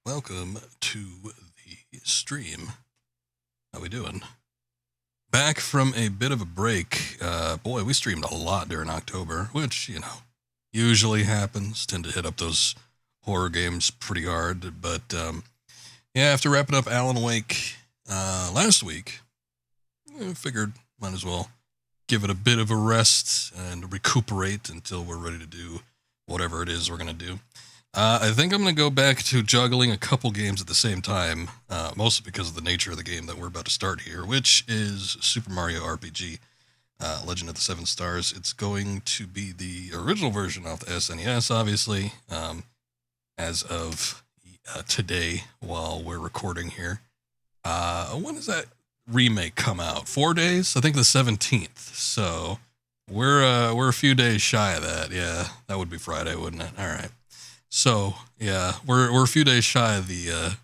Welcome to the stream. How we doing? Back from a bit of a break. Boy, we streamed a lot during October, which, usually happens. Tend to hit up those horror games pretty hard. But, yeah, after wrapping up Alan Wake last week, I figured might as well give it a bit of a rest and recuperate until we're ready to do whatever it is we're going to do. I think I'm going to go back to juggling a couple games at the same time, mostly because of the nature of the game that we're about to start here, which is Super Mario RPG, Legend of the Seven Stars. It's going to be the original version off the SNES, obviously, as of today while we're recording here. When does that remake come out? 4 days? I think the 17th. So we're a few days shy of that. Yeah, that would be Friday, wouldn't it? All right. So, yeah, we're a few days shy of the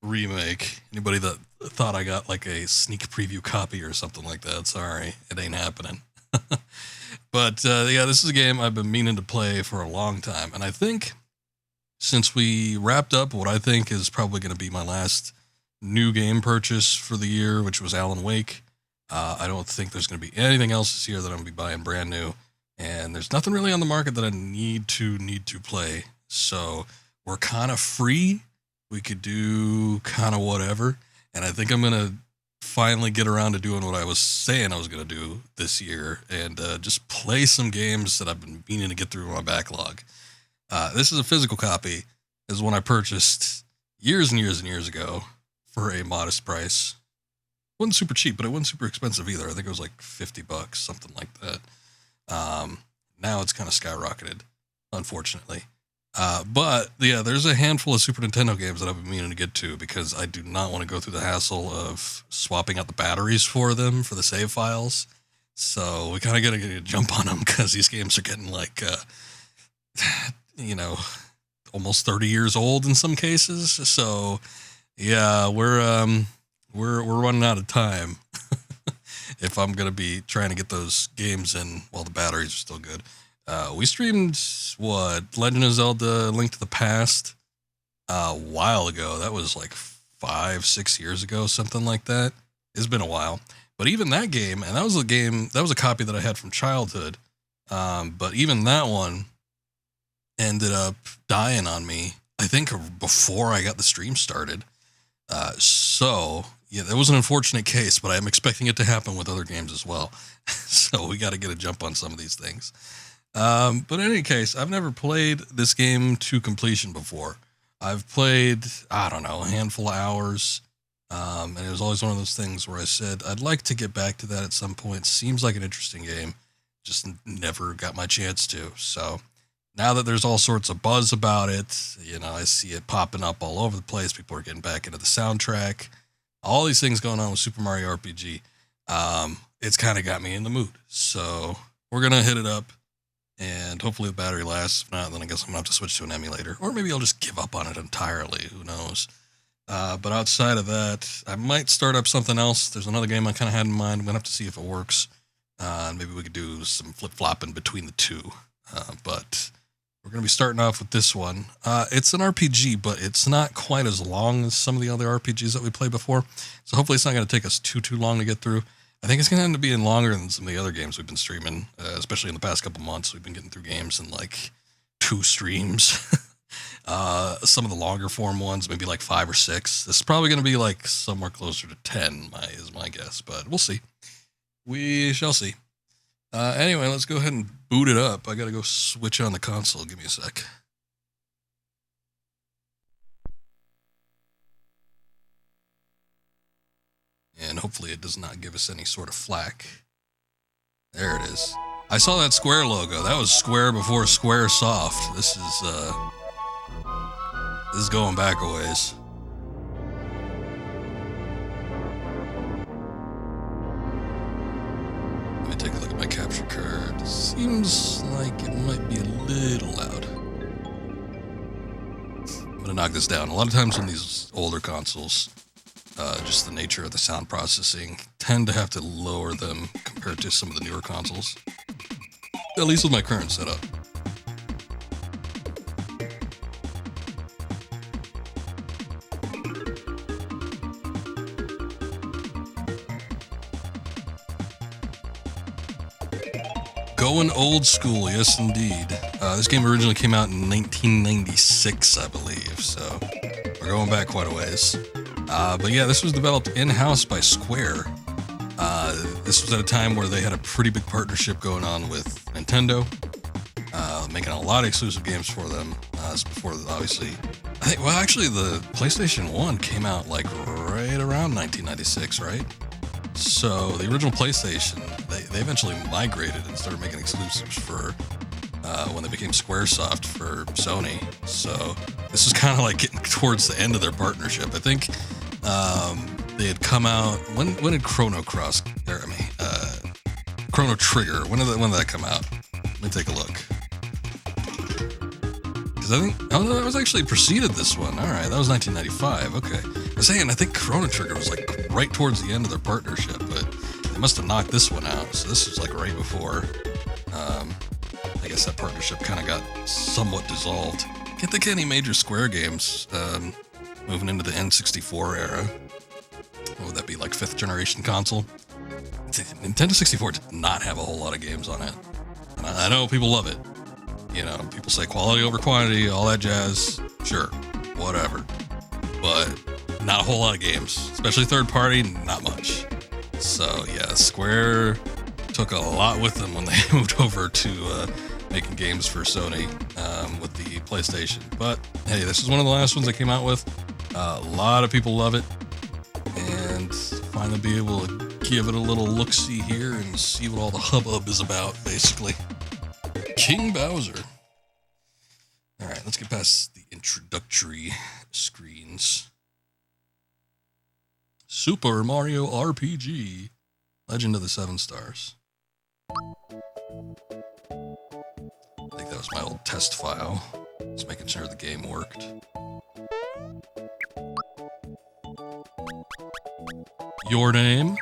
remake. Anybody that thought I got like a sneak preview copy or something like that, sorry, it ain't happening. But, yeah, this is a game I've been meaning to play for a long time. And I think since we wrapped up what I think is probably going to be my last new game purchase for the year, which was Alan Wake, I don't think there's going to be anything else this year that I'm going to be buying brand new. And there's nothing really on the market that I need to play. So we're kind of free. We could do kind of whatever. And I think I'm going to finally get around to doing what I was saying I was going to do this year and just play some games that I've been meaning to get through my backlog. This is a physical copy. This is one I purchased years and years and years ago for a modest price. It wasn't super cheap, but it wasn't super expensive either. I think it was like $50, something like that. Now it's kind of skyrocketed, unfortunately. But yeah, there's a handful of Super Nintendo games that I've been meaning to get to because I do not want to go through the hassle of swapping out the batteries for them for the save files. So we kind of got to get a jump on them because these games are getting like, almost 30 years old in some cases. So yeah, we're running out of time. If I'm going to be trying to get those games in while the batteries are still good. We streamed, Legend of Zelda Link to the Past a while ago. That was like 5-6 years ago, something like that. It's been a while. But even that game, and that was a copy that I had from childhood. But even that one ended up dying on me, I think before I got the stream started. So yeah, that was an unfortunate case, but I'm expecting it to happen with other games as well. So we got to get a jump on some of these things. But in any case, I've never played this game to completion before. I've played, a handful of hours. And it was always one of those things where I said, I'd like to get back to that at some point. Seems like an interesting game. Just never got my chance to. So now that there's all sorts of buzz about it, I see it popping up all over the place. People are getting back into the soundtrack. All these things going on with Super Mario RPG. It's kind of got me in the mood. So we're going to hit it up. And hopefully the battery lasts. If not, then I guess I'm going to have to switch to an emulator. Or maybe I'll just give up on it entirely. Who knows? But outside of that, I might start up something else. There's another game I kind of had in mind. I'm going to have to see if it works. Maybe we could do some flip-flopping between the two. But we're going to be starting off with this one. It's an RPG, but it's not quite as long as some of the other RPGs that we played before. So hopefully it's not going to take us too long to get through. I think it's going to end up being longer than some of the other games we've been streaming, especially in the past couple months. We've been getting through games in like 2 streams. Some of the longer form ones, maybe like 5 or 6. This is probably going to be like somewhere closer to 10, is my guess, but we'll see. We shall see. Anyway, let's go ahead and boot it up. I got to go switch on the console. Give me a sec. And hopefully it does not give us any sort of flack. There it is. I saw that Square logo. That was Square before Square Soft. This is going back a ways. Let me take a look at my capture card. Seems like it might be a little loud. I'm going to knock this down. A lot of times on these older consoles, just the nature of the sound processing, tend to have to lower them compared to some of the newer consoles. At least with my current setup. Going old school, yes indeed. This game originally came out in 1996, I believe, so we're going back quite a ways. But yeah, this was developed in-house by Square. This was at a time where they had a pretty big partnership going on with Nintendo, making a lot of exclusive games for them. This before, obviously, actually, the PlayStation 1 came out like right around 1996, right? So the original PlayStation, they eventually migrated and started making exclusives for when they became Squaresoft for Sony. So this is kind of like getting towards the end of their partnership. I think they had come out. When did Chrono Trigger? When did that come out? Let me take a look. Because I think that was actually preceded this one. All right, that was 1995. Okay, I was saying I think Chrono Trigger was like right towards the end of their partnership, but they must have knocked this one out. So this was like right before. I guess that partnership kind of got somewhat dissolved. Can't think of any major Square games moving into the N64 era. What would that be, like 5th generation console? Nintendo 64 did not have a whole lot of games on it. And I know people love it. You know, people say quality over quantity, all that jazz. Sure, whatever. But not a whole lot of games, especially third party, not much. So yeah, Square took a lot with them when they moved over to making games for Sony with the PlayStation. But hey, this is one of the last ones they came out with. A lot of people love it, and finally be able to give it a little look-see here and see what all the hubbub is about, basically. King Bowser. All right, let's get past the introductory screens. Super Mario RPG, Legend of the Seven Stars. I think that was my old test file. Just making sure the game worked. Your name?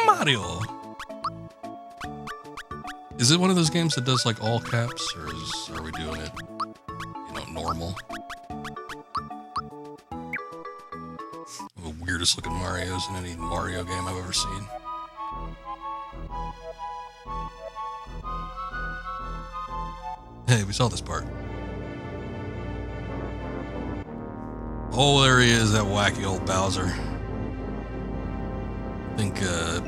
Mario. Is it one of those games that does like all caps, or are we doing it, normal? The weirdest looking Marios in any Mario game I've ever seen. Hey, we saw this part. Oh, there he is, that wacky old Bowser. I think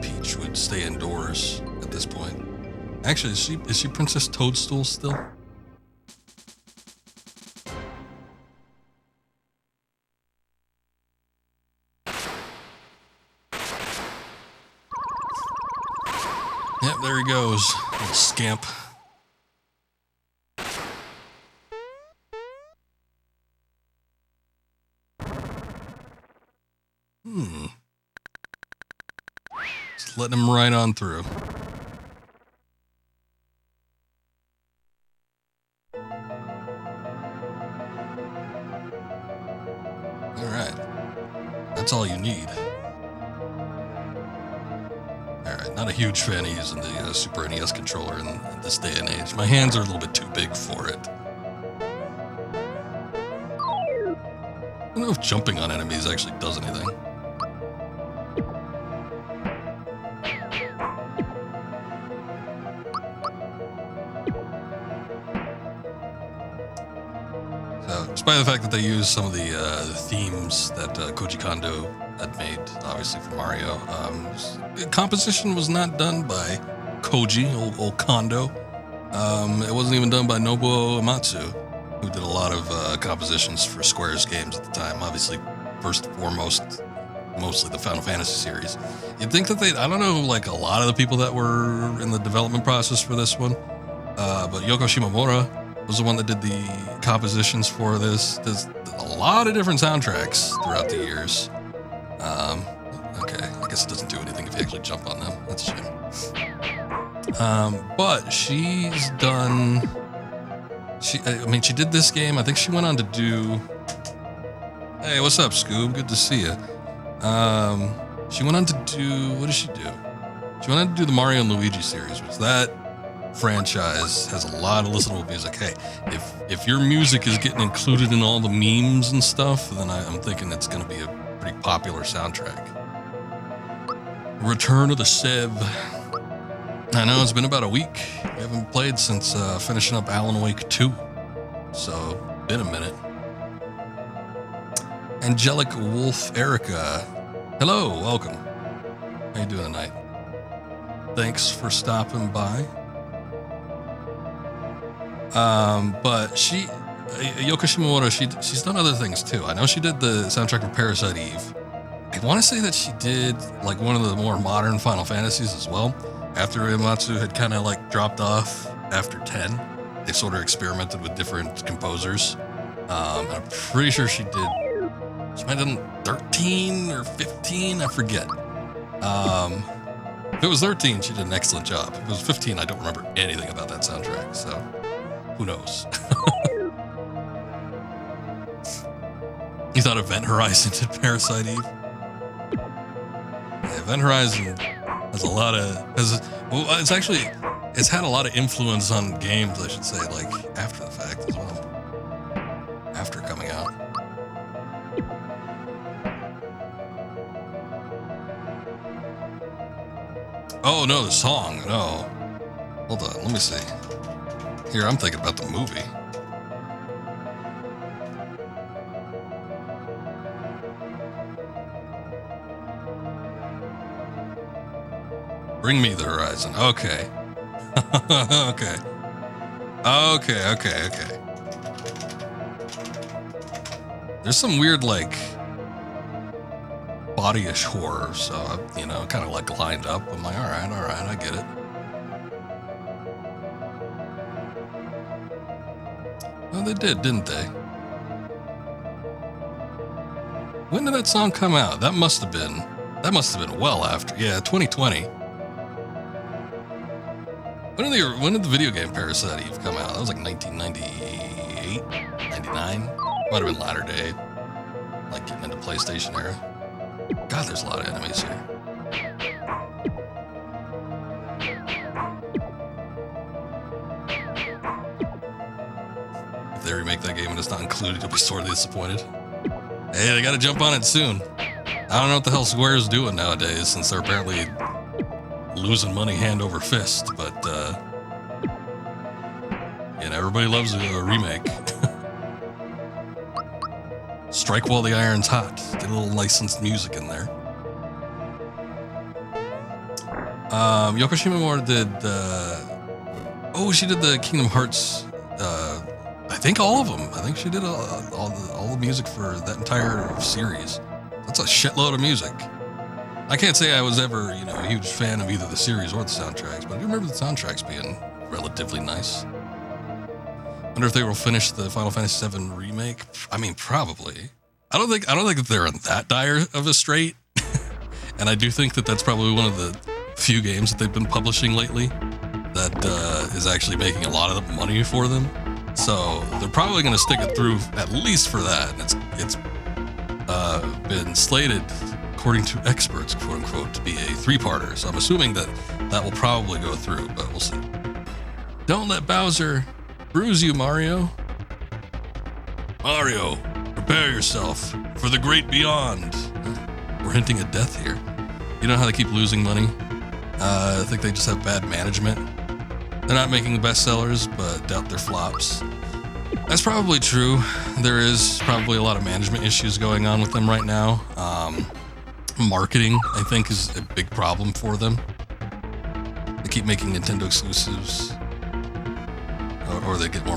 Peach would stay indoors at this point. Actually, is she Princess Toadstool still? Yep, there he goes, little scamp. Just letting him right on through. Alright. That's all you need. Alright, not a huge fan of using the Super NES controller in this day and age. My hands are a little bit too big for it. I don't know if jumping on enemies actually does anything. So, despite the fact that they used some of the themes that Koji Kondo had made, obviously for Mario, the composition was not done by Koji, old Kondo. It wasn't even done by Nobuo Uematsu, who did a lot of compositions for Square's games at the time. Obviously, first and foremost, mostly the Final Fantasy series. You'd think that I don't know, like a lot of the people that were in the development process for this one, but Yoko Shimomura was the one that did the compositions for this. There's a lot of different soundtracks throughout the years. Okay, I guess it doesn't do anything if you actually jump on them. That's a shame. But she's done... She did this game. I think she went on to do... Hey, what's up, Scoob? Good to see you. She went on to do... What did she do? She went on to do the Mario and Luigi series, which that franchise has a lot of listenable music. Hey, if your music is getting included in all the memes and stuff, then I'm thinking it's going to be a pretty popular soundtrack. Return of the Sev. I know it's been about a week. We haven't played since finishing up Alan Wake 2. So, been a minute. Angelic Wolf Erica. Hello, welcome. How you doing tonight? Thanks for stopping by. But she, Yoko Shimomura, she's done other things too. I know she did the soundtrack for Parasite Eve. I want to say that she did like one of the more modern Final Fantasies as well. After Uematsu had kind of like dropped off after 10, they sort of experimented with different composers. I'm pretty sure she might have done 13 or 15, I forget. If it was 13, she did an excellent job. If it was 15, I don't remember anything about that soundtrack, so who knows? You thought Event Horizon did Parasite Eve? Yeah, Event Horizon has a lot of, it's had a lot of influence on games, I should say, like after the fact as well. After coming out. Oh no, the song, no. Hold on, let me see. Here, I'm thinking about the movie. Bring Me the Horizon. Okay. Okay. There's some weird, like, bodyish horror, so, you know, kind of like lined up. I'm like, all right, I get it. Oh, they did, didn't they? When did that song come out? That must have been well after. Yeah, 2020. When did the video game Parasite Eve come out? That was like 1998, 99. Might have been latter day, like getting into PlayStation era. God, there's a lot of enemies here. If they remake that game and it's not included, you'll be sorely disappointed. Hey, they gotta jump on it soon. I don't know what the hell Square's doing nowadays, since they're apparently losing money hand over fist, but you know, everybody loves a remake. Strike while the iron's hot. Get a little licensed music in there. Yoko Shimomura did she did the Kingdom Hearts, I think all of them. I think she did all the music for that entire series. That's a shitload of music. I can't say I was ever, you know, a huge fan of either the series or the soundtracks, but I do remember the soundtracks being relatively nice. Wonder if they will finish the Final Fantasy VII remake. I mean, probably. I don't think that they're in that dire of a strait, and I do think that that's probably one of the few games that they've been publishing lately that is actually making a lot of the money for them. So they're probably going to stick it through at least for that. And it's been slated, according to experts, quote unquote, to be a 3-parter. So I'm assuming that will probably go through, but we'll see. Don't let Bowser bruise you, Mario. Mario, prepare yourself for the great beyond. We're hinting at death here. You know how they keep losing money? I think they just have bad management. They're not making the best sellers, but doubt they're flops. That's probably true. There is probably a lot of management issues going on with them right now. Marketing, I think, is a big problem for them. They keep making Nintendo exclusives, or they get more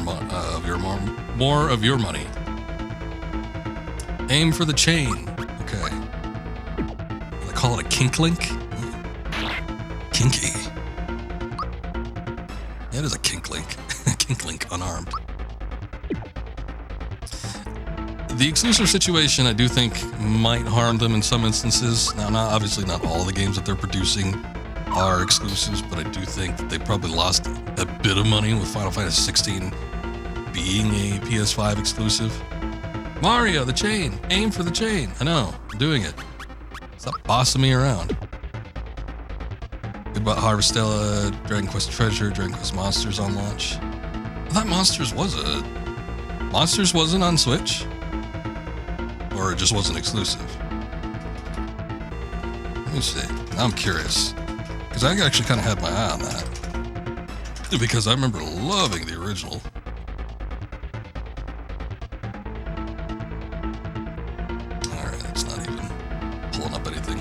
of your money. Aim for the chain. Okay. They call it a kink link. Kinky. Yeah, it is a kink link. Kink link unarmed. The exclusive situation, I do think, might harm them in some instances. Now, obviously not all the games that they're producing are exclusives, but I do think that they probably lost a bit of money with Final Fantasy XVI being a PS5 exclusive. Mario, the chain. Aim for the chain. I know, I'm doing it. Stop bossing me around. Good about Harvestella, Dragon Quest Treasure, Dragon Quest Monsters on launch. I thought Monsters wasn't on Switch? Or it just wasn't exclusive? Let me see. Now I'm curious. Because I actually kind of had my eye on that. Because I remember loving the original. Alright, it's not even pulling up anything.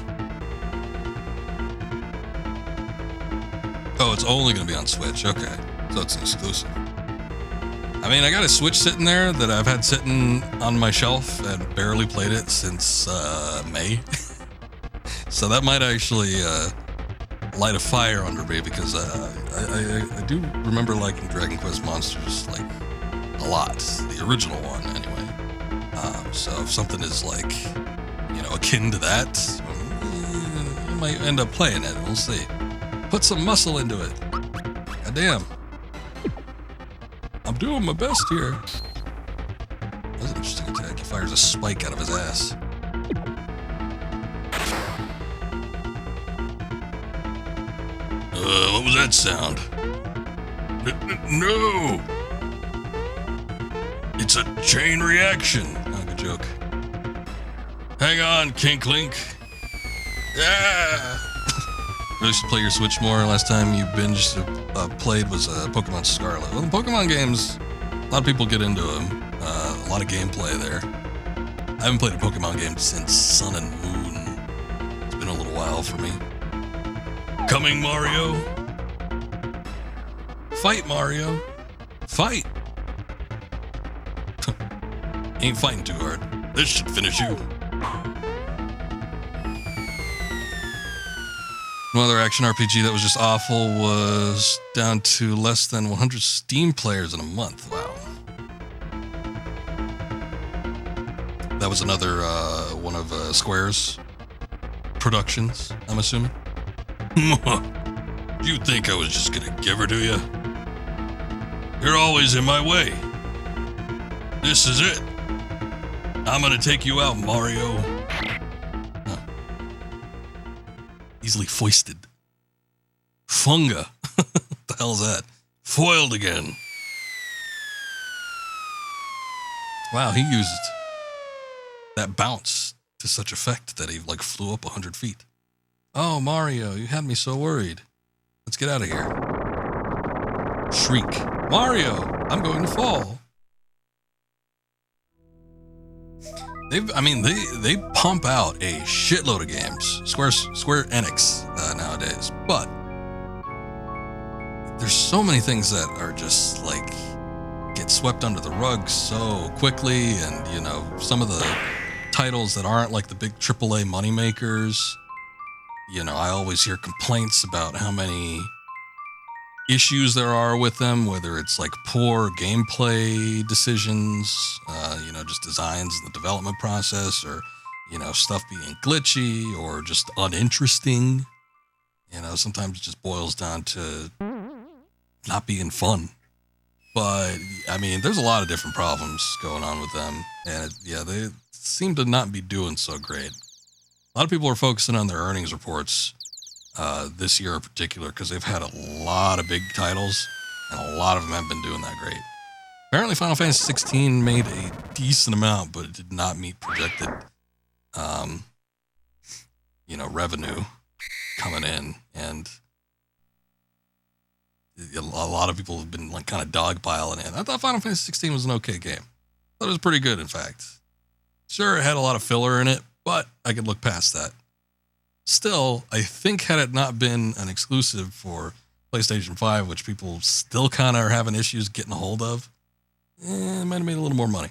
Oh, it's only going to be on Switch. Okay, so it's an exclusive. I mean, I got a Switch sitting there that I've had sitting on my shelf and barely played it since May. So that might actually light a fire under me, because I do remember liking Dragon Quest Monsters like a lot, the original one anyway. So if something is like, you know, akin to that, I might end up playing it. We'll see. Put some muscle into it. God damn. I'm doing my best here. That's an interesting attack. He fires a spike out of his ass. What was that sound? No! It's a chain reaction. Oh, good joke. Hang on, Kinklink. Yeah! You should play your Switch more. Last time you binged played was Pokemon Scarlet. Well, the Pokemon games, a lot of people get into them. A lot of gameplay there. I haven't played a Pokemon game since Sun and Moon. It's been a little while for me. Coming, Mario. Fight, Mario. Fight. Ain't fighting too hard. This should finish you. One other action RPG that was just awful was down to less than 100 Steam players in a month. Wow. That was another one of Square's productions, I'm assuming. You think I was just gonna give her to you? You're always in my way. This is it. I'm gonna take you out, Mario. Huh. Easily foisted. Funga. What the hell's that? Foiled again. Wow, he used that bounce to such effect that he like flew up 100 feet. Oh, Mario, you had me so worried. Let's get out of here. Shriek. Mario, I'm going to fall. They pump out a shitload of games. Square Enix nowadays. But there's so many things that are just like get swept under the rug so quickly, and you know, some of the titles that aren't like the big AAA moneymakers. You know, I always hear complaints about how many issues there are with them, whether it's like poor gameplay decisions, you know, just designs in the development process, or, you know, stuff being glitchy or just uninteresting. You know, sometimes it just boils down to not being fun. But, I mean, there's a lot of different problems going on with them. And, they seem to not be doing so great. A lot of people are focusing on their earnings reports this year in particular, because they've had a lot of big titles, and a lot of them haven't been doing that great. Apparently Final Fantasy 16 made a decent amount, but it did not meet projected, you know, revenue coming in. And a lot of people have been like kind of dogpiling it. I thought Final Fantasy 16 was an okay game. I thought it was pretty good, in fact. Sure, it had a lot of filler in it, but I could look past that. Still, I think had it not been an exclusive for PlayStation 5, which people still kind of are having issues getting a hold of, it might have made a little more money.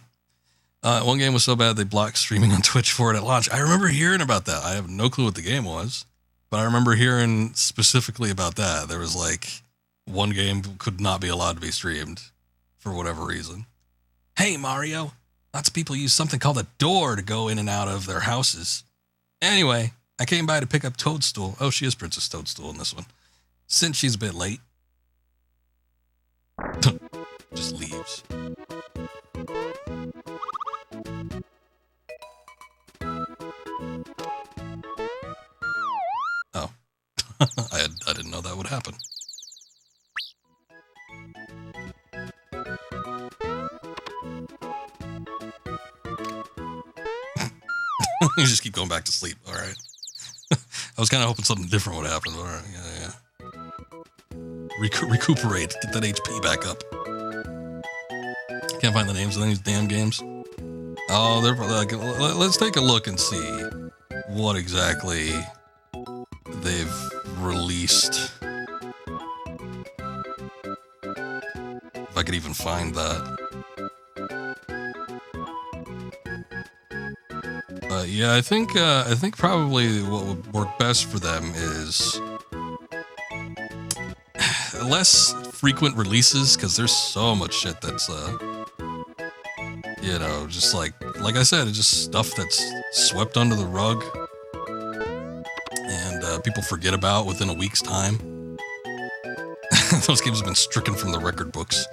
One game was so bad they blocked streaming on Twitch for it at launch. I remember hearing about that. I have no clue what the game was, but I remember hearing specifically about that. There was like one game could not be allowed to be streamed for whatever reason. Hey, Mario. Lots of people use something called a door to go in and out of their houses. Anyway, I came by to pick up Toadstool. Oh, she is Princess Toadstool in this one. Since she's a bit late. Just leaves. Oh. I didn't know that would happen. You just keep going back to sleep. All right. I was kind of hoping something different would happen. But all right. Yeah. recuperate, get that HP back up. Can't find the names of these damn games. Oh, they're like, let's take a look and see what exactly they've released. If I could even find that. But yeah, I think probably what would work best for them is less frequent releases, because there's so much shit that's you know, just like I said, it's just stuff that's swept under the rug and people forget about within a week's time. Those games have been stricken from the record books.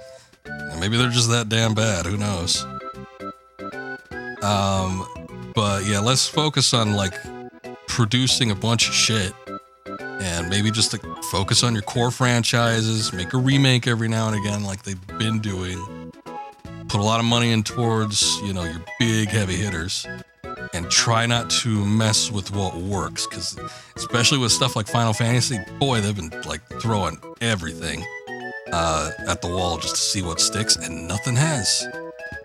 And maybe they're just that damn bad, who knows. But yeah, let's focus on like producing a bunch of shit, and maybe just to focus on your core franchises, make a remake every now and again like they've been doing. Put a lot of money in towards, you know, your big heavy hitters, and try not to mess with what works, because especially with stuff like Final Fantasy, boy, they've been like throwing everything at the wall just to see what sticks, and nothing has.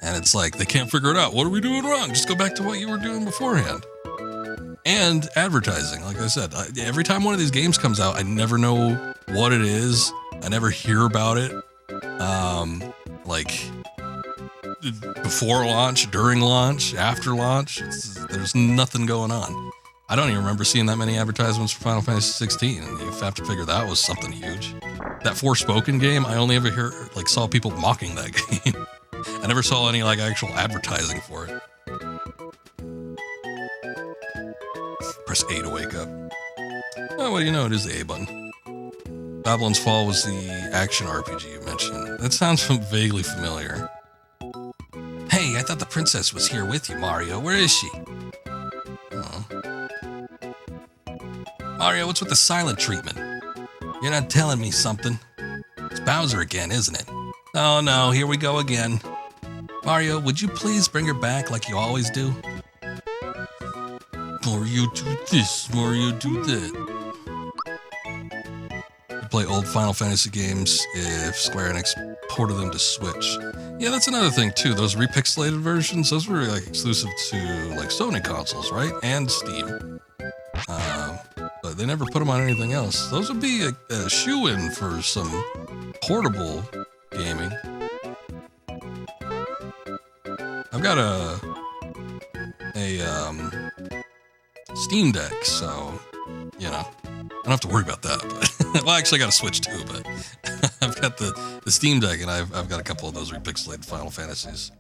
And it's like, they can't figure it out. What are we doing wrong? Just go back to what you were doing beforehand. And advertising, like I said, every time one of these games comes out, I never know what it is. I never hear about it. Like before launch, during launch, after launch, there's nothing going on. I don't even remember seeing that many advertisements for Final Fantasy 16, and you have to figure that was something huge. That Forspoken game, I only ever saw people mocking that game. I never saw any like actual advertising for it. Press A to wake up. Oh, well, you know, it is the A button. Babylon's Fall was the action RPG you mentioned. That sounds vaguely familiar. Hey, I thought the princess was here with you, Mario. Where is she? Oh. Mario, what's with the silent treatment? You're not telling me something. It's Bowser again, isn't it? Oh no, here we go again. Mario, would you please bring her back like you always do? Mario do this, Mario do that. You play old Final Fantasy games if Square Enix ported them to Switch. Yeah, that's another thing too. Those repixelated versions, those were like exclusive to like Sony consoles, right? And Steam. But they never put them on anything else. Those would be a shoe-in for some portable gaming. I've got a Steam Deck, so you know, I don't have to worry about that. But well, actually, I got a Switch too, but I've got the Steam Deck, and I've got a couple of those repixelated Final Fantasies.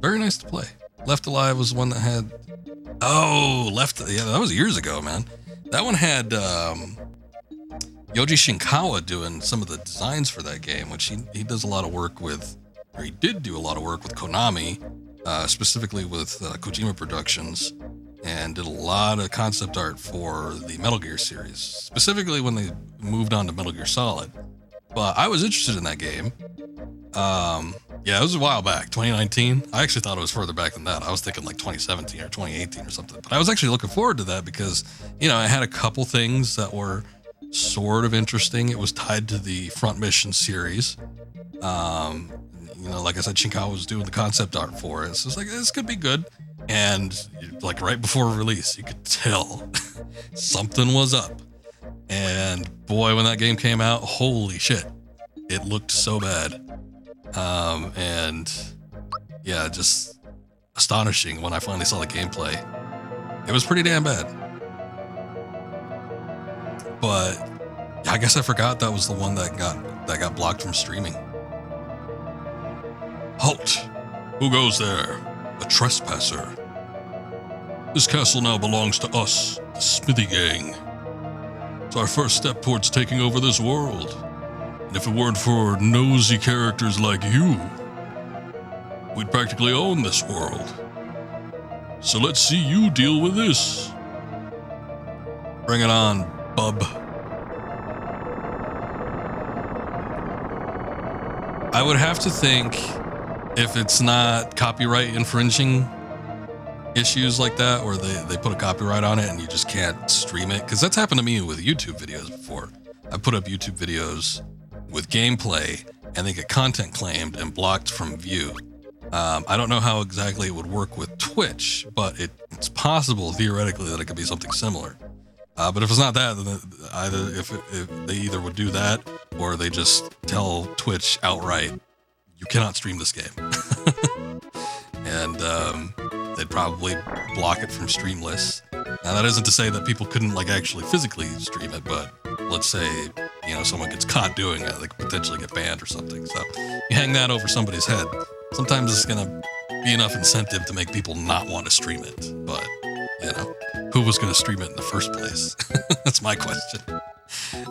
Very nice to play. Left Alive was one that had. Oh, yeah, that was years ago, man. That one had Yoji Shinkawa doing some of the designs for that game, which he does a lot of work with, or he did do a lot of work with Konami, specifically with Kojima Productions, and did a lot of concept art for the Metal Gear series, specifically when they moved on to Metal Gear Solid. But I was interested in that game. Yeah, it was a while back, 2019. I actually thought it was further back than that. I was thinking like 2017 or 2018 or something. But I was actually looking forward to that because, you know, I had a couple things that were sort of interesting. It was tied to the Front Mission series. You know, like I said, Shinkawa was doing the concept art for it. So it's like, this could be good. And like right before release, you could tell something was up. And boy, when that game came out, holy shit, it looked so bad. And yeah, just astonishing when I finally saw the gameplay. It was pretty damn bad. But I guess I forgot that was the one that got blocked from streaming. Halt! Who goes there? A trespasser. This castle now belongs to us, the Smithy Gang. It's our first step towards taking over this world. And if it weren't for nosy characters like you, we'd practically own this world. So let's see you deal with this. Bring it on, bub. I would have to think, if it's not copyright infringing issues like that, or they put a copyright on it and you just can't stream it, because that's happened to me with YouTube videos before. I put up YouTube videos with gameplay and they get content claimed and blocked from view. I don't know how exactly it would work with Twitch, but it's possible theoretically that it could be something similar. But if it's not that, then if they either would do that or they just tell Twitch outright, you cannot stream this game. And they'd probably block it from stream lists. Now that isn't to say that people couldn't like actually physically stream it, but let's say, you know, someone gets caught doing it, they could potentially get banned or something. So you hang that over somebody's head. Sometimes it's gonna be enough incentive to make people not want to stream it. But, you know, who was gonna stream it in the first place? That's my question.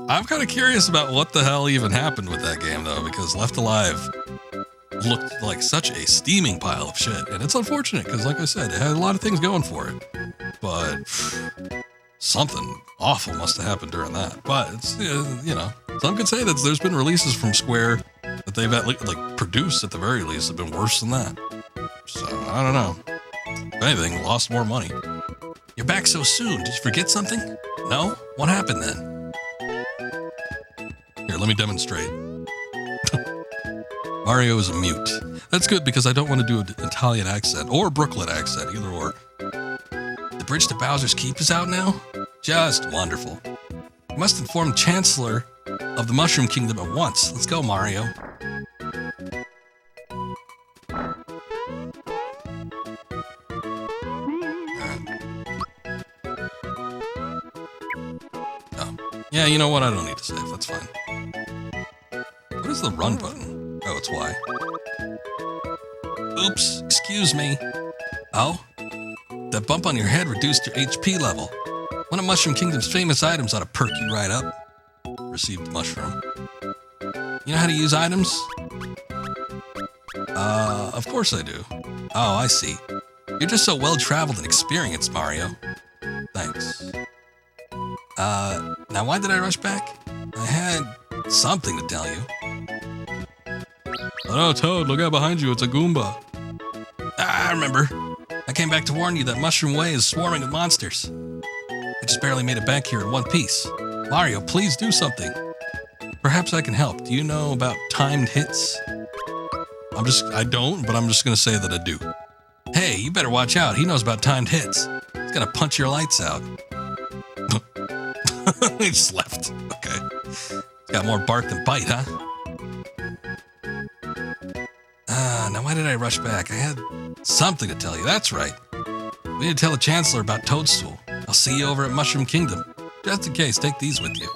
I'm kind of curious about what the hell even happened with that game though, because Left Alive looked like such a steaming pile of shit. And it's unfortunate because, like I said, it had a lot of things going for it. But something awful must have happened during that. But it's, you know, some could say that there's been releases from Square that they've like produced at the very least have been worse than that. So I don't know. If anything, lost more money. You're back so soon. Did you forget something? No? What happened then? Here, let me demonstrate. Mario is a mute. That's good because I don't want to do an Italian accent or Brooklyn accent, either or. The bridge to Bowser's Keep is out now? Just wonderful. You must inform Chancellor of the Mushroom Kingdom at once. Let's go, Mario. Alright. Oh. Yeah, you know what? I don't need to save. That's fine. What is the run button? Oh, it's Y. Oops, excuse me. Oh? That bump on your head reduced your HP level. One of Mushroom Kingdom's famous items ought to perk you right up. Received mushroom. You know how to use items? Of course I do. Oh, I see. You're just so well-traveled and experienced, Mario. Thanks. Now why did I rush back? I had something to tell you. Oh no, Toad, look out behind you, it's a Goomba. Ah, I remember. I came back to warn you that Mushroom Way is swarming with monsters. I just barely made it back here in one piece. Mario, please do something. Perhaps I can help. Do you know about timed hits? I don't, but I'm just gonna say that I do. Hey, you better watch out. He knows about timed hits. He's gonna punch your lights out. He just left. Okay. He's got more bark than bite, huh? Now why did I rush back? I had something to tell you. That's right. We need to tell the Chancellor about Toadstool. I'll see you over at Mushroom Kingdom. Just in case, take these with you.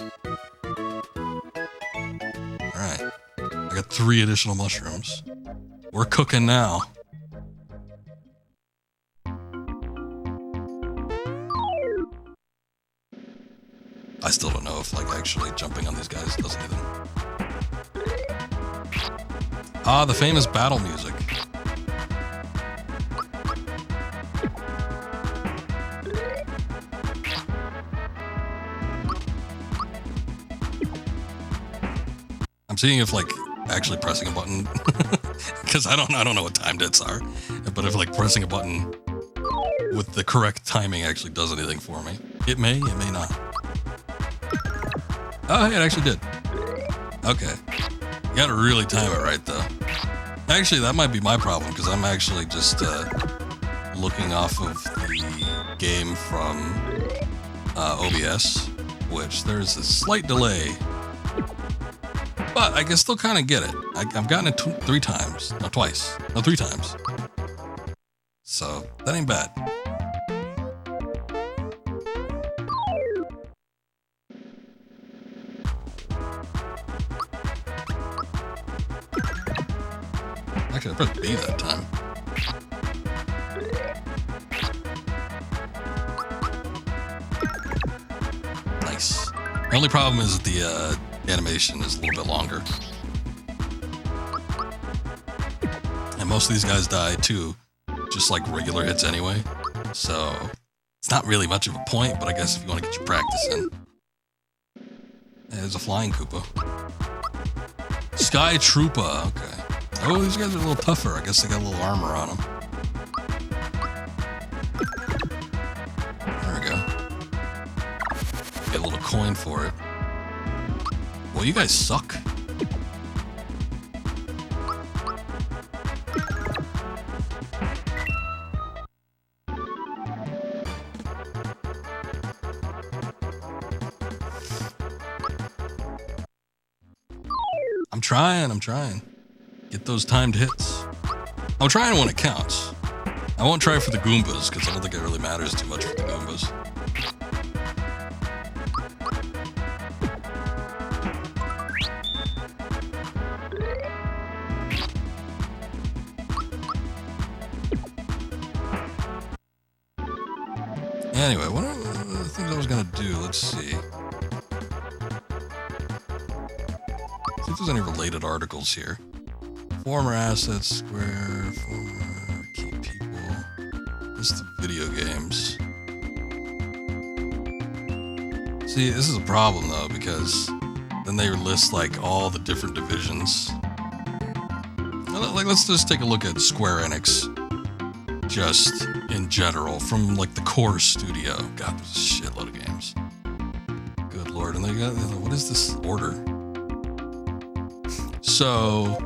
Alright. I got 3 additional mushrooms. We're cooking now. I still don't know if, like, actually jumping on these guys does anything. Ah, the famous battle music. I'm seeing if, like, actually pressing a button, because I don't know what timed hits are, but if, like, pressing a button with the correct timing actually does anything for me. It may not. Oh, hey, it actually did. Okay. You gotta really time it right, though. Actually, that might be my problem, because I'm actually just looking off of the game from OBS, which there's a slight delay. But I can still kind of get it. I've gotten it 3 times. No, twice. No, 3 times. So, that ain't bad. Actually, I pressed B that time. Nice. The only problem is that the animation is a little bit longer. And most of these guys die too, just like regular hits anyway. So it's not really much of a point, but I guess if you want to get your practice in. There's a flying Koopa. Sky Troopa, okay. Oh, these guys are a little tougher. I guess they got a little armor on them. There we go. Get a little coin for it. Well, you guys suck. I'm trying. Get those timed hits. I'm trying when it counts. I won't try for the Goombas, because I don't think it really matters too much for the Goombas. Anyway, what are the things I was going to do? Let's see. See if there's any related articles here. Former assets, Square, former key people. List of video games. See, this is a problem though, because then they list like all the different divisions. Like, let's just take a look at Square Enix, just in general, from like the core studio. God, there's a shitload of games. Good lord, and they got, what is this order? So,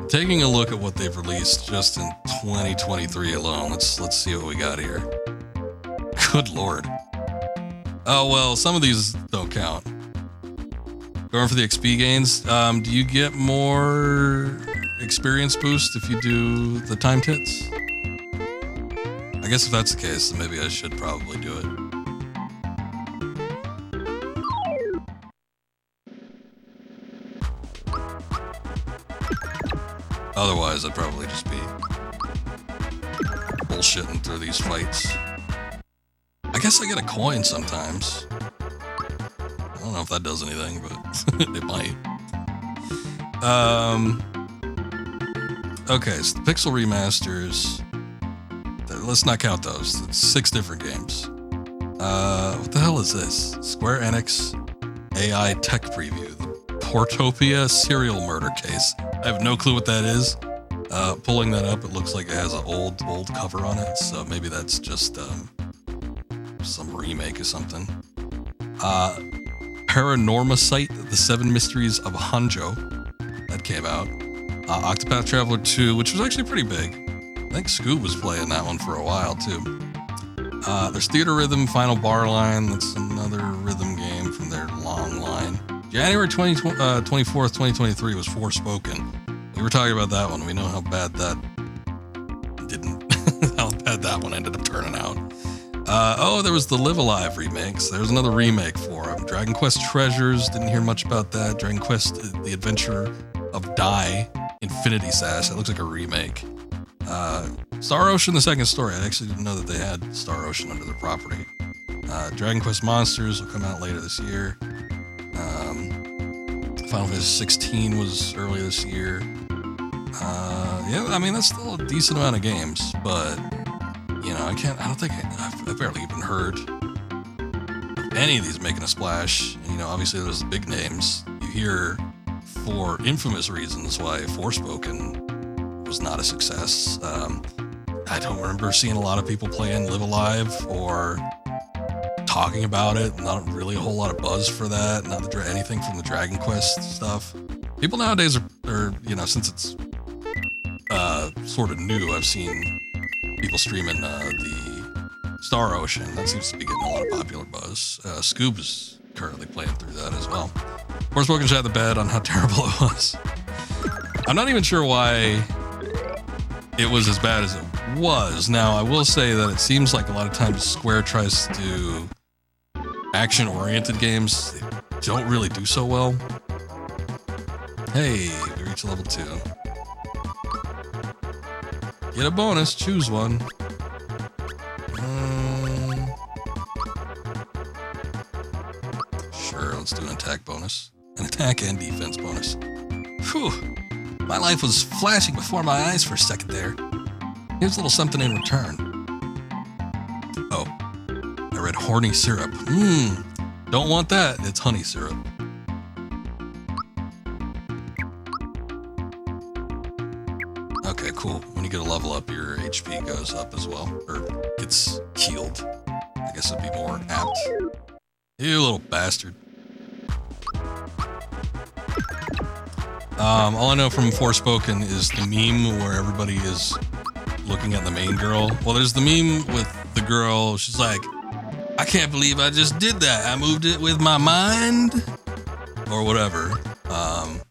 taking a look at what they've released just in 2023 alone, let's see what we got here. Good lord. Oh well, some of these don't count. Going for the XP gains, do you get more experience boost if you do the timed hits? I guess if that's the case, then maybe I should probably do it. Otherwise, I'd probably just be bullshitting through these fights. I guess I get a coin sometimes. I don't know if that does anything, but it might. Okay, so the Pixel remasters. Let's not count those. It's 6 different games. What the hell is this? Square Enix AI Tech Preview. The Portopia serial murder case. I have no clue what that is. Pulling that up, it looks like it has an old cover on it, so maybe that's just some remake or something. Paranormacite, The 7 Mysteries of Hanjo. That came out. Octopath Traveler 2, which was actually pretty big. I think Scoob was playing that one for a while, too. There's Theater Rhythm, Final Bar Line. That's another rhythm game from their long line. January 24th, 2023 was Forspoken. We were talking about that one. We know how bad that how bad that one ended up turning out. Oh, there was the Live Alive remakes. There's another remake for them. Dragon Quest Treasures, didn't hear much about that. Dragon Quest, The Adventure of Dai, Infinity Sash. That looks like a remake. Star Ocean, The Second Story. I actually didn't know that they had Star Ocean under their property. Dragon Quest Monsters will come out later this year. Final Fantasy 16 was early this year. Yeah, I mean, that's still a decent amount of games, but, you know, I've barely even heard of any of these making a splash. You know, obviously there's the big names. You hear, for infamous reasons, why Forspoken was not a success. I don't remember seeing a lot of people playing Live Alive or talking about it. Not really a whole lot of buzz for that. Not anything from the Dragon Quest stuff. People nowadays are you know, since it's sort of new, I've seen people streaming the Star Ocean. That seems to be getting a lot of popular buzz. Scoob is currently playing through that as well. Forspoken shat the bed on how terrible it was. I'm not even sure why it was as bad as it was. Now, I will say that it seems like a lot of times Square tries to do action-oriented games. They don't really do so well. Hey, we reached level 2. Get a bonus, choose one. Sure, let's do an attack bonus. An attack and defense bonus. Whew. My life was flashing before my eyes for a second there. Here's a little something in return. Oh, I read horny syrup. Don't want that. It's honey syrup. Okay, cool. When you get a level up, your HP goes up as well. Or gets healed. I guess it'd be more apt. You little bastard. All I know from Forspoken is the meme where everybody is looking at the main girl. Well, there's the meme with the girl. She's like, I can't believe I just did that. I moved it with my mind or whatever. And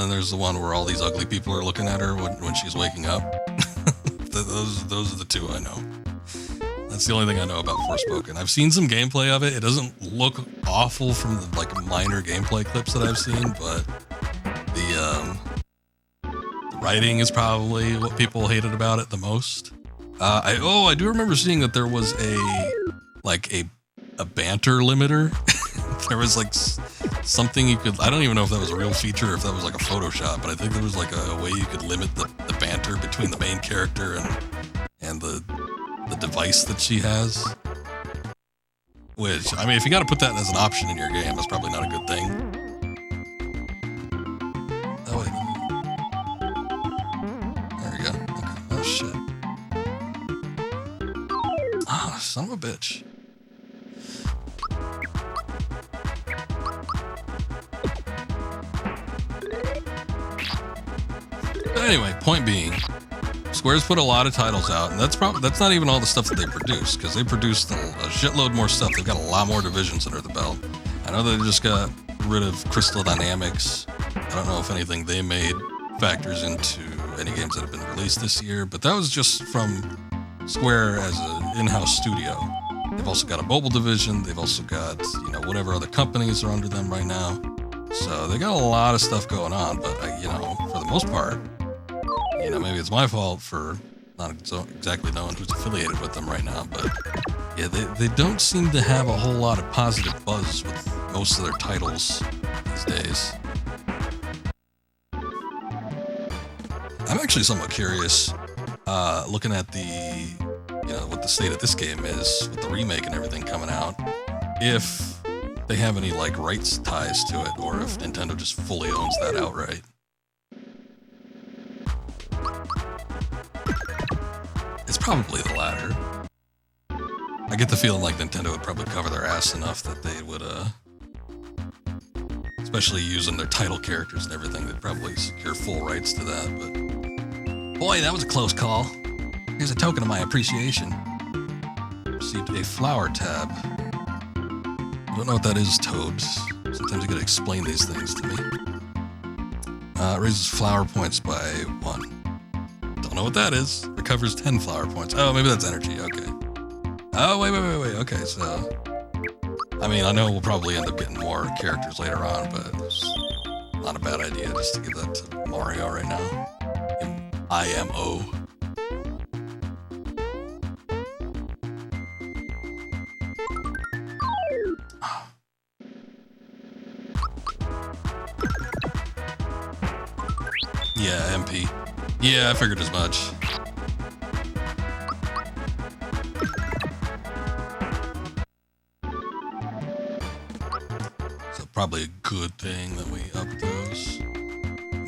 then there's the one where all these ugly people are looking at her when she's waking up. Those are the two I know. That's the only thing I know about Forspoken. I've seen some gameplay of it. It doesn't look awful from the like minor gameplay clips that I've seen, but the writing is probably what people hated about it the most. I do remember seeing that there was a banter limiter. There was like something you could, I don't even know if that was a real feature or if that was like a Photoshop, but I think there was like a way you could limit the banter between the main character and the device that she has. Which, I mean, if you got to put that as an option in your game, that's probably not a good thing. Oh, wait. There we go. Okay. Oh, shit. Ah, son of a bitch. But anyway, point being, Square's put a lot of titles out, and that's not even all the stuff that they produce, because they produced a shitload more stuff. They've got a lot more divisions under the belt. I know they just got rid of Crystal Dynamics. I don't know if anything they made factors into any games that have been released this year, but that was just from Square as an in-house studio. They've also got a mobile division. They've also got, whatever other companies are under them right now. So they got a lot of stuff going on, but, for the most part, maybe it's my fault for not exactly knowing who's affiliated with them right now, but yeah, they don't seem to have a whole lot of positive buzz with most of their titles these days. I'm actually somewhat curious, looking at what the state of this game is with the remake and everything coming out, if they have any like rights ties to it, or if Nintendo just fully owns that outright. It's probably the latter. I get the feeling like Nintendo would probably cover their ass enough that they would, especially using their title characters and everything, they'd probably secure full rights to that, but boy, that was a close call. Here's a token of my appreciation. Received a flower tab. I don't know what that is, Toad. Sometimes you gotta explain these things to me. Raises flower points by 1. Don't know what that is. Recovers 10 flower points. Oh, maybe that's energy. Okay. Oh, wait. Okay, so... I mean, I know we'll probably end up getting more characters later on, but it's not a bad idea just to give that to Mario right now. IMO. Yeah, MP. Yeah, I figured as much. So probably a good thing that we up those. I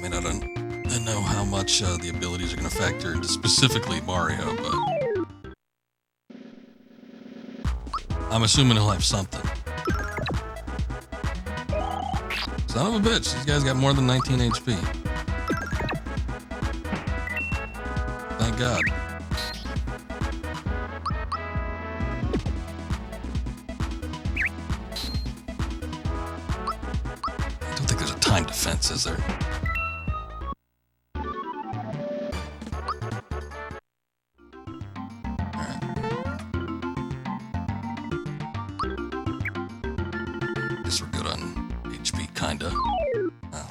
mean, I don't know how much the abilities are going to factor into specifically Mario, but I'm assuming he'll have something. Son of a bitch, these guys got more than 19 HP. Thank God. I don't think there's a time defense, is there? Alright. Guess we're good on HP, kinda. Oh.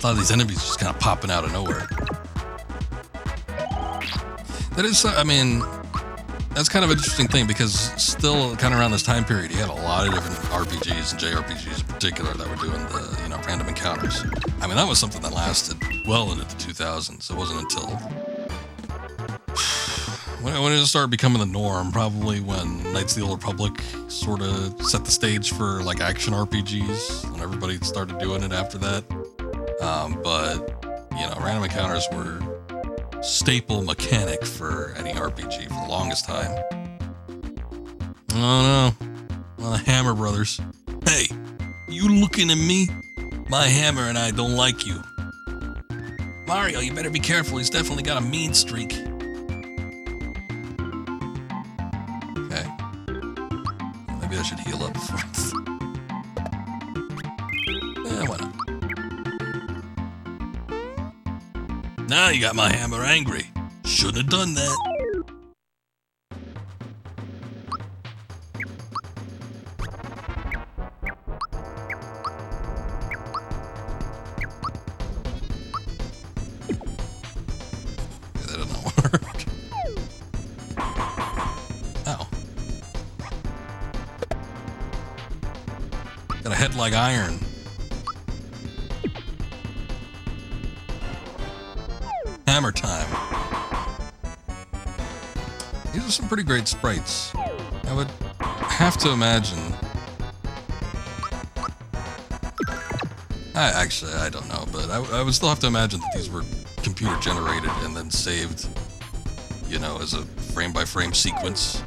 A lot of these enemies just kind of popping out of nowhere. That is, I mean, that's kind of an interesting thing, because still kind of around this time period, you had a lot of different RPGs and JRPGs in particular that were doing the, random encounters. I mean, that was something that lasted well into the 2000s. It wasn't until when it started becoming the norm, probably when Knights of the Old Republic sort of set the stage for like action RPGs, and everybody started doing it after that. But random encounters were staple mechanic for any RPG for the longest time. Oh no, well, the Hammer Brothers. Hey, you looking at me? My hammer and I don't like you. Mario, you better be careful. He's definitely got a mean streak. Okay. Maybe I should heal up first. Why not? Now you got my hammer angry. Shouldn't have done that. That didn't work. Ow. Got a head like iron. Hammer time. These are some pretty great sprites. I would have to imagine. I don't know, but I would still have to imagine that these were computer generated and then saved, you know, as a frame-by-frame sequence.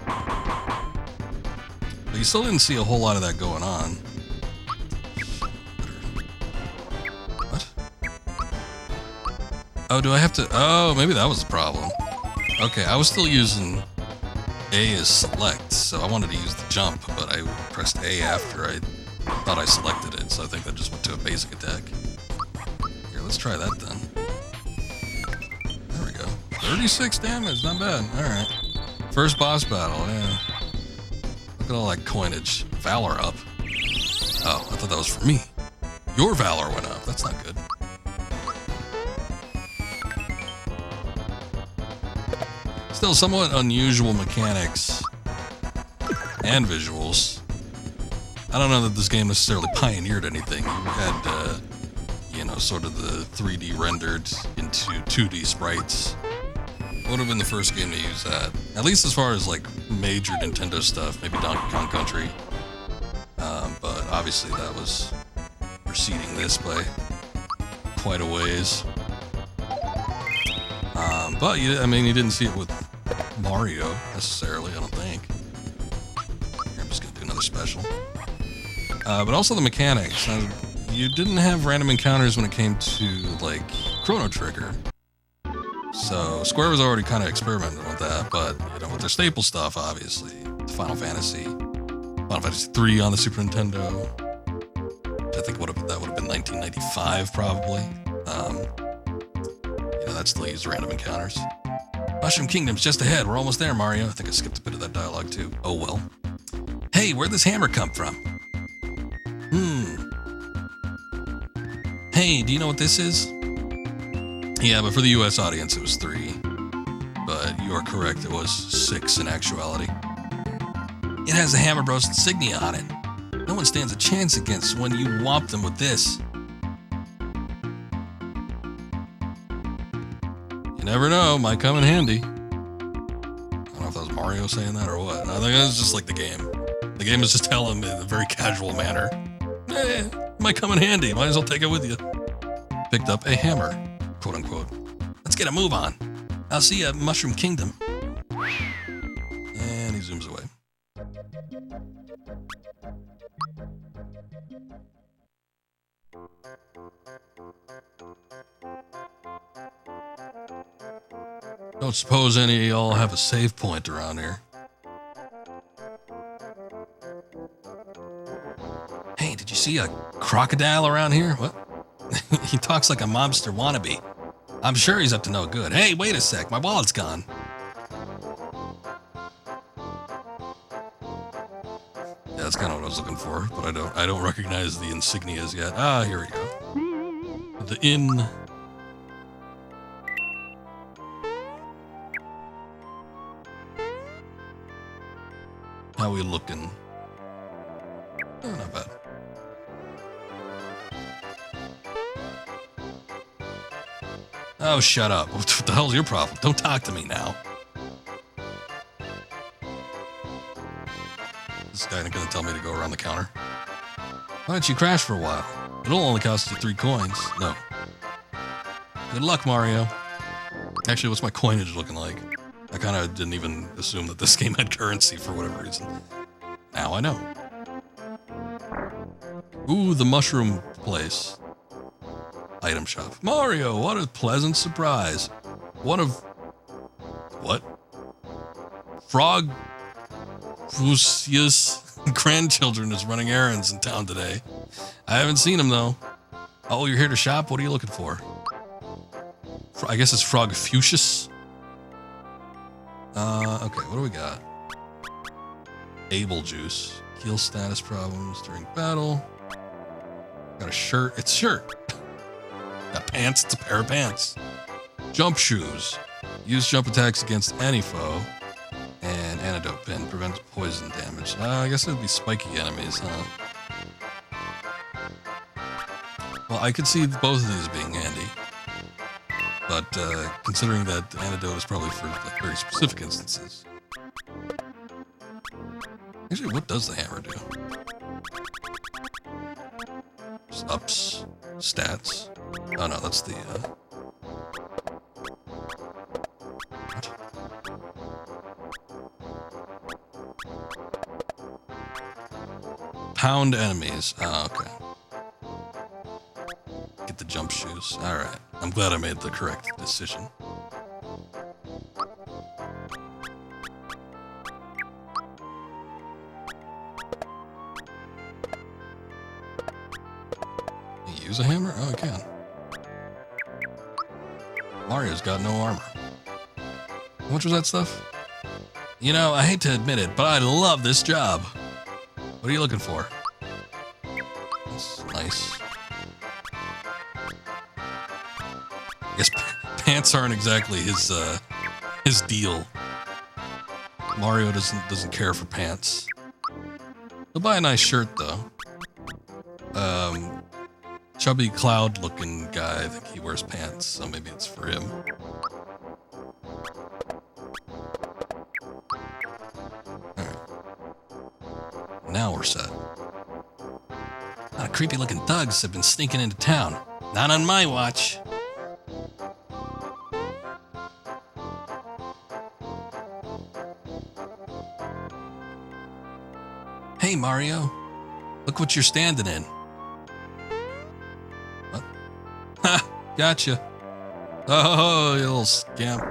But you still didn't see a whole lot of that going on. What? Oh, do I have to? Oh, maybe that was the problem. Okay, I was still using A as select, so I wanted to use the jump, but I pressed A after I thought I selected it, so I think that just went to a basic attack. Here, let's try that then. There we go. 36 damage, not bad. Alright. First boss battle, yeah. Look at all that coinage. Valor up. Oh, I thought that was for me. Your Valor went up. That's not good. Still somewhat unusual mechanics and visuals. I don't know that this game necessarily pioneered anything. You had, you know, sort of the 3D rendered into 2D sprites. Would have been the first game to use that. At least as far as, like, major Nintendo stuff. Maybe Donkey Kong Country. But obviously that was preceding this by quite a ways. But, I mean, you didn't see it with Mario, necessarily, I don't think. Here, I'm just gonna do another special. But also the mechanics. Now, you didn't have random encounters when it came to, like, Chrono Trigger. So, Square was already kind of experimenting with that, but, you know, with their staple stuff, obviously. Final Fantasy 3 on the Super Nintendo. Which I think that would have been 1995, probably. You know, that still used random encounters. Mushroom Kingdom's just ahead. We're almost there, Mario. I think I skipped a bit of that dialogue, too. Oh, well. Hey, where'd this hammer come from? Hey, do you know what this is? Yeah, but for the US audience, it was 3. But you are correct, it was 6 in actuality. It has the Hammer Bros insignia on it. No one stands a chance against when you whop them with this. You never know, might come in handy. I don't know if that was Mario saying that or what. I think it was just like the game. The game is just telling him in a very casual manner. Might come in handy, might as well take it with you. Picked up a hammer, quote unquote. Let's get a move on. I'll see you at Mushroom Kingdom. And he zooms away. Don't suppose any of y'all have a save point around here. Hey, did you see a crocodile around here? What? He talks like a mobster wannabe. I'm sure he's up to no good. Hey, wait a sec, my wallet's gone. Yeah, that's kind of what I was looking for, but I don't recognize the insignias yet. Ah, here we go. The inn. How we looking? Oh, not bad. Oh, shut up. What the hell's your problem? Don't talk to me now. This guy ain't gonna tell me to go around the counter. Why don't you crash for a while? It'll only cost you 3 coins. No. Good luck, Mario. Actually, what's my coinage looking like? I kind of didn't even assume that this game had currency for whatever reason. Now I know. Ooh, the mushroom place. Item shop. Mario, what a pleasant surprise. One of... What? Frog... Fusius grandchildren is running errands in town today. I haven't seen him, though. Oh, you're here to shop? What are you looking for? I guess it's Frog Fusius. Okay, what do we got? Able juice. Heal status problems during battle. Got a shirt. It's a shirt. Got pants. It's a pair of pants. Jump shoes. Use jump attacks against any foe. And antidote pin. Prevents poison damage. I guess it would be spiky enemies, huh? Well, I could see both of these being handy. But considering that the antidote is probably for like, very specific instances. Actually, what does the hammer do? Just ups, stats. Oh no, that's the... What? Pound enemies. Oh, okay. Get the jump shoes. Alright. I'm glad I made the correct decision. Use a hammer? Oh, I can. Mario's got no armor. How much was that stuff? You know, I hate to admit it, but I love this job. What are you looking for? That's nice. I guess pants aren't exactly his deal. Mario doesn't care for pants. He'll buy a nice shirt though. Chubby cloud-looking guy, I think he wears pants, so maybe it's for him. Alright. Now we're set. A lot of creepy-looking thugs have been sneaking into town. Not on my watch. Hey, Mario. Look what you're standing in. What? Ha! Gotcha. Oh, you little scamp.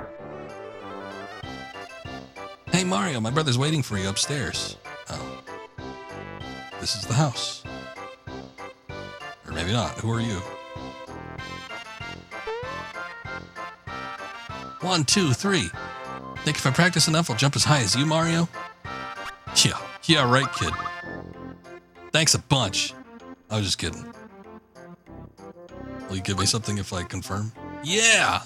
Hey, Mario, my brother's waiting for you upstairs. Oh. This is the house. Or maybe not. Who are you? 1, 2, 3. Think if I practice enough, I'll jump as high as you, Mario? Yeah, right, kid. Thanks a bunch. I was just kidding. Will you give me something if I confirm? Yeah!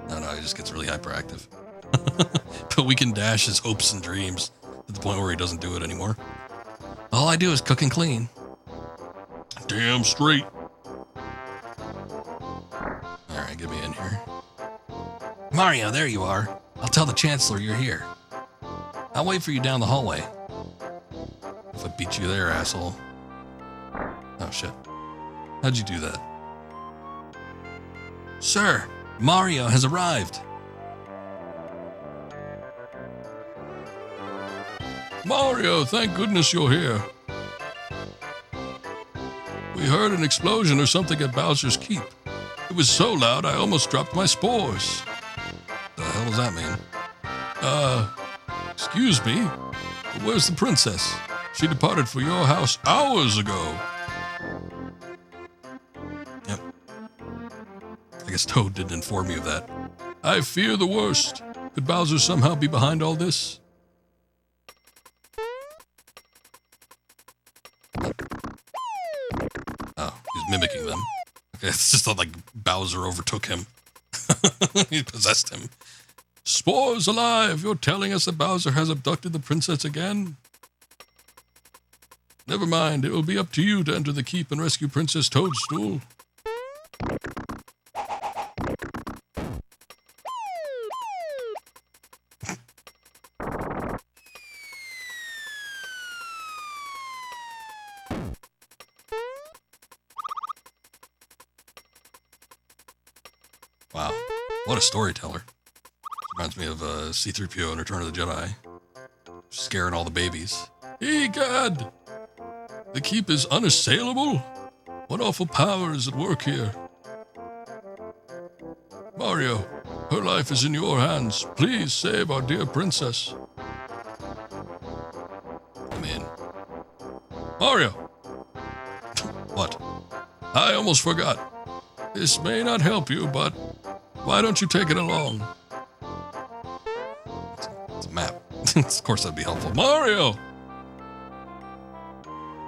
No, he just gets really hyperactive. But we can dash his hopes and dreams to the point where he doesn't do it anymore. All I do is cook and clean. Damn straight. Alright, get me in here. Mario, there you are. I'll tell the Chancellor you're here. I'll wait for you down the hallway. If I beat you there, asshole. Oh, shit. How'd you do that? Sir, Mario has arrived. Mario, thank goodness you're here. We heard an explosion or something at Bowser's Keep. It was so loud I almost dropped my spores. The hell does that mean? Excuse me, but where's the princess? She departed for your house hours ago. Yep. I guess Toad didn't inform you of that. I fear the worst. Could Bowser somehow be behind all this? Oh, he's mimicking them. Okay, it's just not like Bowser overtook him. He possessed him. Spores alive! You're telling us that Bowser has abducted the princess again? Never mind, it will be up to you to enter the keep and rescue Princess Toadstool. Wow, what a storyteller. Reminds me of C-3PO in Return of the Jedi. Scaring all the babies. Hey, God! The keep is unassailable? What awful power is at work here? Mario, her life is in your hands. Please save our dear princess. Come in. Mario! What? I almost forgot. This may not help you, but why don't you take it along? It's a map. Of course that'd be helpful. Mario!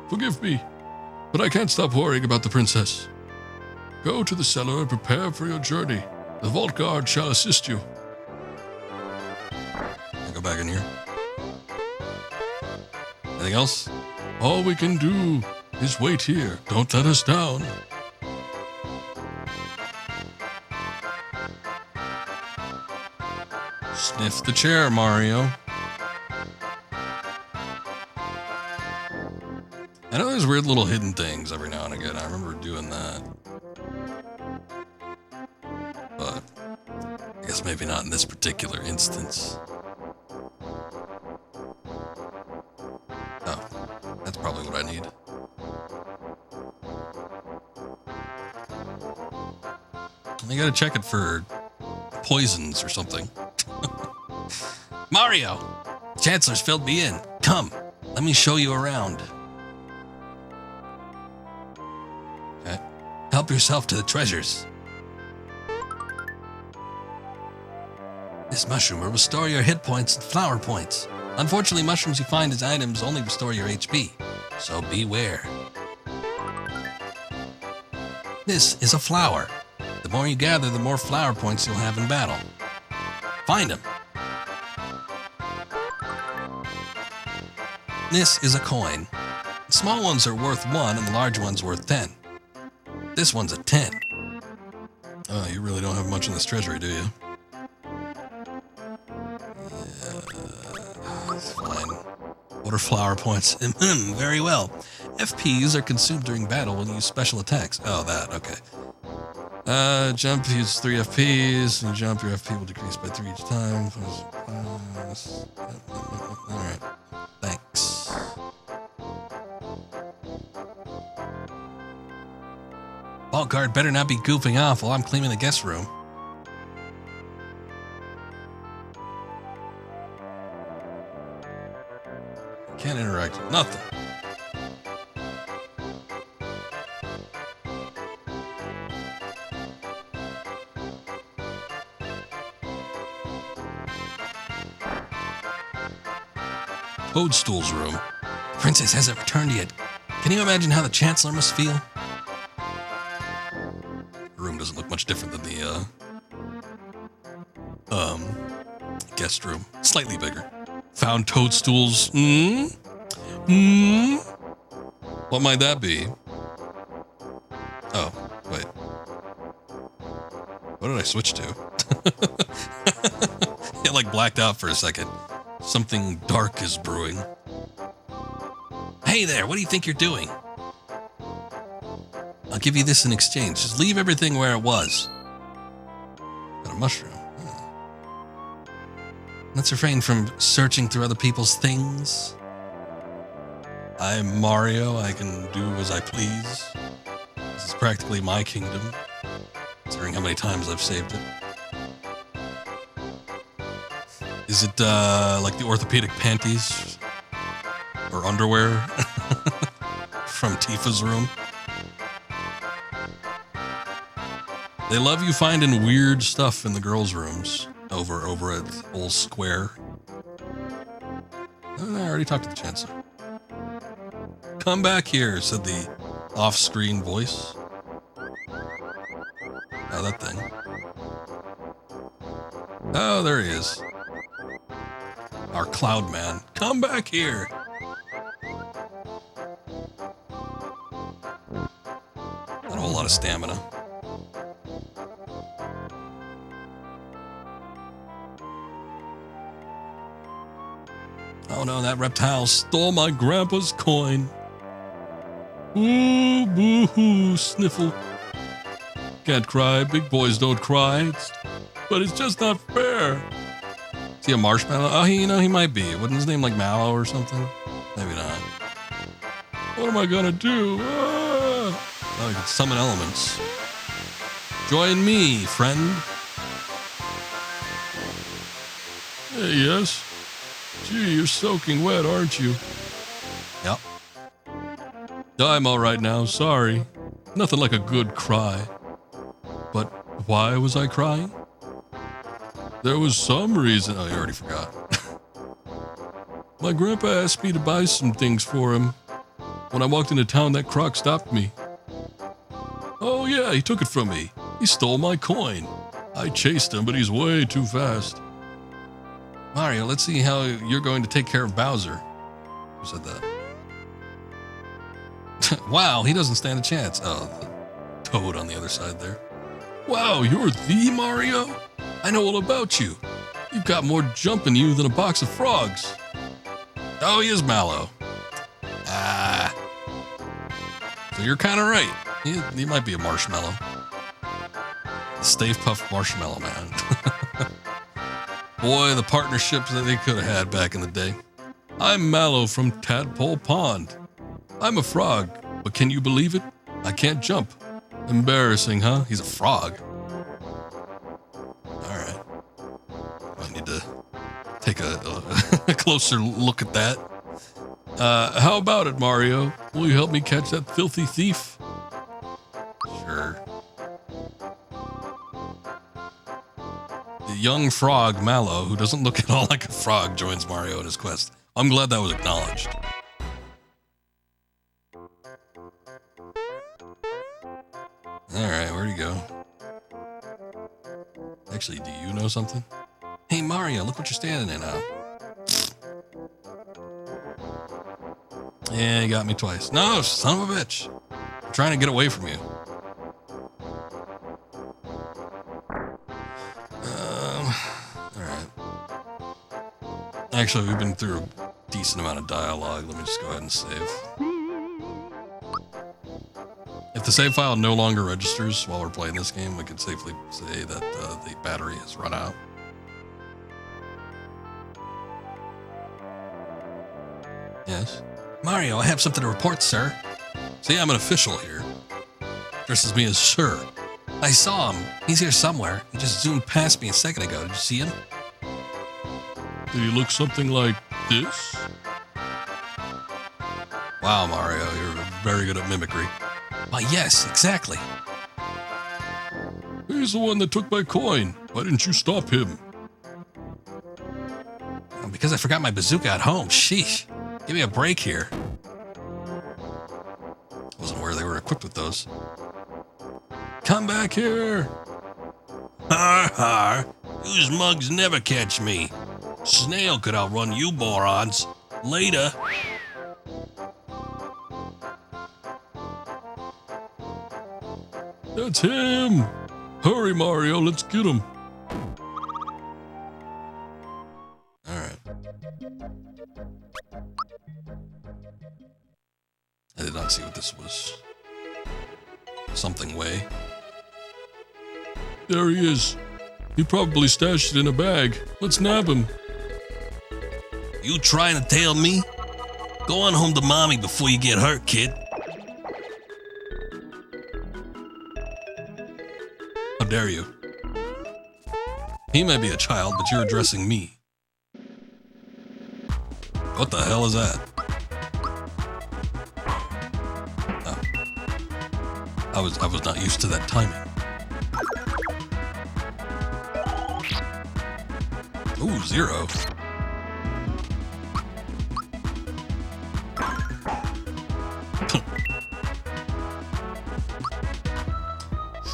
Forgive me, but I can't stop worrying about the princess. Go to the cellar and prepare for your journey. The vault guard shall assist you. Can I go back in here? Anything else? All we can do is wait here. Don't let us down. Sniff the chair, Mario. I know there's weird little hidden things every now and again. I remember doing that. But I guess maybe not in this particular instance. Oh, that's probably what I need. I gotta check it for poisons or something. Mario! Chancellor's filled me in. Come, let me show you around. Okay. Help yourself to the treasures. This mushroom will restore your hit points and flower points. Unfortunately, mushrooms you find as items only restore your HP, so beware. This is a flower. The more you gather, the more flower points you'll have in battle. Find them. This is a coin. The small ones are worth 1 and the large ones worth 10. This one's a 10. Oh, you really don't have much in this treasury, do you? That's fine. What are flower points? Very well. FPs are consumed during battle when you use special attacks. Oh, that, okay. Jump, use 3 FPs, and jump, your FP will decrease by 3 each time. Alright, thanks. Vault guard better not be goofing off while I'm cleaning the guest room. Can't interact with nothing. Toadstool's room. The princess hasn't returned yet. Can you imagine how the Chancellor must feel? The room doesn't look much different than the, guest room. Slightly bigger. Found Toadstool's, What might that be? Oh, wait. What did I switch to? It like blacked out for a second. Something dark is brewing. Hey there, what do you think you're doing? I'll give you this in exchange. Just leave everything where it was. Got a mushroom. Let's refrain from searching through other people's things. I'm Mario. I can do as I please. This is practically my kingdom, considering how many times I've saved it. Is it like the orthopedic panties or underwear from Tifa's room? They love you finding weird stuff in the girls' rooms over at Old Square. Oh, I already talked to the Chancellor. Come back here, said the off-screen voice. Oh, that thing. Oh, there he is. Our Cloud Man. Come back here. Not a whole lot of stamina. Oh no, that reptile stole my grandpa's coin. Ooh, boo-hoo, sniffle. Can't cry, big boys don't cry. But it's just not fair. Is he a marshmallow? Oh, he might be. Wasn't his name like Mallow or something? Maybe not. What am I gonna do? Ah! Oh, you can summon elements. Join me, friend. Hey, yes. Gee, you're soaking wet, aren't you? Yep. I'm all right now, sorry. Nothing like a good cry. But why was I crying? There was some reason. Oh, you already forgot. My grandpa asked me to buy some things for him. When I walked into town, that croc stopped me. Oh yeah, he took it from me. He stole my coin. I chased him, but he's way too fast. Mario, let's see how you're going to take care of Bowser. Who said that? Wow, he doesn't stand a chance. Oh, the Toad on the other side there. Wow, you're the Mario? I know all about you. You've got more jump in you than a box of frogs. Oh, he is Mallow. Ah. So you're kind of right. He might be a marshmallow. The Stave Puft Marshmallow Man. Boy, the partnerships that they could have had back in the day. I'm Mallow from Tadpole Pond. I'm a frog, but can you believe it? I can't jump. Embarrassing, huh? He's a frog. All right. I need to take a closer look at that. How about it, Mario? Will you help me catch that filthy thief? Sure. The young frog, Mallow, who doesn't look at all like a frog, joins Mario in his quest. I'm glad that was acknowledged. Alright, where'd he go? Actually, do you know something? Hey, Mario, look what you're standing in now. Yeah, you got me twice. No, son of a bitch. I'm trying to get away from you. Alright. Actually, we've been through a decent amount of dialogue. Let me just go ahead and save. If the save file no longer registers while we're playing this game, we can safely say that the battery has run out. Yes? Mario, I have something to report, sir. See, I'm an official here. Dresses me as sir. I saw him. He's here somewhere. He just zoomed past me a second ago. Did you see him? Did he look something like this? Wow, Mario, you're very good at mimicry. Why, yes, exactly. He's the one that took my coin. Why didn't you stop him? Because I forgot my bazooka at home. Sheesh. Give me a break here. Wasn't aware they were equipped with those. Come back here. Har har. Those mugs never catch me. Snail could outrun you morons. Later. That's him. Hurry, Mario, let's get him. Alright. I did not see what this was. Something way. There he is. He probably stashed it in a bag. Let's nab him. You trying to tail me? Go on home to mommy before you get hurt, kid. How dare you? He may be a child, but you're addressing me. What the hell is that? Oh. I was not used to that timing. Ooh, 0.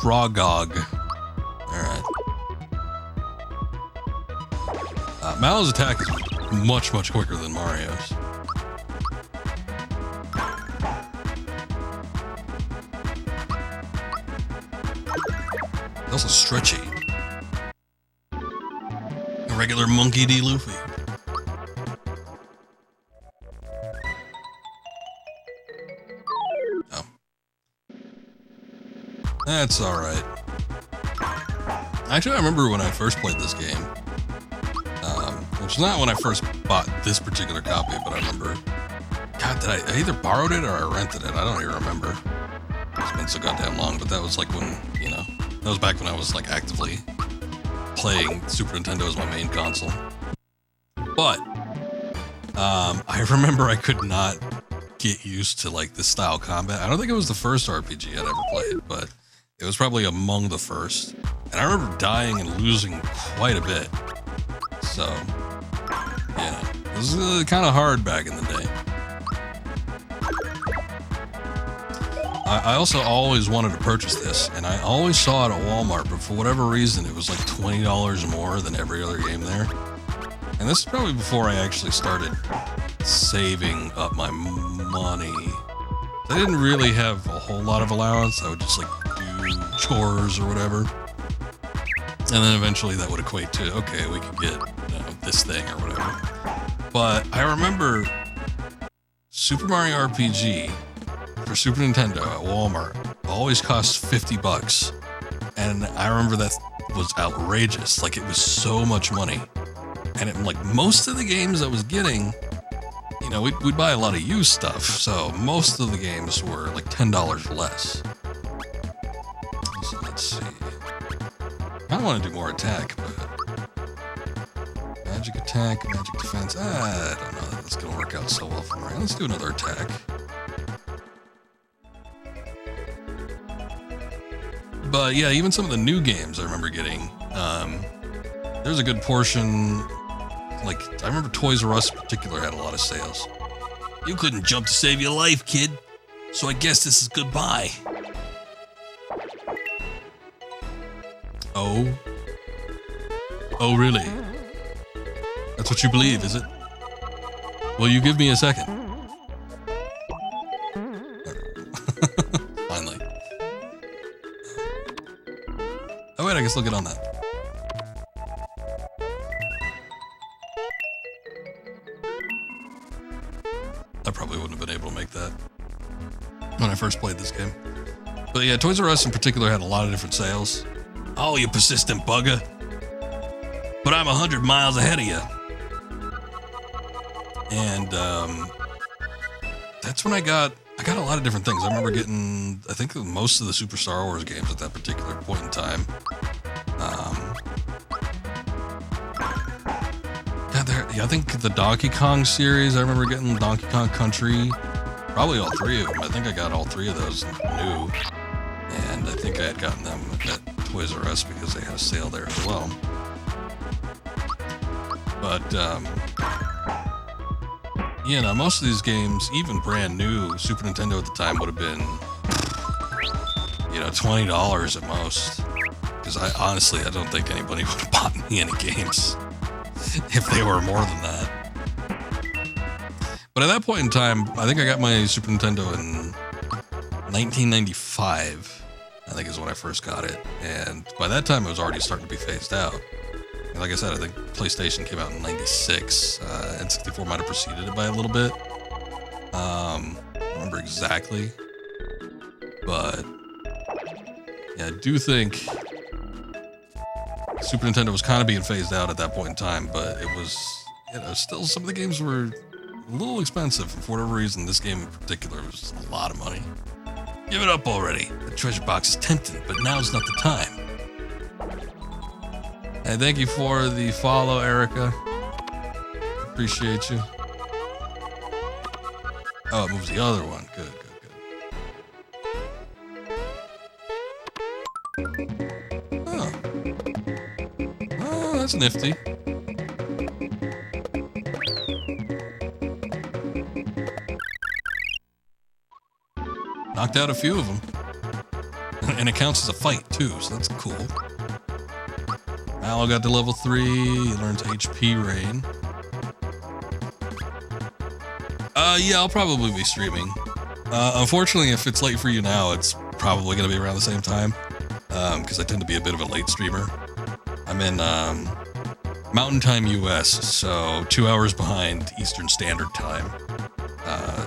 Frogog. Alright. Mallow's attack is much, much quicker than Mario's. It's also stretchy. A regular Monkey D. Luffy. Oh. That's alright. Actually, I remember when I first played this game. Which is not when I first bought this particular copy, but I remember... God, I either borrowed it or I rented it. I don't even remember. it's been so goddamn long, but that was like when, you know, that was back when I was like actively playing Super Nintendo as my main console. But I remember I could not get used to like this style of combat. I don't think it was the first RPG I'd ever played, but it was probably among the first. And I remember dying and losing quite a bit. So, yeah, it was kind of hard back in the day. I also always wanted to purchase this, and I always saw it at Walmart, but for whatever reason, it was like $20 more than every other game there. And this is probably before I actually started saving up my money. I didn't really have a whole lot of allowance. I would just like do chores or whatever. And then eventually that would equate to, okay, we could get, you know, this thing or whatever. But I remember Super Mario RPG for Super Nintendo at Walmart always cost $50. And I remember that was outrageous. Like, it was so much money. And it, like, most of the games I was getting, you know, we'd buy a lot of used stuff. So most of the games were like $10 less. So let's see. I want to do more attack, but magic attack, magic defense. I don't know that that's going to work out so well for me. Let's do another attack. But yeah, even some of the new games I remember getting, there's a good portion, like, I remember Toys R Us in particular had a lot of sales. You couldn't jump to save your life, kid. So I guess this is goodbye. Oh? Oh, really? That's what you believe, is it? Will you give me a second? Finally. Oh wait, I guess I'll get on that. I probably wouldn't have been able to make that when I first played this game. But yeah, Toys R Us in particular had a lot of different sales. Oh, you persistent bugger. But I'm 100 miles ahead of you. And that's when I got a lot of different things. I remember getting, I think, most of the Super Star Wars games at that particular point in time. I think the Donkey Kong series, I remember getting Donkey Kong Country, probably all three of them. I think I got all three of those new, and I think I had gotten them at Toys R Us because they had a sale there as well. But, you know, most of these games, even brand new Super Nintendo at the time, would have been, you know, $20 at most. Because I don't think anybody would have bought me any games if they were more than that. But at that point in time, I think I got my Super Nintendo in 1995, I think is when I first got it. And by that time, it was already starting to be phased out. And like I said, I think PlayStation came out in 96. N64 might have preceded it by a little bit. I don't remember exactly. But yeah, I do think Super Nintendo was kind of being phased out at that point in time, but it was, you know, still some of the games were a little expensive. And for whatever reason, this game in particular was a lot of money. Give it up already. The treasure box is tempting, but now's not the time. And thank you for the follow, Erica. Appreciate you. Oh, it moves the other one. Good, good, good. Oh. Oh, that's nifty. Knocked out a few of them. And it counts as a fight, too, so that's cool. Mallow got to level 3. He learns HP Rain. Yeah, I'll probably be streaming. Unfortunately, if it's late for you now, it's probably going to be around the same time. Because I tend to be a bit of a late streamer. I'm in Mountain Time US, so 2 hours behind Eastern Standard Time.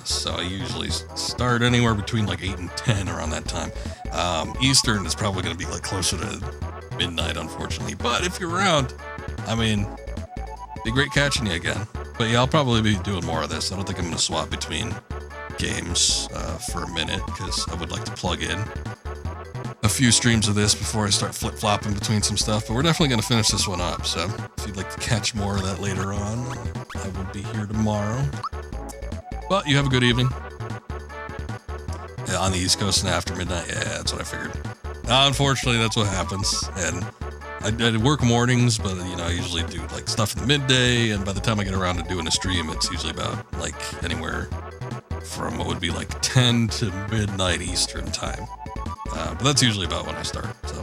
So I usually start anywhere between like 8 and 10 around that time. Eastern is probably going to be like closer to midnight, unfortunately. But if you're around, I mean, be great catching you again. But yeah, I'll probably be doing more of this. I don't think I'm going to swap between games for a minute because I would like to plug in a few streams of this before I start flip-flopping between some stuff. But we're definitely going to finish this one up. So if you'd like to catch more of that later on, I will be here tomorrow. But you have a good evening. Yeah, on the East Coast and after midnight. Yeah, that's what I figured. Unfortunately, that's what happens. And I work mornings, but I usually do like stuff in the midday, and by the time I get around to doing a stream, it's usually about like anywhere from what would be like 10 to midnight Eastern time. But that's usually about when I start. So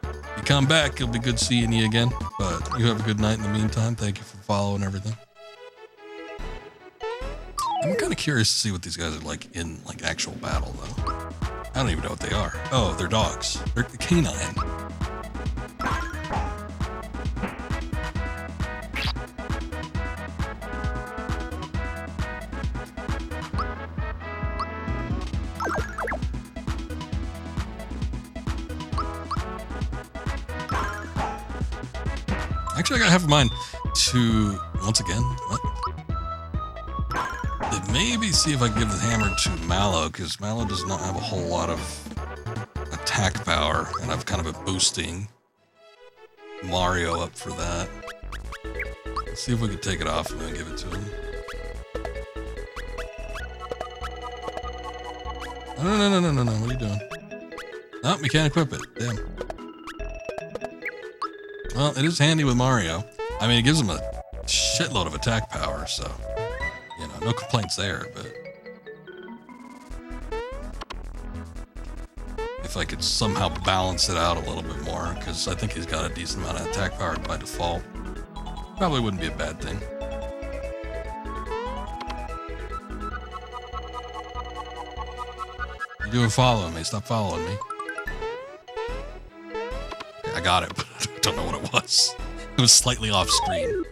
if you come back, it'll be good seeing you again. But you have a good night in the meantime. Thank you for following everything. I'm kind of curious to see what these guys are like in like actual battle, though. I don't even know what they are. Oh, they're dogs. They're canine. Actually, I gotta have in mind to, once again, what? Maybe see if I can give the hammer to Mallow, because Mallow does not have a whole lot of attack power, and I've kind of been boosting Mario up for that. Let's see if we can take it off and then give it to him. No. What are you doing? Oh, we can't equip it. Damn. Well, it is handy with Mario. I mean, it gives him a shitload of attack power, so... no complaints there, but if I could somehow balance it out a little bit more, because I think he's got a decent amount of attack power by default, probably wouldn't be a bad thing. You doing following me? Stop following me. I got it, but I don't know what it was. It was slightly off screen.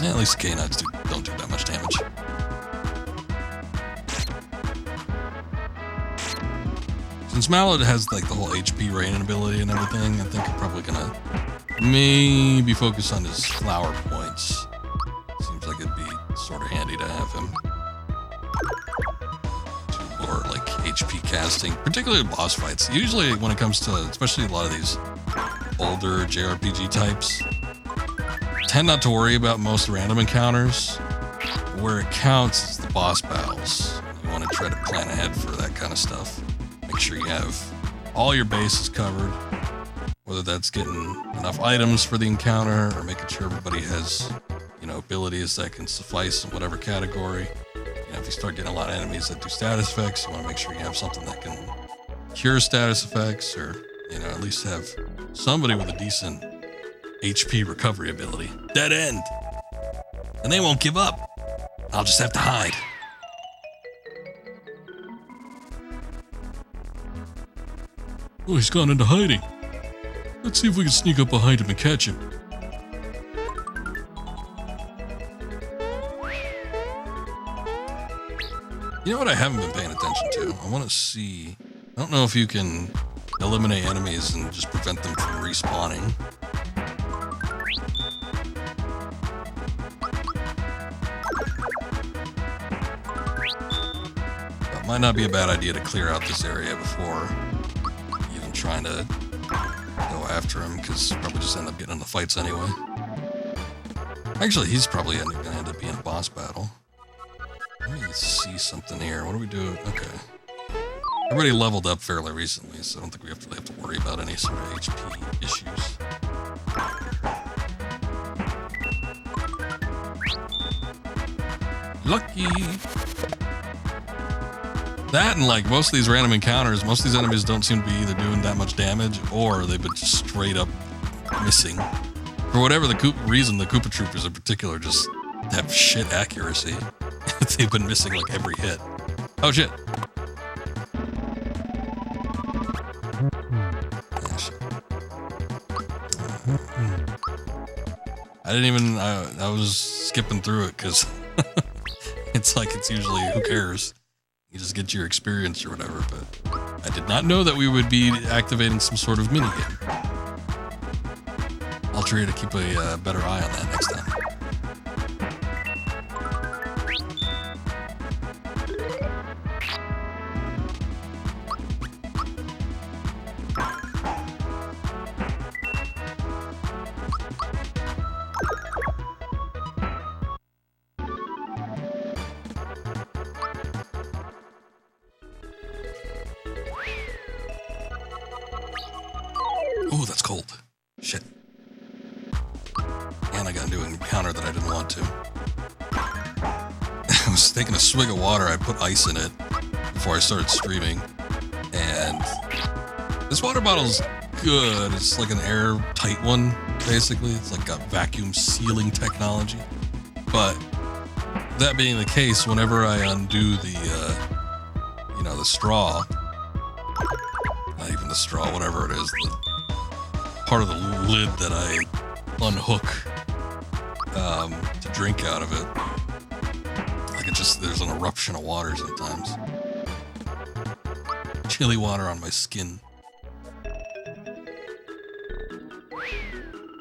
Yeah, at least the canines don't do that much damage. Since Mallow has like the whole HP rain ability and everything, I think I'm probably gonna maybe focus on his flower points. Seems like it'd be sort of handy to have him do more like HP casting, particularly in boss fights. Usually when it comes to, especially a lot of these older JRPG types, tend not to worry about most random encounters. Where it counts is the boss battles. You want to try to plan ahead for that kind of stuff. Make sure you have all your bases covered, whether that's getting enough items for the encounter or making sure everybody has, abilities that can suffice in whatever category. If you start getting a lot of enemies that do status effects, you want to make sure you have something that can cure status effects, or, at least have somebody with a decent HP recovery ability. Dead end. And they won't give up. I'll just have to hide. Oh, he's gone into hiding. Let's see if we can sneak up behind him and catch him. You know what I haven't been paying attention to? I want to see... I don't know if you can eliminate enemies and just prevent them from respawning. It might not be a bad idea to clear out this area before even trying to go after him, because probably just end up getting in the fights anyway. Actually, he's probably going to end up being a boss battle. Let me see something here. What do we do? Okay. Everybody leveled up fairly recently, so I don't think we really have to worry about any sort of HP issues. Lucky! That and like most of these random encounters, most of these enemies don't seem to be either doing that much damage or they've been just straight up missing. For whatever reason, the Koopa Troopers in particular just have shit accuracy. They've been missing like every hit. Oh shit. Oh, shit. I didn't even, I was skipping through it because it's like it's usually, who cares? You just get your experience or whatever, but I did not know that we would be activating some sort of minigame. I'll try to keep a better eye on that next time. Ooh, that's cold. Shit. And I got into an encounter that I didn't want to. I was taking a swig of water, I put ice in it before I started streaming. And this water bottle's good. It's like an airtight one, basically. It's like got vacuum sealing technology. But that being the case, whenever I undo the, the straw, not even the straw, whatever it is, the part of the lid that I unhook to drink out of it, like there's an eruption of water sometimes. Chilly water on my skin.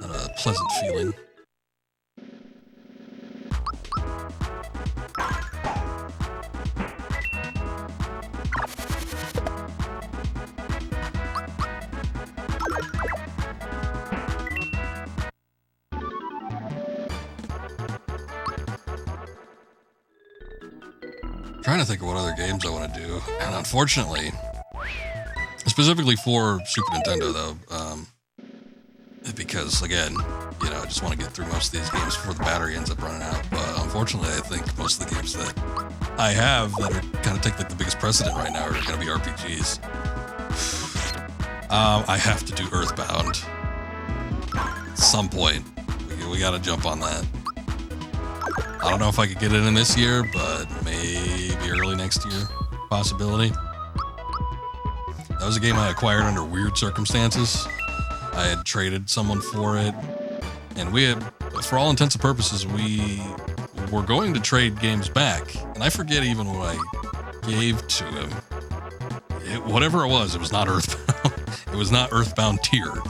Not a pleasant feeling. Trying to think of what other games I want to do, and unfortunately, specifically for Super Nintendo though, because again, I just want to get through most of these games before the battery ends up running out. But unfortunately, I think most of the games that I have that are kind of take like the biggest precedent right now are going to be RPGs. I have to do Earthbound at some point. We got to jump on that. I don't know if I could get it in this year, but maybe early next year, possibility. That was a game I acquired under weird circumstances. I had traded someone for it, and we had, for all intents and purposes, we were going to trade games back, and I forget even what I gave to him. Whatever it was not Earthbound. It was not Earthbound tiered.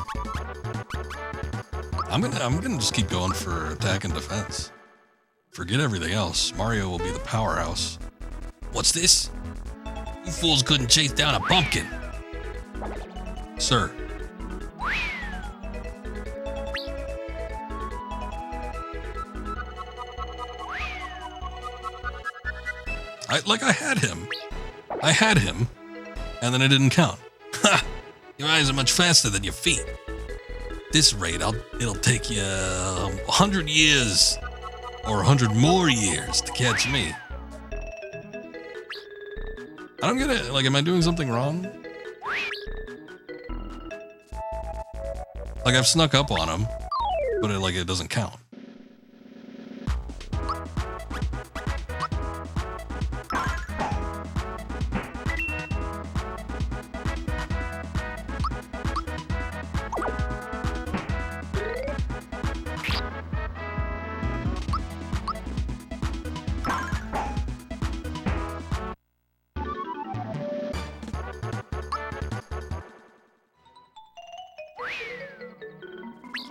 I'm gonna just keep going for attack and defense. Forget everything else. Mario will be the powerhouse. What's this? You fools couldn't chase down a pumpkin. Sir. I had him, and then it didn't count. Ha! Your eyes are much faster than your feet. At this rate, it'll take you 100 years. Or 100 more years to catch me. I don't get it. Like, am I doing something wrong? Like, I've snuck up on him, but it doesn't count.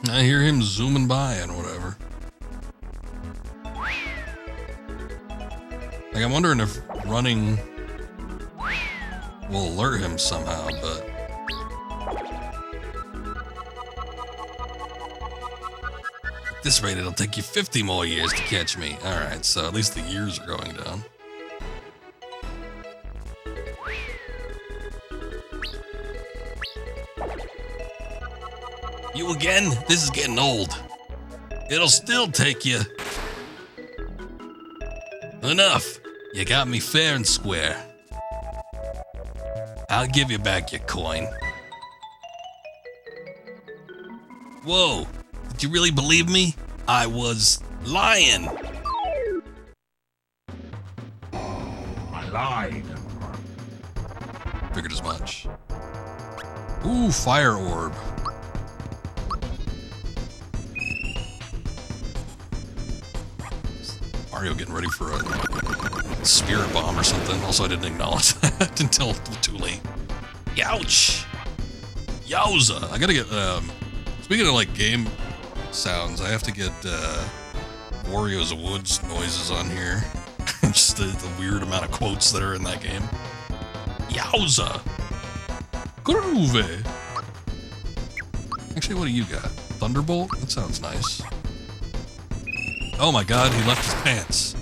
I hear him zooming by and whatever. Like, I'm wondering if running will alert him somehow, but... At this rate, it'll take you 50 more years to catch me. Alright, so at least the years are going down. You again? This is getting old. It'll still take you. Enough. You got me fair and square. I'll give you back your coin. Whoa. Did you really believe me? I was lying. I lied. Figured as much. Ooh, fire orb. Mario getting ready for a spirit bomb or something. Also, I didn't acknowledge that until too late. Ouch! Yowza! I gotta get, speaking of like game sounds, I have to get, Wario's of Woods noises on here. Just the weird amount of quotes that are in that game. Yowza! Groovy! Actually, what do you got? Thunderbolt? That sounds nice. Oh my god, he left his pants.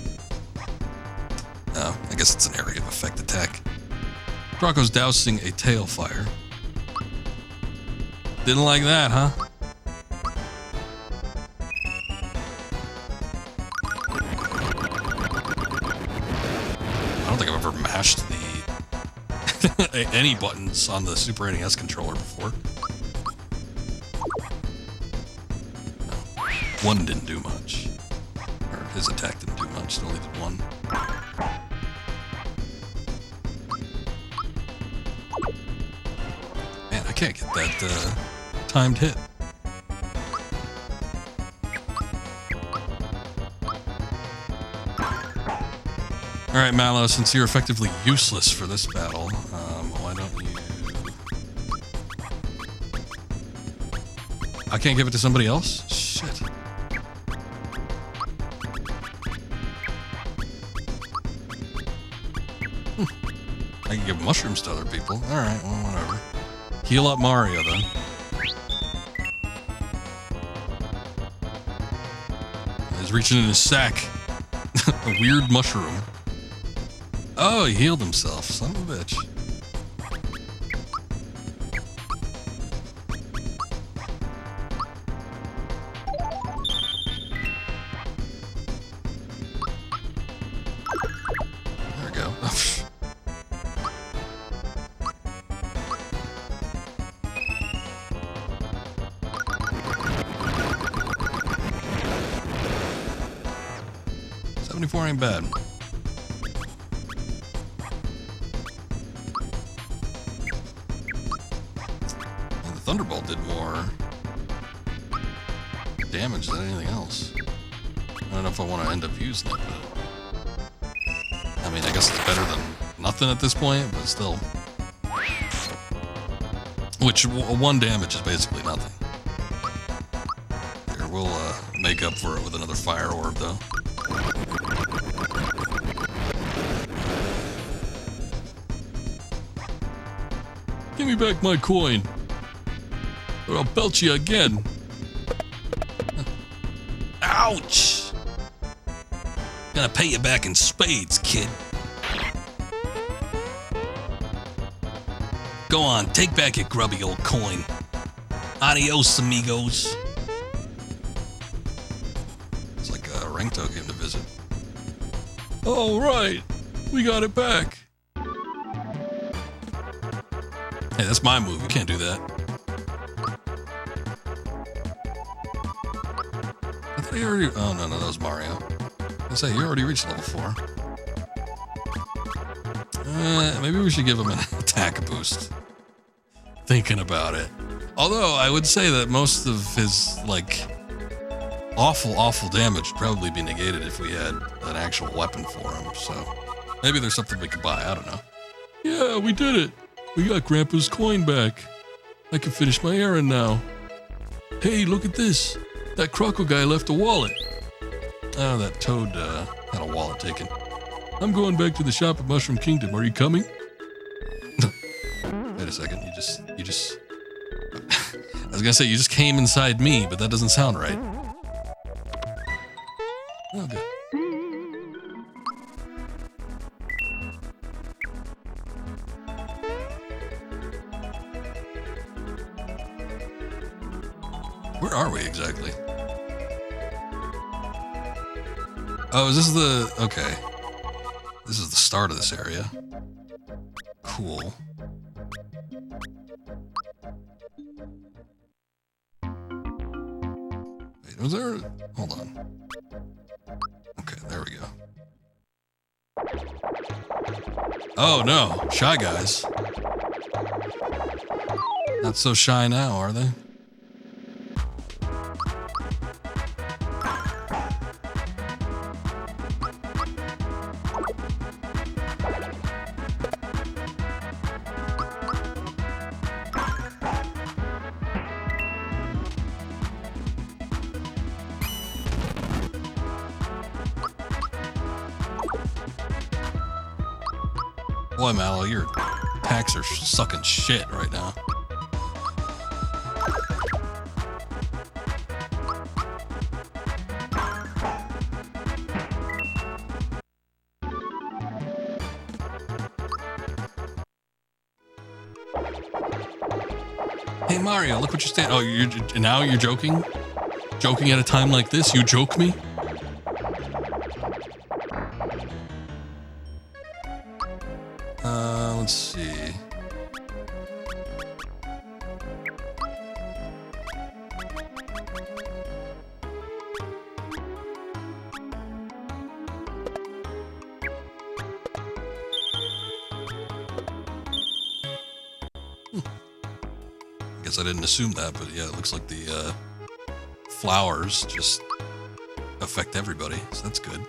Oh, I guess it's an area of effect attack. Rocco's dousing a tail fire. Didn't like that, huh? I don't think I've ever mashed the any buttons on the Super NES controller before. No. One didn't do much. Or his attack didn't do much, it only did one. Man, I can't get that timed hit. Alright, Mallow, since you're effectively useless for this battle, why don't you... I can't give it to somebody else? Shit. I can give mushrooms to other people. Alright, well, whatever. Heal up Mario, then. He's reaching in his sack. A weird mushroom. Oh, he healed himself. Son of a bitch. There we go. 74 ain't bad. And the Thunderbolt did more damage than anything else. I don't know if I want to end up using it, but... I mean, I guess it's better than nothing at this point, but still. Which, one damage is basically nothing. Here, we'll make up for it with another Fire Orb, though. Give me back my coin, or I'll belt you again. Ouch! Gonna pay you back in spades, kid. Go on, take back your grubby old coin. Adios, amigos. It's like Rengto came to visit. All right, we got it back. Hey, that's my move. You can't do that. I thought you already... Oh, no, that was Mario. I say, you already reached level 4. Maybe we should give him an attack boost. Thinking about it. Although, I would say that most of his, like, awful damage would probably be negated if we had an actual weapon for him, so... Maybe there's something we could buy, I don't know. Yeah, we did it. We got Grandpa's coin back. I can finish my errand now. Hey, look at this. That Croco guy left a wallet. Oh, that Toad had a wallet taken. I'm going back to the shop at Mushroom Kingdom. Are you coming? Wait a second, you just... I was gonna say, you just came inside me, but that doesn't sound right. Oh, good. Where are we exactly? Oh, is this the... Okay. This is the start of this area. Cool. Wait, was there... Hold on. Okay, there we go. Oh, no. Shy Guys. Not so shy now, are they? Boy, Mallow, your attacks are sucking shit right now. Hey Mario, look what you're saying. Oh, now you're joking? Joking at a time like this? You joke me? Let's see. Guess I didn't assume that, but yeah, it looks like the flowers just affect everybody, so that's good.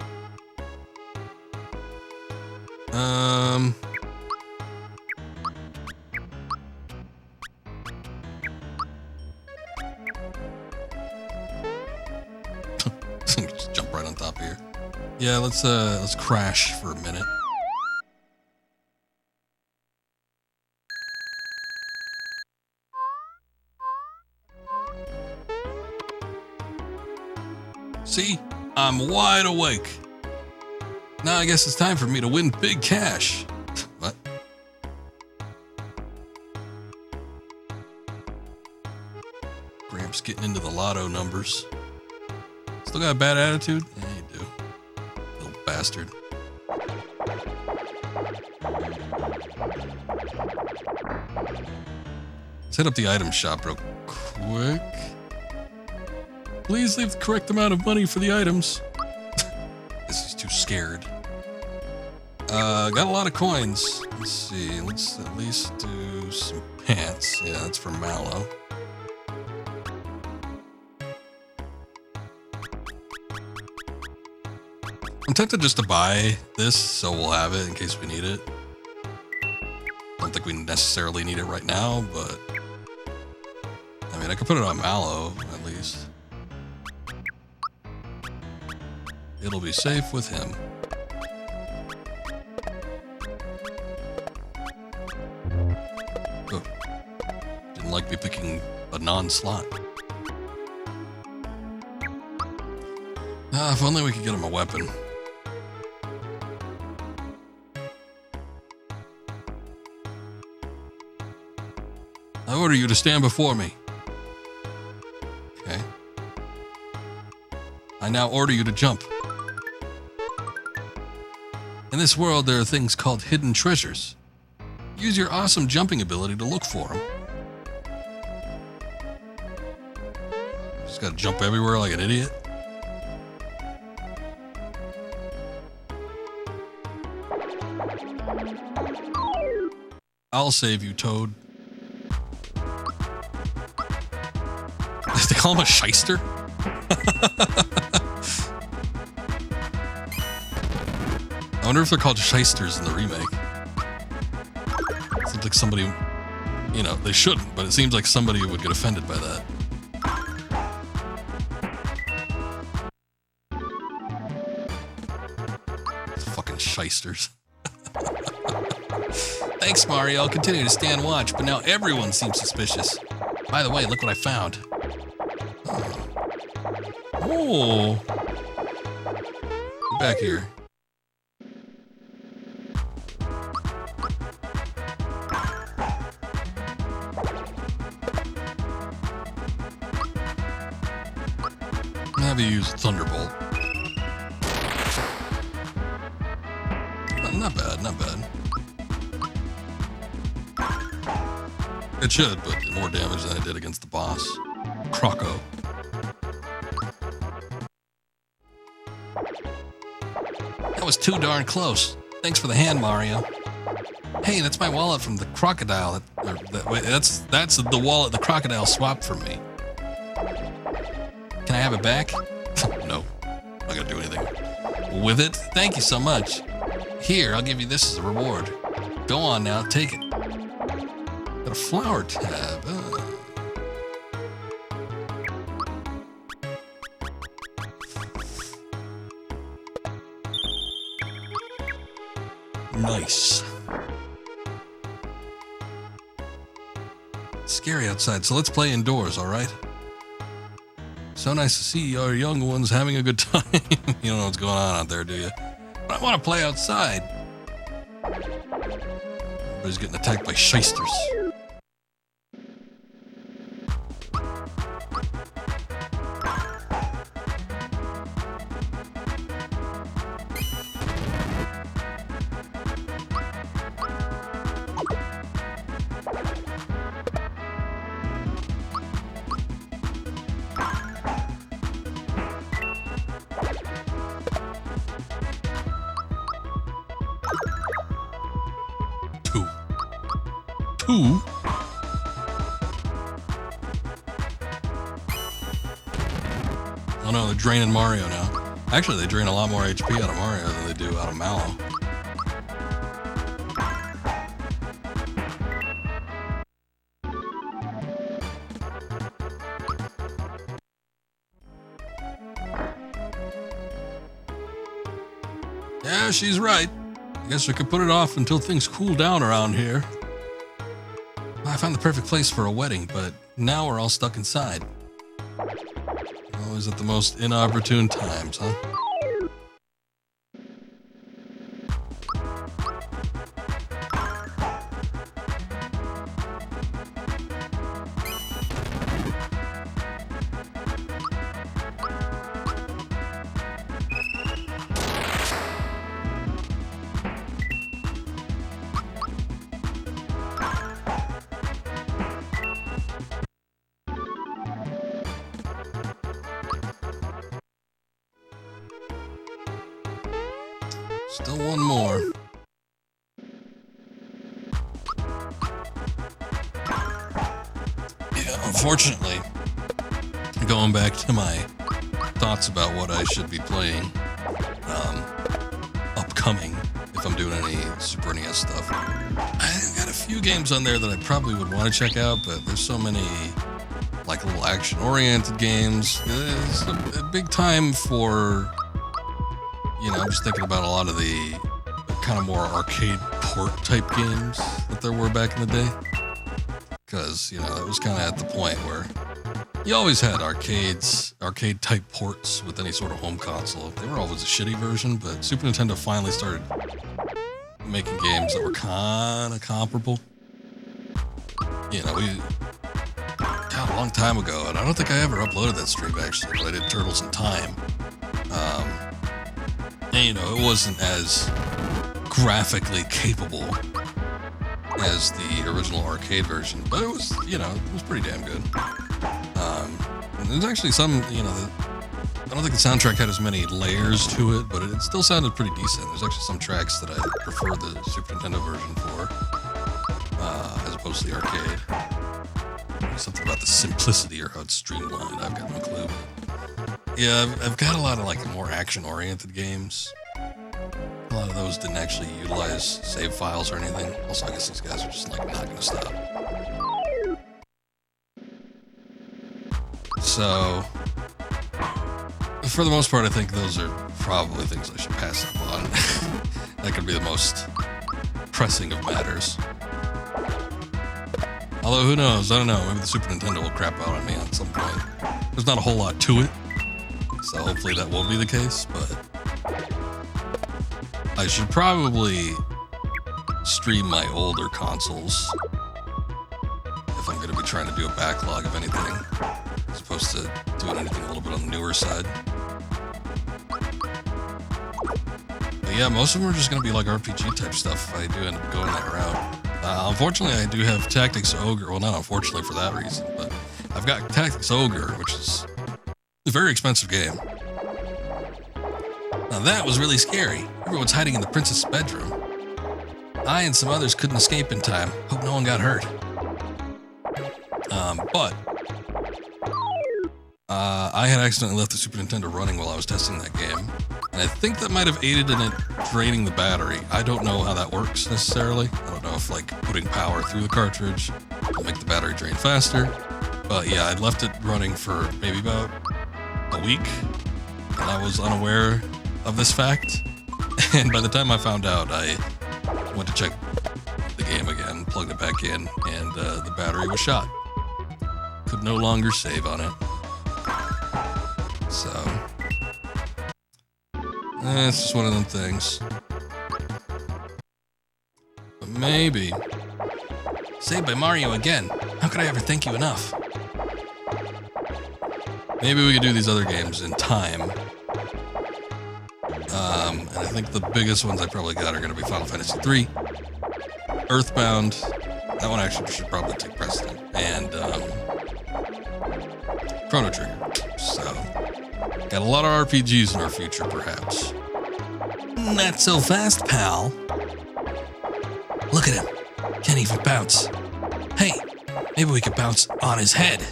Just jump right on top here. Yeah, let's crash for a minute. See? I'm wide awake. Now I guess it's time for me to win big cash. What? Gramps getting into the lotto numbers. Still got a bad attitude? Yeah, you do. Little bastard. Let's hit up the item shop real quick. Please leave the correct amount of money for the items. Guess he's too scared. Got a lot of coins. Let's see. Let's at least do some pants. Yeah, that's for Mallow. I'm tempted just to buy this, so we'll have it in case we need it. Don't think we necessarily need it right now, but I mean, I could put it on Mallow at least. It'll be safe with him. Oh, didn't like me picking a non-slot. If only we could get him a weapon. I order you to stand before me. Okay. I now order you to jump. In this world, there are things called hidden treasures. Use your awesome jumping ability to look for them. Just gotta jump everywhere like an idiot. I'll save you, Toad. They call him a shyster? I wonder if they're called shysters in the remake. Seems like somebody, you know, they shouldn't, but it seems like somebody would get offended by that. Fucking shysters. Thanks, Mario. I'll continue to stand watch, but now everyone seems suspicious. By the way, look what I found. Oh. Get back here. Have you use Thunderbolt? Not bad, not bad. It should, but more damage than I did against the boss. Croco. That was too darn close. Thanks for the hand, Mario. Hey, that's my wallet from the crocodile. Wait, that's the wallet the crocodile swapped from me. Can I have it back? No, I'm not gonna do anything with it. Thank you so much. Here, I'll give you this as a reward. Go on now, take it. Got a flower tab. Nice. It's scary outside, so let's play indoors, all right? So nice to see our young ones having a good time. You don't know what's going on out there, do you? But I want to play outside. Everybody's getting attacked by shysters. Two. Oh no, they're draining Mario now. Actually, they drain a lot more HP out of Mario than they do out of Mallow. Yeah, she's right. I guess we could put it off until things cool down around here. I found the perfect place for a wedding, but now we're all stuck inside. Always at the most inopportune times, huh? Still one more. Yeah, unfortunately, going back to my thoughts about what I should be playing upcoming, if I'm doing any Super NES stuff, I got a few games on there that I probably would want to check out, but there's so many like little action-oriented games. It's a big time for... You know, I'm just thinking about a lot of the kind of more arcade port type games that there were back in the day. Because, you know, it was kind of at the point where you always had arcade type ports with any sort of home console. They were always a shitty version, but Super Nintendo finally started making games that were kind of comparable. You know, God, a long time ago, and I don't think I ever uploaded that stream actually, but I did Turtles in Time. And, you know, it wasn't as graphically capable as the original arcade version, but it was, you know, it was pretty damn good. There's actually some, you know, I don't think the soundtrack had as many layers to it, but it still sounded pretty decent. There's actually some tracks that I prefer the Super Nintendo version for, as opposed to the arcade. Something about the simplicity or how it's streamlined, I've got no clue. Yeah, I've got a lot of like more action-oriented games. A lot of those didn't actually utilize save files or anything. Also, I guess these guys are just like not going to stop. So, for the most part, I think those are probably things I should pass up on. That could be the most pressing of matters. Although, who knows? I don't know. Maybe the Super Nintendo will crap out on me at some point. There's not a whole lot to it. So hopefully that won't be the case, but I should probably stream my older consoles if I'm going to be trying to do a backlog of anything, as opposed to doing anything a little bit on the newer side. But yeah, most of them are just going to be like RPG type stuff if I do end up going that route. Unfortunately, I do have Tactics Ogre. Well, not unfortunately for that reason, but I've got Tactics Ogre, which is a very expensive game. Now that was really scary. Everyone's hiding in the princess's bedroom. I and some others couldn't escape in time. Hope no one got hurt. But I had accidentally left the Super Nintendo running while I was testing that game. And I think that might have aided in it draining the battery. I don't know how that works necessarily. I don't know if like putting power through the cartridge will make the battery drain faster. But yeah, I'd left it running for maybe about a week. And I was unaware of this fact. And by the time I found out, I went to check the game again, plugged it back in, and the battery was shot. could no longer save on it. So, it's just one of them things. But maybe. Saved by Mario again. How could I ever thank you enough? Maybe we could do these other games in time. And I think the biggest ones I probably got are going to be Final Fantasy III, Earthbound. That one actually should probably take precedent. And Chrono Trigger. So, got a lot of RPGs in our future, perhaps. Not so fast, pal. Look at him. Can't even bounce. Hey, maybe we could bounce on his head.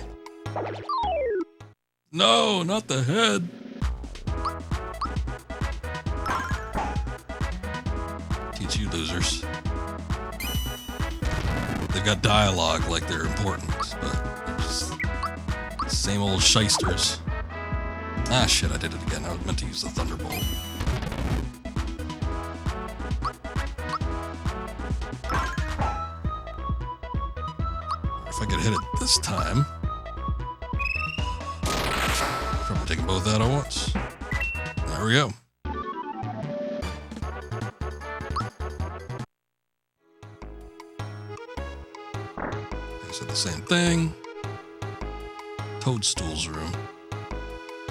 No, not the head. Teach you losers. They've got dialogue like they're important, but they're just same old shysters. Ah, shit, I did it again. I was meant to use the Thunderbolt. If I could hit it this time. Probably taking both out at once. There we go. I said the same thing. Toadstool's room.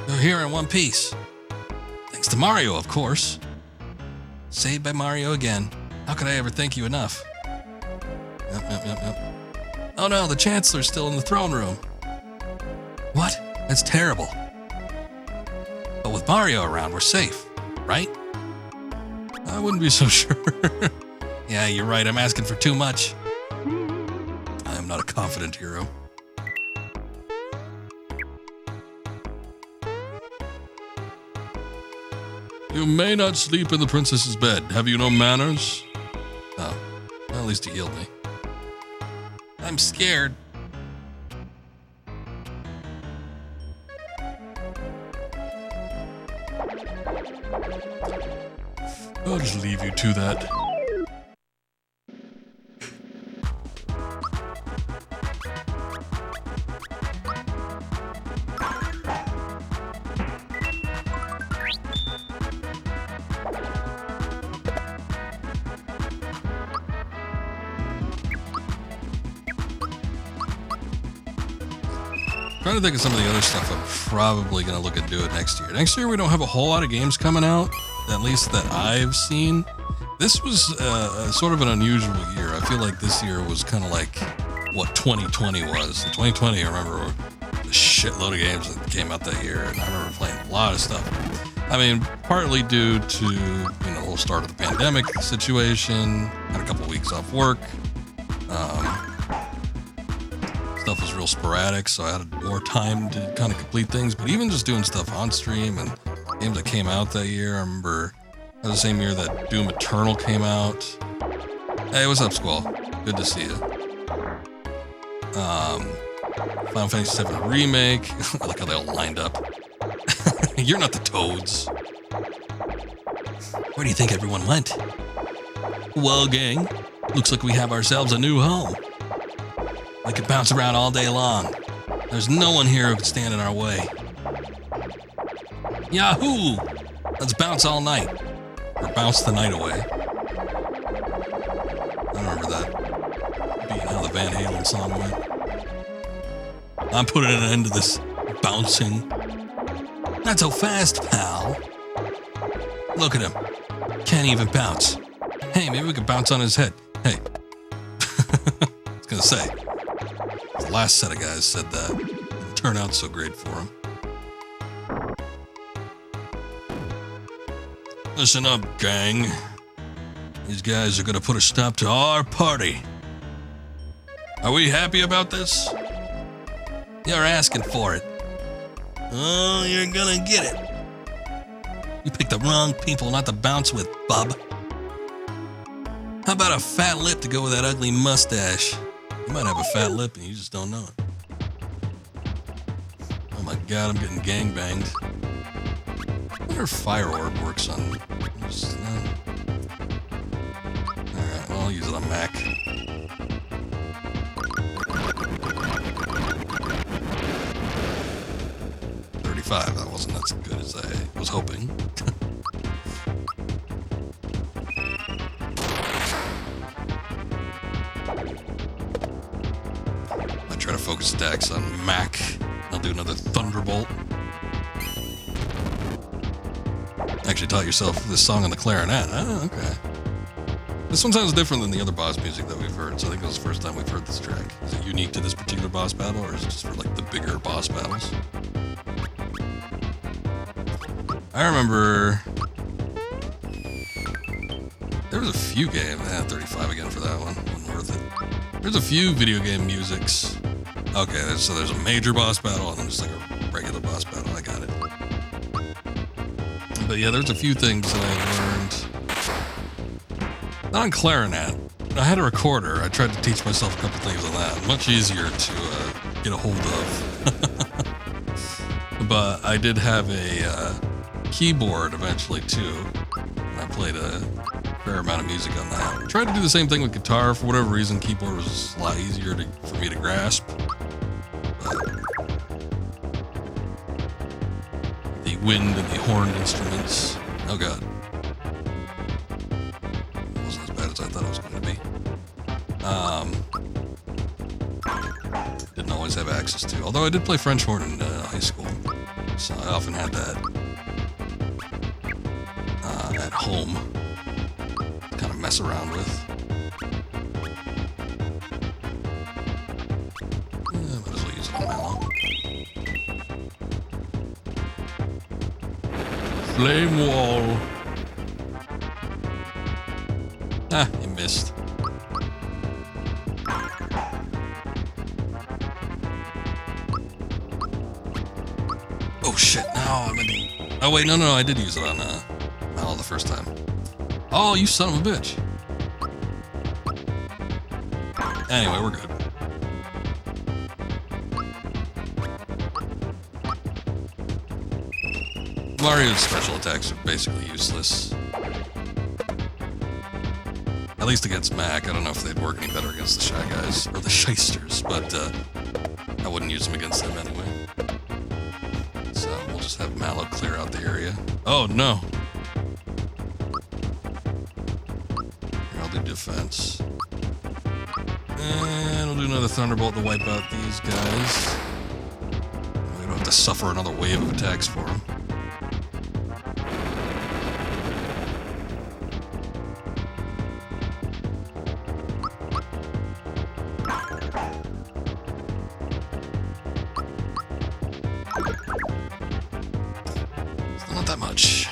They're here in one piece. Thanks to Mario, of course. Saved by Mario again. How could I ever thank you enough? Yep. Oh no, the Chancellor's still in the throne room. What? That's terrible. But with Mario around, we're safe, right? I wouldn't be so sure. Yeah, you're right. I'm asking for too much. I am not a confident hero. You may not sleep in the princess's bed. Have you no manners? Oh, well, at least he healed me. I'm scared. I'll just leave you to that. Trying to think of some of the other stuff I'm probably going to look at do it next year. Next year, we don't have a whole lot of games coming out, at least that I've seen. This was sort of an unusual year. I feel like this year was kind of like what 2020 was. In 2020, I remember the shitload of games that came out that year, and I remember playing a lot of stuff. I mean, partly due to, the whole start of the pandemic situation, had a couple weeks off work. Stuff was real sporadic, so I had more time to kind of complete things. But even just doing stuff on stream and games that came out that year, I remember that was the same year that Doom Eternal came out. Hey, what's up, Squall? Good to see you. Final Fantasy VII Remake. I like how they all lined up. You're not the Toads. Where do you think everyone went? Well, gang, looks like we have ourselves a new home. We could bounce around all day long. There's no one here who can stand in our way. Yahoo! Let's bounce all night. Or bounce the night away. I remember that being how the Van Halen song went. I'm putting an end to this bouncing. Not so fast, pal. Look at him. Can't even bounce. Hey, maybe we could bounce on his head. Hey. I was gonna say. The last set of guys said that. It didn't turn out so great for him. Listen up, gang. These guys are gonna put a stop to our party. Are we happy about this? You're asking for it. Oh, you're gonna get it. You picked the wrong people not to bounce with, bub. How about a fat lip to go with that ugly mustache? You might have a fat lip and you just don't know it. Oh my god, I'm getting gangbanged. I wonder if Fire Orb works on... Alright, well, I'll use it on Mac. 35. That wasn't as good as I was hoping. I try to focus attacks on Mac. I'll do another Thunderbolt. Actually taught yourself this song on the clarinet. Oh, okay. This one sounds different than the other boss music that we've heard, so I think this is the first time we've heard this track. Is it unique to this particular boss battle, or is it just for like the bigger boss battles? I remember there was a few games. 35 again for that one. Wasn't worth it. There's a few video game musics. Okay, so there's a major boss battle and then just like a regular boss battle. I got it. But yeah, there's a few things that I learned. Not on clarinet. I had a recorder. I tried to teach myself a couple things on that. Much easier to get a hold of. But I did have a keyboard eventually too. I played a fair amount of music on that. I tried to do the same thing with guitar. For whatever reason, keyboard was a lot easier for me to grasp. But the wind and the horned instruments. Oh god. I thought it was going to be. Didn't always have access to. Although I did play French horn in high school, so I often had that at home, kind of mess around with. Might as well use it on Mallow. Flame wall. Ah, you missed. Oh shit, no, I'm gonna... Oh wait, no, I did use it on Mal the first time. Oh, you son of a bitch. Anyway, we're good. Mario's special attacks are basically useless. At least against Mac. I don't know if they'd work any better against the Shy Guys, or the Shysters, but I wouldn't use them against them anyway. So we'll just have Mallow clear out the area. Oh no! Here, I'll do defense. And we'll do another Thunderbolt to wipe out these guys. We don't have to suffer another wave of attacks for them. Not that much.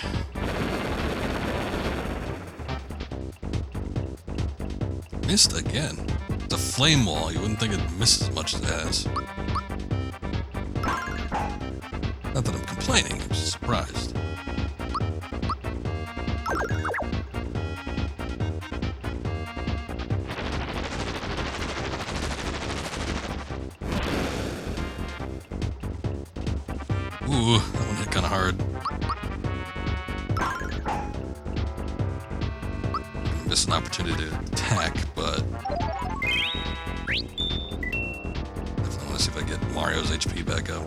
Missed again. It's a flame wall. You wouldn't think it'd miss as much as it has. Not that I'm complaining, I'm just surprised. Ooh, that one hit kind of hard. Miss an opportunity to attack, but definitely want to see if I get Mario's HP back up.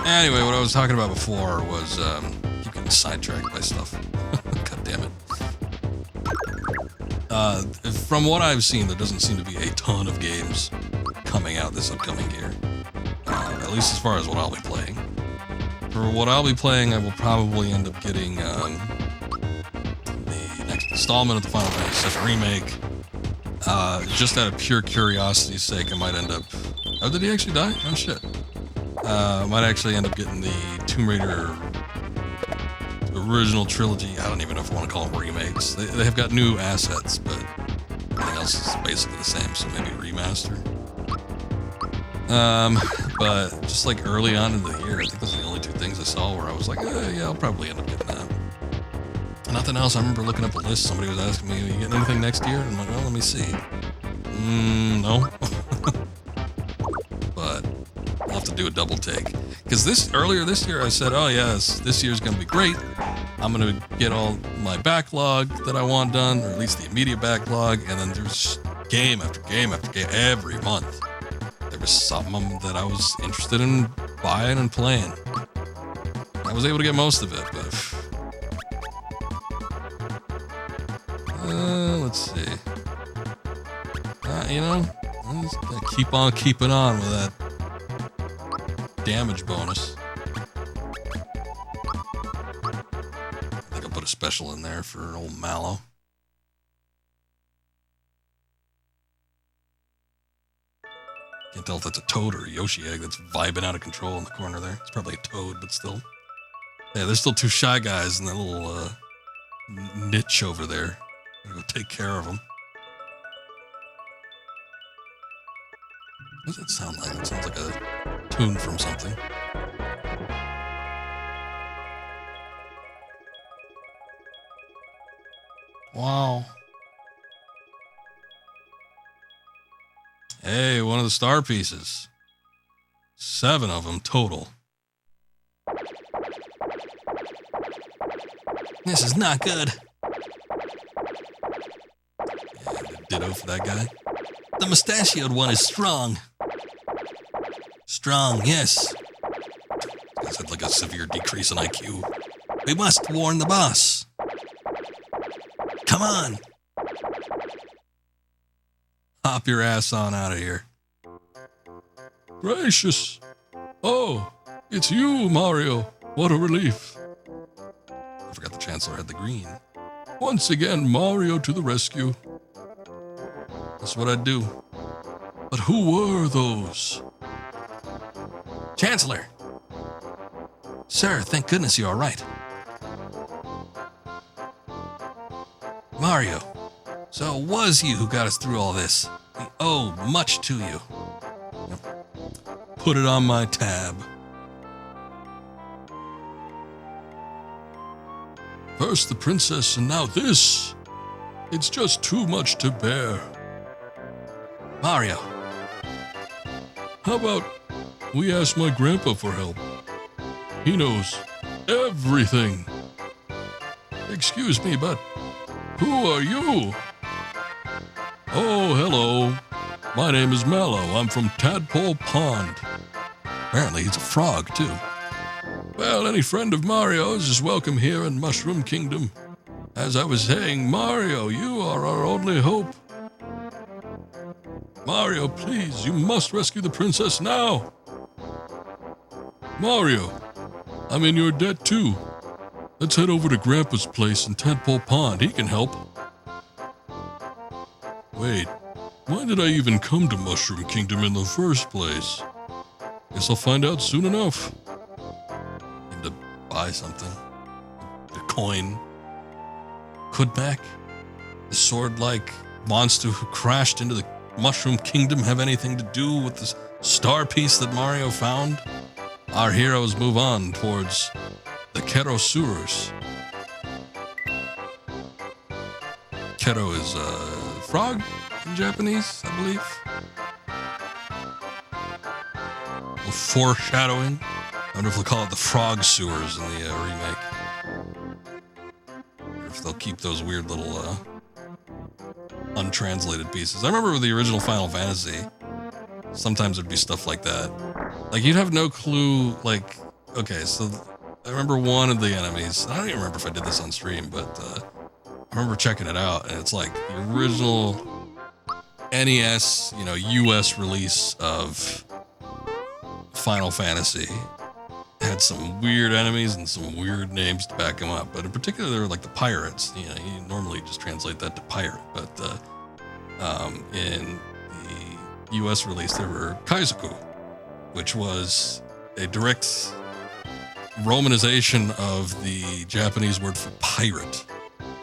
Anyway, what I was talking about before was keep getting sidetracked by stuff. God damn it. From what I've seen, there doesn't seem to be a ton of games coming out this upcoming year. At least as far as what I'll be playing. For what I'll be playing, I will probably end up getting the next installment of the Final Fantasy VII Remake. Just out of pure curiosity's sake, I might end up... Oh, did he actually die? Oh, shit. I might actually end up getting the Tomb Raider original trilogy. I don't even know if I want to call them remakes. They have got new assets, but everything else is basically the same, so maybe remaster. But just like early on in the year, I think those are the only two things I saw where I was like, yeah, I'll probably end up getting that. Nothing else. I remember looking up a list. Somebody was asking me, are you getting anything next year? And I'm like, well, let me see. No. But I'll have to do a double take. Because earlier this year, I said, oh, yes, this year's going to be great. I'm going to get all my backlog that I want done, or at least the immediate backlog. And then there's game after game after game, every month. There was something that I was interested in buying and playing. I was able to get most of it, but let's see. You know, I'm just gonna keep on keeping on with that damage bonus. I think I'll put a special in there for old Mallow. Can't tell if that's a toad or a Yoshi egg that's vibing out of control in the corner there. It's probably a toad, but still. Yeah, there's still two shy guys in that little niche over there. Gotta go take care of them. What does that sound like? It sounds like a tune from something. Wow. Hey, one of the star pieces. 7 of them total. This is not good. Yeah, ditto for that guy. The mustachioed one is strong. Strong, yes. This had like a severe decrease in IQ. We must warn the boss. Come on. Hop your ass on out of here. Gracious. Oh, it's you, Mario. What a relief. I forgot the Chancellor had the green. Once again, Mario to the rescue. That's what I'd do. But who were those? Chancellor. Sir, thank goodness you're all right. Mario, so it was you who got us through all this. We owe much to you. Put it on my tab. First the princess and now this. It's just too much to bear. Mario. How about we ask my grandpa for help? He knows everything. Excuse me, but who are you? Oh, hello. My name is Mallow. I'm from Tadpole Pond. Apparently he's a frog, too. Well, any friend of Mario's is welcome here in Mushroom Kingdom. As I was saying, Mario, you are our only hope. Mario, please, you must rescue the princess now. Mario, I'm in your debt too. Let's head over to Grandpa's place in Tadpole Pond. He can help. Wait, why did I even come to Mushroom Kingdom in the first place? Guess I'll find out soon enough. Need to buy something. The coin. Kudmak? The sword-like monster who crashed into the Mushroom Kingdom have anything to do with this star piece that Mario found? Our heroes move on towards the Kero sewers. Kero is a frog in Japanese, I believe. A foreshadowing. I wonder if they'll call it the frog sewers in the remake. Or if they'll keep those weird little untranslated pieces. I remember with the original Final Fantasy, sometimes there'd be stuff like that. Like, you'd have no clue, like, okay, so I remember one of the enemies, I don't even remember if I did this on stream, but I remember checking it out, and it's like the original NES, US release of Final Fantasy had some weird enemies and some weird names to back them up, but in particular, they were like the pirates. You normally just translate that to pirate, but in the US release, there were Kaizoku, which was a direct romanization of the Japanese word for pirate.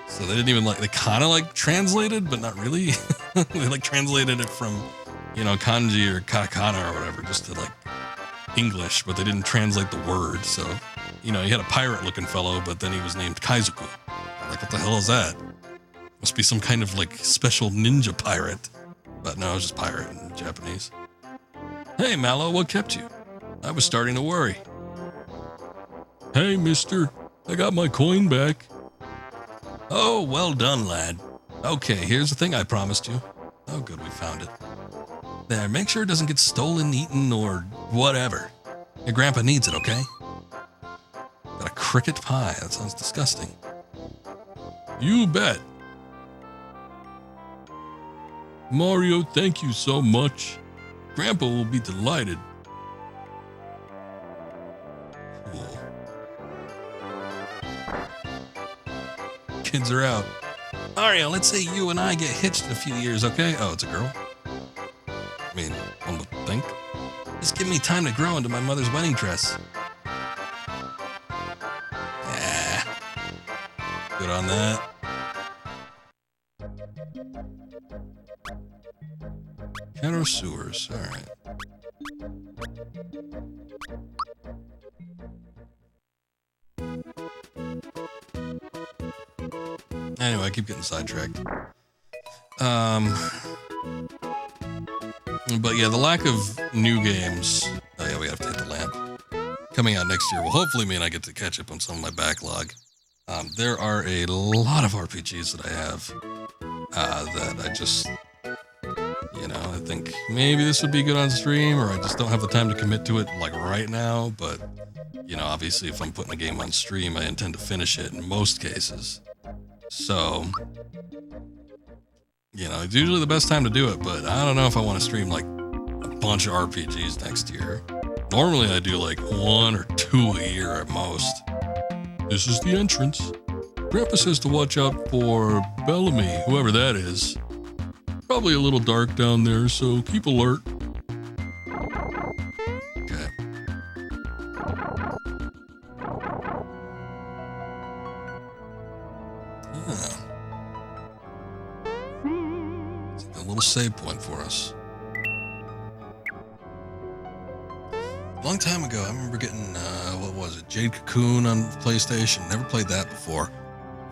So they didn't even they kind of translated, but not really. They translated it from, kanji or katakana or whatever, just to English, but they didn't translate the word. So, you had a pirate looking fellow, but then he was named Kaizoku. What the hell is that? Must be some kind of special ninja pirate. But no, it was just pirate in Japanese. Hey, Mallow, what kept you? I was starting to worry. Hey, mister, I got my coin back. Oh, well done, lad. Okay, here's the thing I promised you. Oh, good, we found it. There, make sure it doesn't get stolen, eaten, or whatever. Your grandpa needs it, okay? Got a cricket pie. That sounds disgusting. You bet. Mario, thank you so much. Grandpa will be delighted. Cool. Kids are out. Mario, let's say you and I get hitched in a few years, okay? Oh, it's a girl? I mean, one would think. Just give me time to grow into my mother's wedding dress. Yeah. Good on that. Shadow sewers. All right. Anyway, I keep getting sidetracked. But yeah, the lack of new games. Oh yeah, we have to hit the lamp. Coming out next year will hopefully mean I get to catch up on some of my backlog. There are a lot of RPGs that I have that I just, I think maybe this would be good on stream, or I just don't have the time to commit to it like right now. But, obviously if I'm putting a game on stream, I intend to finish it in most cases. So, it's usually the best time to do it, but I don't know if I want to stream like a bunch of RPGs next year. Normally I do like 1 or 2 a year at most. This is the entrance. Grandpa says to watch out for Bellamy, whoever that is. Probably a little dark down there, so keep alert. Okay. Yeah. A little save point for us. A long time ago, I remember getting, what was it, Jade Cocoon on PlayStation. Never played that before.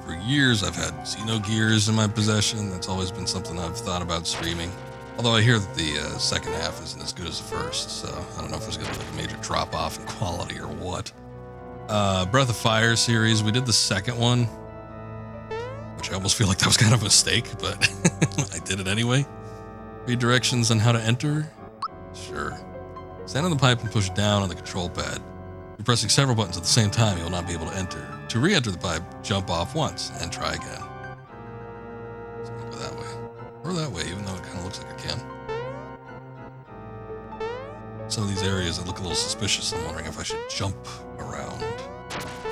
For years, I've had Xenogears in my possession. That's always been something I've thought about streaming. Although I hear that the second half isn't as good as the first, so I don't know if there's going to be like a major drop-off in quality or what. Breath of Fire series, we did the second one, which I almost feel like that was kind of a mistake, but I did it anyway. Read directions on how to enter? Sure. Stand on the pipe and push down on the control pad. You're pressing several buttons at the same time, you'll not be able to enter. To re-enter the pipe, jump off once and try again. So I'm gonna go that way. Or that way, even though it kind of looks like I can. Some of these areas that look a little suspicious. I'm wondering if I should jump around.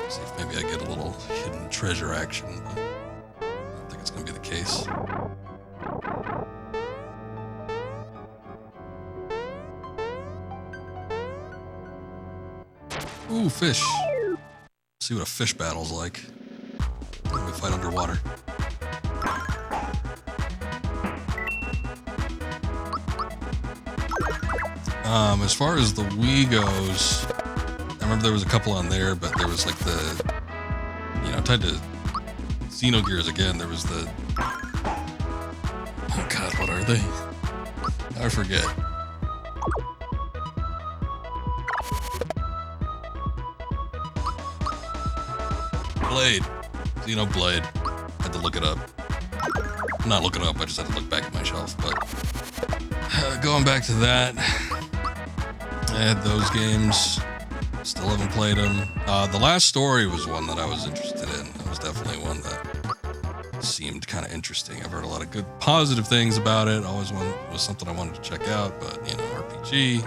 See if maybe I get a little hidden treasure action. But I don't think it's gonna be the case. Ooh, fish. See what a fish battle's like. When we fight underwater. As far as the Wii goes, I remember there was a couple on there, but there was like the, tied to Xenogears again, there was the, oh god, what are they? I forget. Blade. Xenoblade. Had to look it up. Not look it up, I just had to look back at my shelf, but going back to that, I had those games. Still haven't played them. The Last Story was one that I was interested in. It was definitely one that seemed kind of interesting. I've heard a lot of good, positive things about it. Always was something I wanted to check out, but, RPG.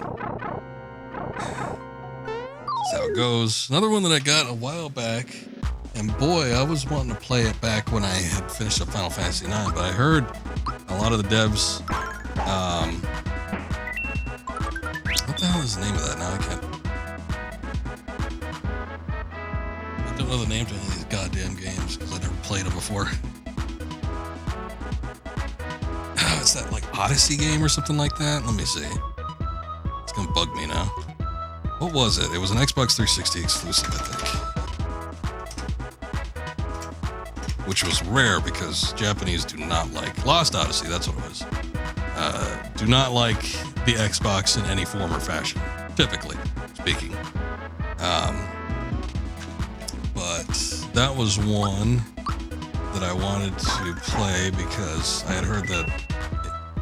That's how it goes. Another one that I got a while back, and boy, I was wanting to play it back when I had finished up Final Fantasy IX, but I heard a lot of the devs, what the hell is the name of that now? I don't know the names of any of these goddamn games because I never played them before. It's that like Odyssey game or something like that? Let me see. It's gonna bug me now. What was it? It was an Xbox 360 exclusive, I think. Which was rare because Japanese do not like Lost Odyssey, that's what it was. Do not like the Xbox in any form or fashion, typically speaking. But that was one that I wanted to play because I had heard that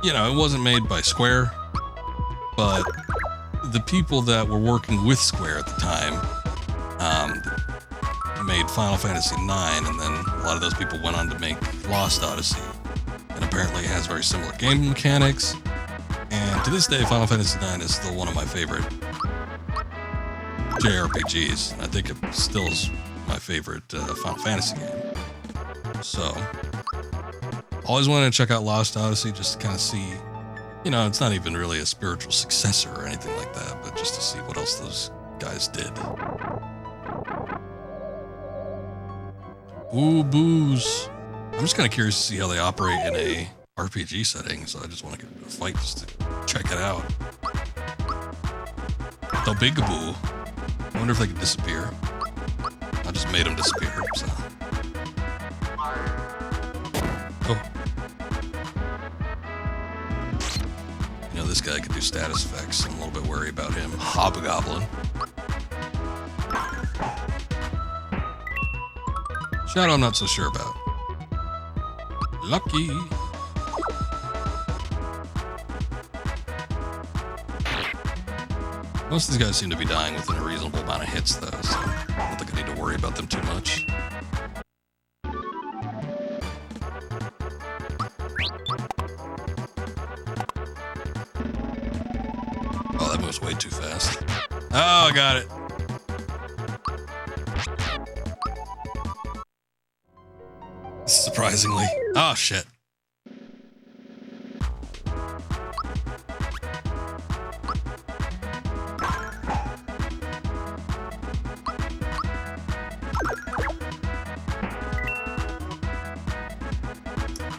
you know, it wasn't made by Square, but the people that were working with Square at the time made Final Fantasy IX, and then a lot of those people went on to make Lost Odyssey, and apparently it has very similar game mechanics. And to this day, Final Fantasy IX is still one of my favorite JRPGs. I think it still is my favorite Final Fantasy game. So, always wanted to check out Lost Odyssey just to kind of see, you know, it's not even really a spiritual successor or anything like that, but just to see what else those guys did. Ooh, booze. I'm just kind of curious to see how they operate in a RPG setting, so I just want to get into a fight just to check it out. The Big-a-boo. I wonder if they could disappear. I just made them disappear, so. Oh. You know, this guy could do status effects. I'm a little bit worried about him. Hobgoblin. Shadow, I'm not so sure about. Lucky. Most of these guys seem to be dying within a reasonable amount of hits, though, so I don't think I need to worry about them too much. Oh, that moves way too fast. Oh, I got it. Surprisingly. Oh, shit.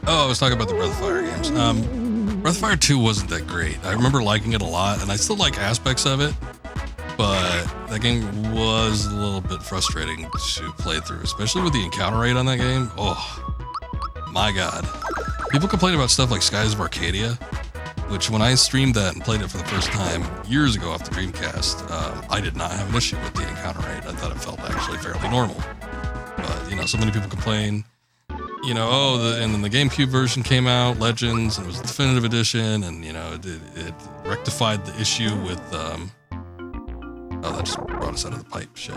Oh, I was talking about the Breath of Fire games. Breath of Fire 2 wasn't that great. I remember liking it a lot, and I still like aspects of it, but that game was a little bit frustrating to play through, especially with the encounter rate on that game. Oh, my God. People complain about stuff like Skies of Arcadia, which when I streamed that and played it for the first time years ago off the Dreamcast, I did not have an issue with the encounter rate. I thought it felt actually fairly normal. But, you know, so many people complain. You know, oh, and then the GameCube version came out, Legends, and it was a definitive edition, and, you know, it rectified the issue with, oh, that just brought us out of the pipe, shit.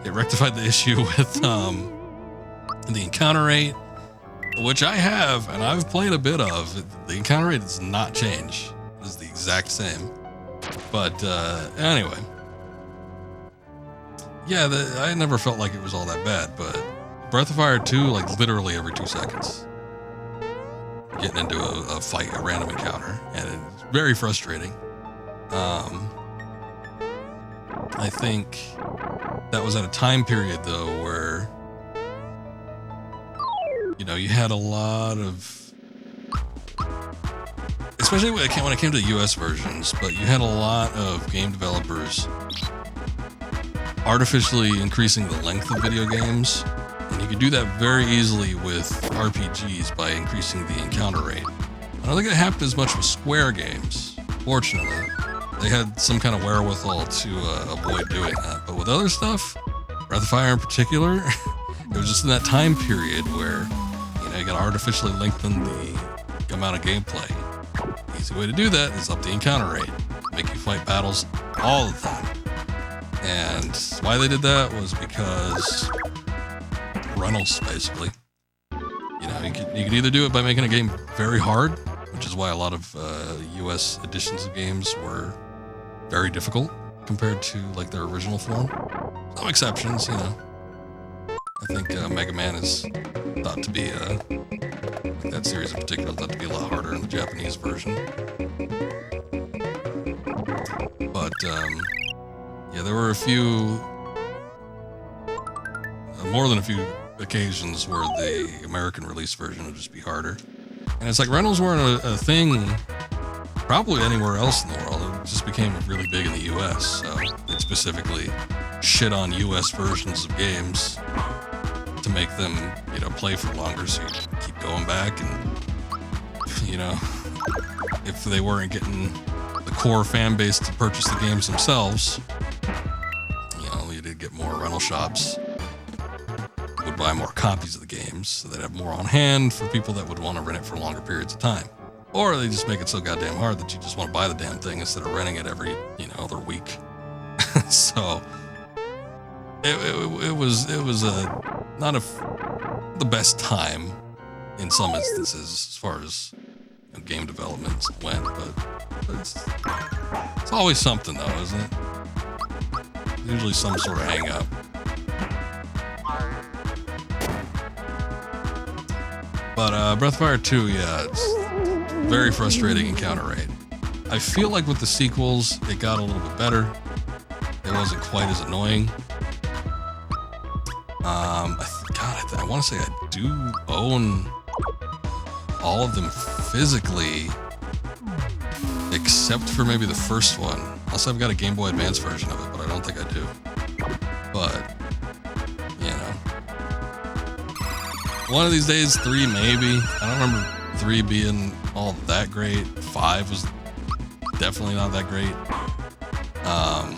It rectified the issue with, the encounter rate, which I have, and I've played a bit of. The encounter rate does not change. It is the exact same. But, anyway. Yeah, I never felt like it was all that bad, but Breath of Fire 2, like literally every 2 seconds, getting into a fight, a random encounter, and it's very frustrating. I think that was at a time period though where, you know, you had a lot of, especially when it came to US versions, but you had a lot of game developers artificially increasing the length of video games. And you could do that very easily with RPGs by increasing the encounter rate. I don't think it happened as much with Square games, fortunately. They had some kind of wherewithal to avoid doing that. But with other stuff, Breath of Fire in particular, it was just in that time period where, you know, you gotta artificially lengthen the amount of gameplay. The easy way to do that is up the encounter rate. Make you fight battles all the time. And why they did that was because Reynolds, basically. You know, you could either do it by making a game very hard, which is why a lot of US editions of games were very difficult compared to like their original form. Some exceptions, you know. I think Mega Man is thought to be, that series in particular, thought to be a lot harder in the Japanese version. But, yeah, there were more than a few occasions where the American release version would just be harder. And it's like Reynolds weren't a thing probably anywhere else in the world. It just became really big in the US, so it specifically shit on US versions of games to make them, you know, play for longer, so you keep going back. And, you know, if they weren't getting the core fan base to purchase the games themselves, you know, you did get more rental shops would buy more copies of the games, so they'd have more on hand for people that would want to rent it for longer periods of time. Or they just make it so goddamn hard that you just want to buy the damn thing instead of renting it every, other week. So it was not the best time in some instances as far as game development went, but it's always something though, isn't it? Usually some sort of hang up. But Breath of Fire 2, yeah, it's very frustrating encounter rate. I feel like with the sequels, it got a little bit better. It wasn't quite as annoying. I want to say I do own all of them physically, except for maybe the first one. Unless I've got a Game Boy Advance version of it, but I don't think I do. But, one of these days, 3 maybe. I don't remember 3 being all that great. 5 was definitely not that great. God,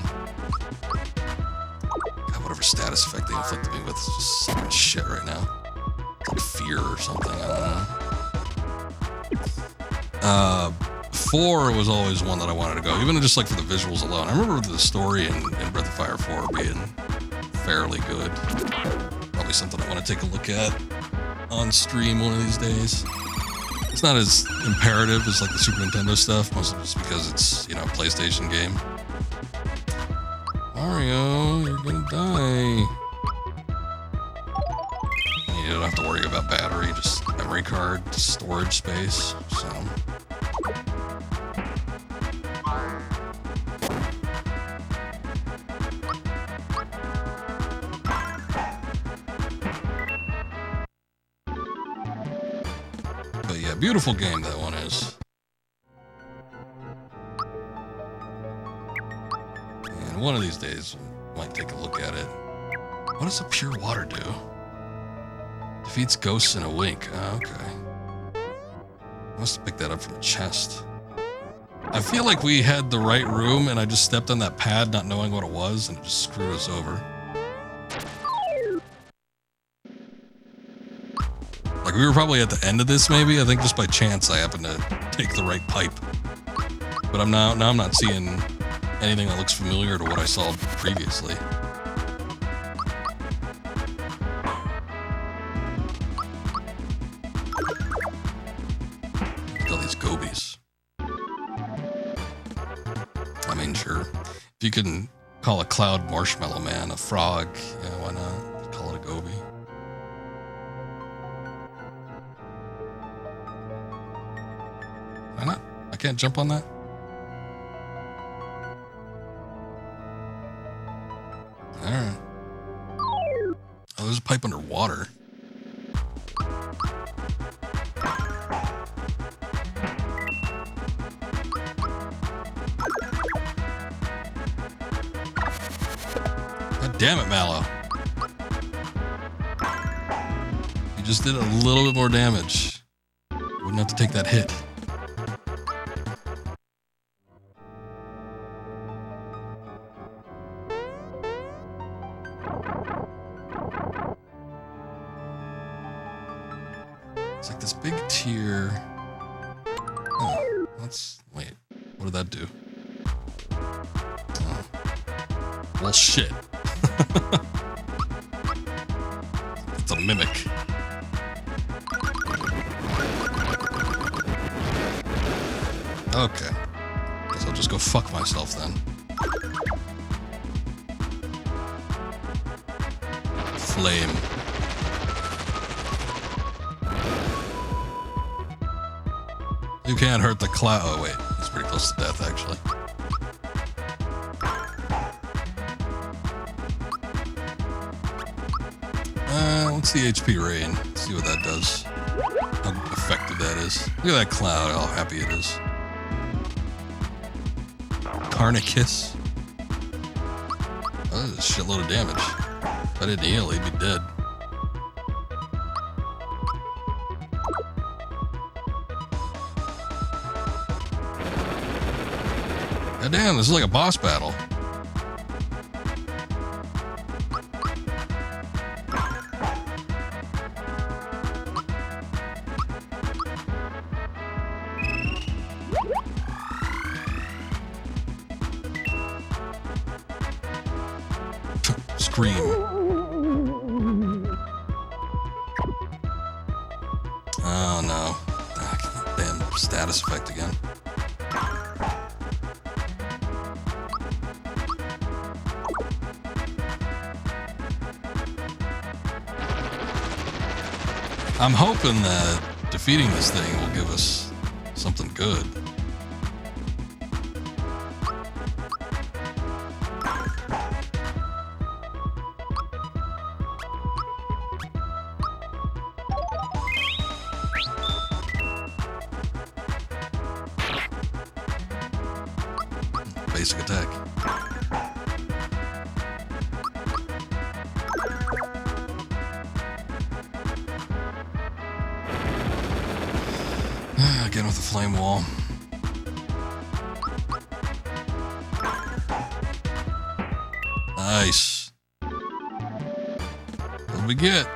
whatever status effect they inflicted me with is just sucking shit right now. It's like fear or something, I don't know. 4 was always one that I wanted to go, even just like for the visuals alone. I remember the story in Breath of Fire 4 being fairly good. Probably something I want to take a look at on stream one of these days. It's not as imperative as like the Super Nintendo stuff, mostly just because it's, a PlayStation game. Mario, you're gonna die. You don't have to worry about battery, just memory card, storage space, so. But yeah, beautiful game that one is. And one of these days, I might take a look at it. What does a pure water do? Defeats ghosts in a wink. Oh, okay. I must have picked that up from a chest. I feel like we had the right room and I just stepped on that pad not knowing what it was and it just screwed us over. Like we were probably at the end of this maybe. I think just by chance I happened to take the right pipe. But now I'm not seeing anything that looks familiar to what I saw previously. All these gobies. I mean, sure. If you can call a cloud marshmallow man a frog, yeah, why not? Call it a goby. Why not? I can't jump on that? Alright. Oh, there's a pipe underwater. God damn it, Mallow. You just did a little bit more damage. You wouldn't have to take that hit. It's like this big tier. Oh, wait. What did that do? Oh. Well, shit. It's a mimic. Okay. Guess I'll just go fuck myself then. Flame. You can't hurt the cloud. Oh, wait. He's pretty close to death, actually. What's the HP rain? Let's see what that does. How effective that is. Look at that cloud, how happy it is. Carnicus. Oh, that's a shitload of damage. If I didn't heal, he'd be dead. God damn, this is like a boss battle. scream. Oh no. Ah, damn status effect again. I'm hoping that defeating this thing will give us something good. Basic attack. Again with the flame wall. Nice. What did we get?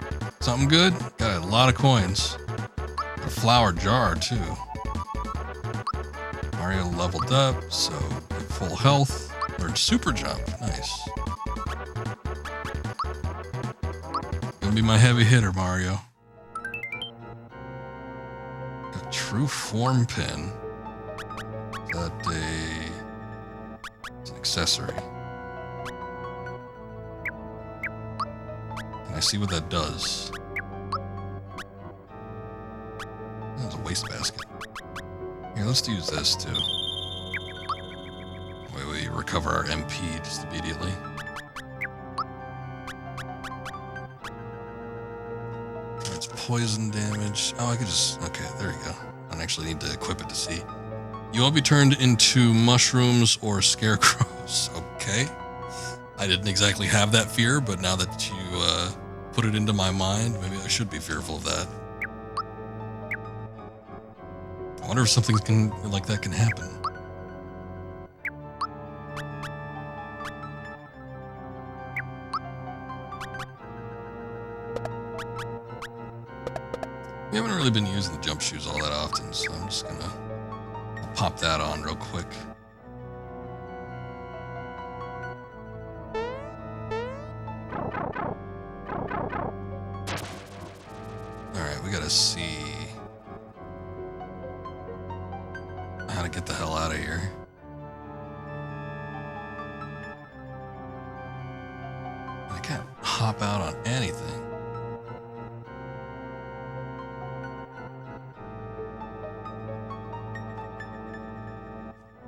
Something good? Got a lot of coins. A flower jar too. Mario leveled up, so full health. Learned super jump. Nice. Gonna be my heavy hitter, Mario. A true form pin. Is that it's an accessory. Can I see what that does? That's a wastebasket. Here, let's use this too. We recover our MP just immediately. That's poison damage. Oh, I could just... Okay, there you go. I don't actually need to equip it to see. You won't be turned into mushrooms or scarecrows. Okay. I didn't exactly have that fear, but now that you put it into my mind, maybe I should be fearful of that. I wonder if something like that can happen. We haven't really been using the jump shoes all that often, so I'm just gonna pop that on real quick. Alright, we gotta see how to get the hell out of here. I can't hop out on anything.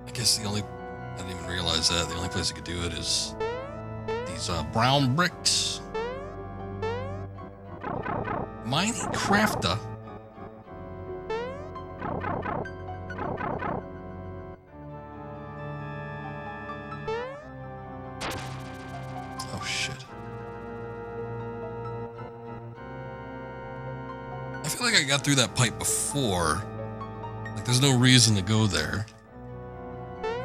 I guess I didn't even realize that. The only place I could do it is these brown bricks. Mining crafter. Oh shit. I feel like I got through that pipe before. Like there's no reason to go there.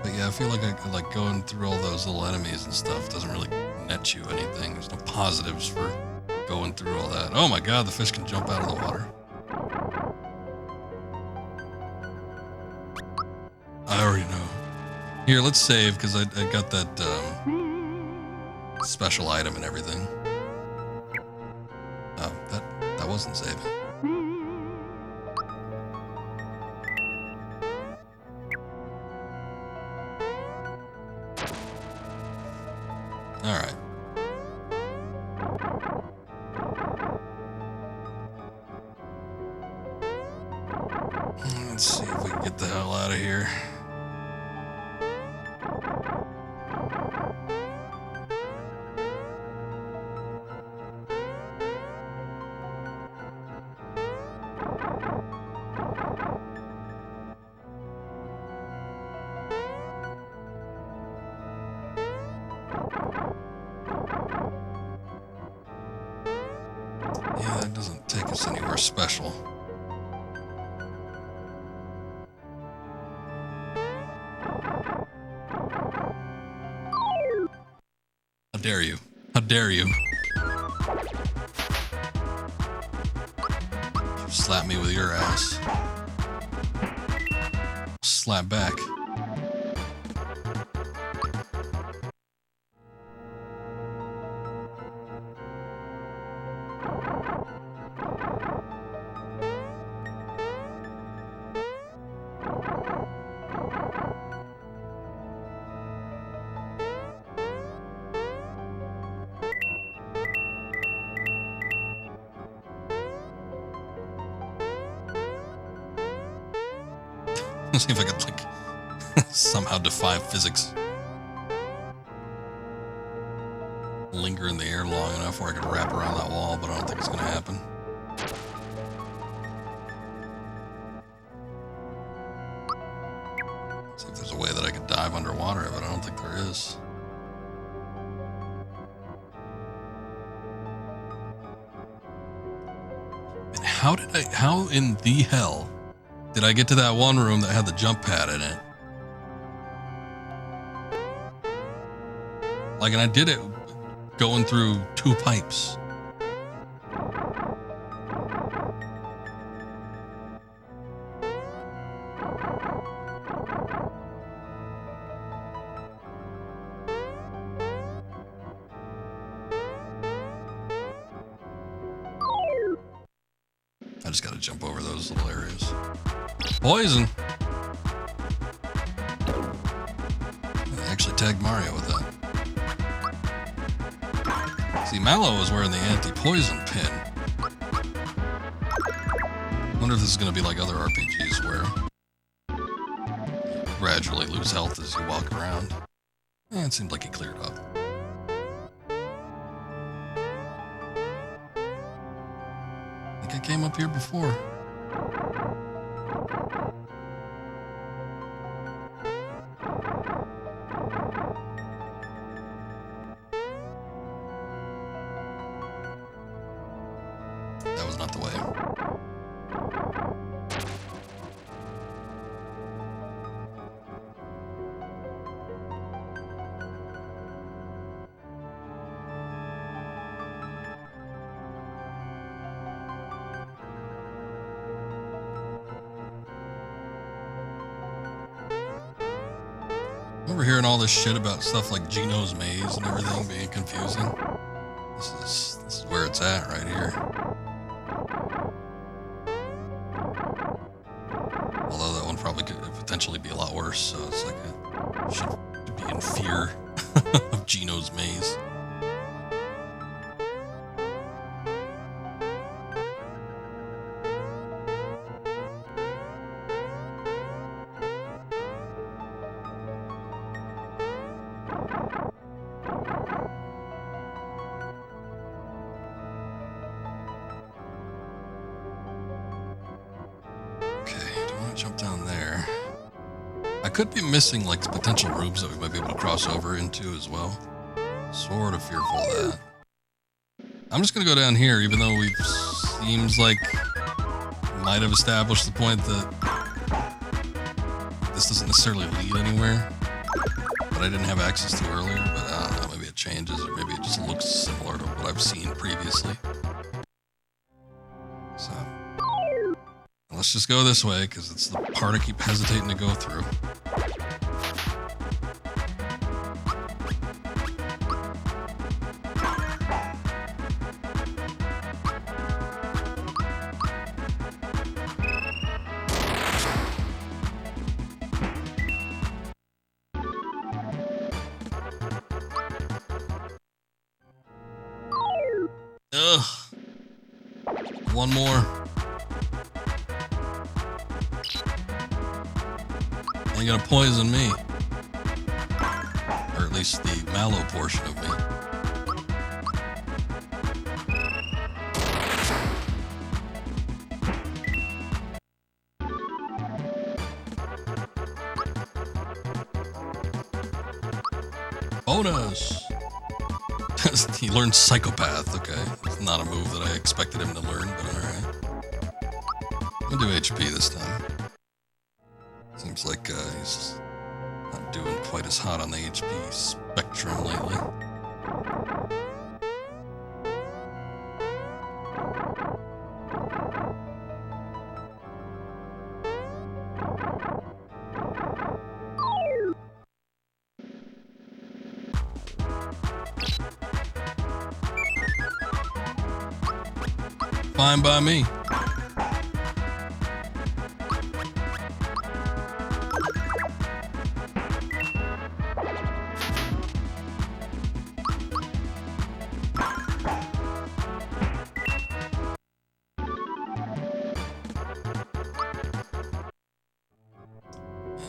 But yeah, I feel like like going through all those little enemies and stuff doesn't really net you anything. There's no positives for going through all that. Oh my god, the fish can jump out of the water. I already know. Here, let's save, because I got that special item and everything. Oh, that wasn't saving. Alright. Let's see if we can get the hell out of here. Yeah, that doesn't take us anywhere special. How dare you? How dare you? You slap me with your ass. Slap back. Let's see if I could, like, somehow defy physics. Linger in the air long enough where I could wrap around that wall, but I don't think it's going to happen. See if there's a way that I could dive underwater, but I don't think there is. And how in the hell did I get to that one room that had the jump pad in it? Like, and I did it going through 2 pipes. I just gotta jump over those little areas. Poison! I actually tagged Mario with that. See, Mallow was wearing the anti-poison pin. Wonder if this is gonna be like other RPGs where you gradually lose health as you walk around. It seemed like he cleared up. I think I came up here before. That was not the way. I remember hearing all this shit about stuff like Gino's Maze and everything being confusing. This is where it's at right here. Although that one probably could potentially be a lot worse, so it's like I should be in fear of Gino's Maze. Jump down there. I could be missing like potential rooms that we might be able to cross over into as well. Sort of fearful of that. I'm just gonna go down here, even though we seems like we might have established the point that this doesn't necessarily lead anywhere, but I didn't have access to earlier. But I don't know, maybe it changes, or maybe it just looks similar to what I've seen previously. So let's just go this way, because it's the part I keep hesitating to go through. Ugh. One more. Ain't gonna poison me. Or at least the Mallow portion of me. Bonus! He learned Psychopath, okay. It's not a move that I expected him to learn, but alright. I'll do HP this time. Seems like he's not doing quite as hot on the HP spectrum lately. fine by me.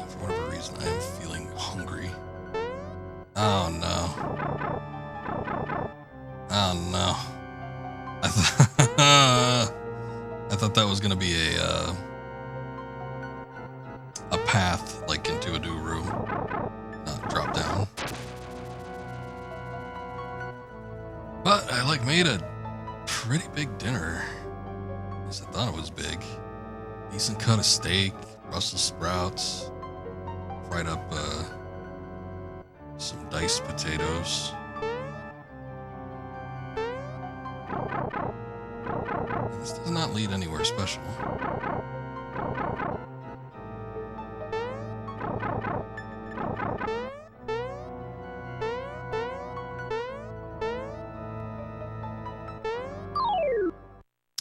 For whatever reason, I am feeling hungry. Oh no. Oh no. I thought that was gonna be a path like into a new room, not drop down. But I like made a pretty big dinner. At least I thought it was big. Decent cut of steak, Brussels sprouts, fried up some diced potatoes. This does not lead anywhere special.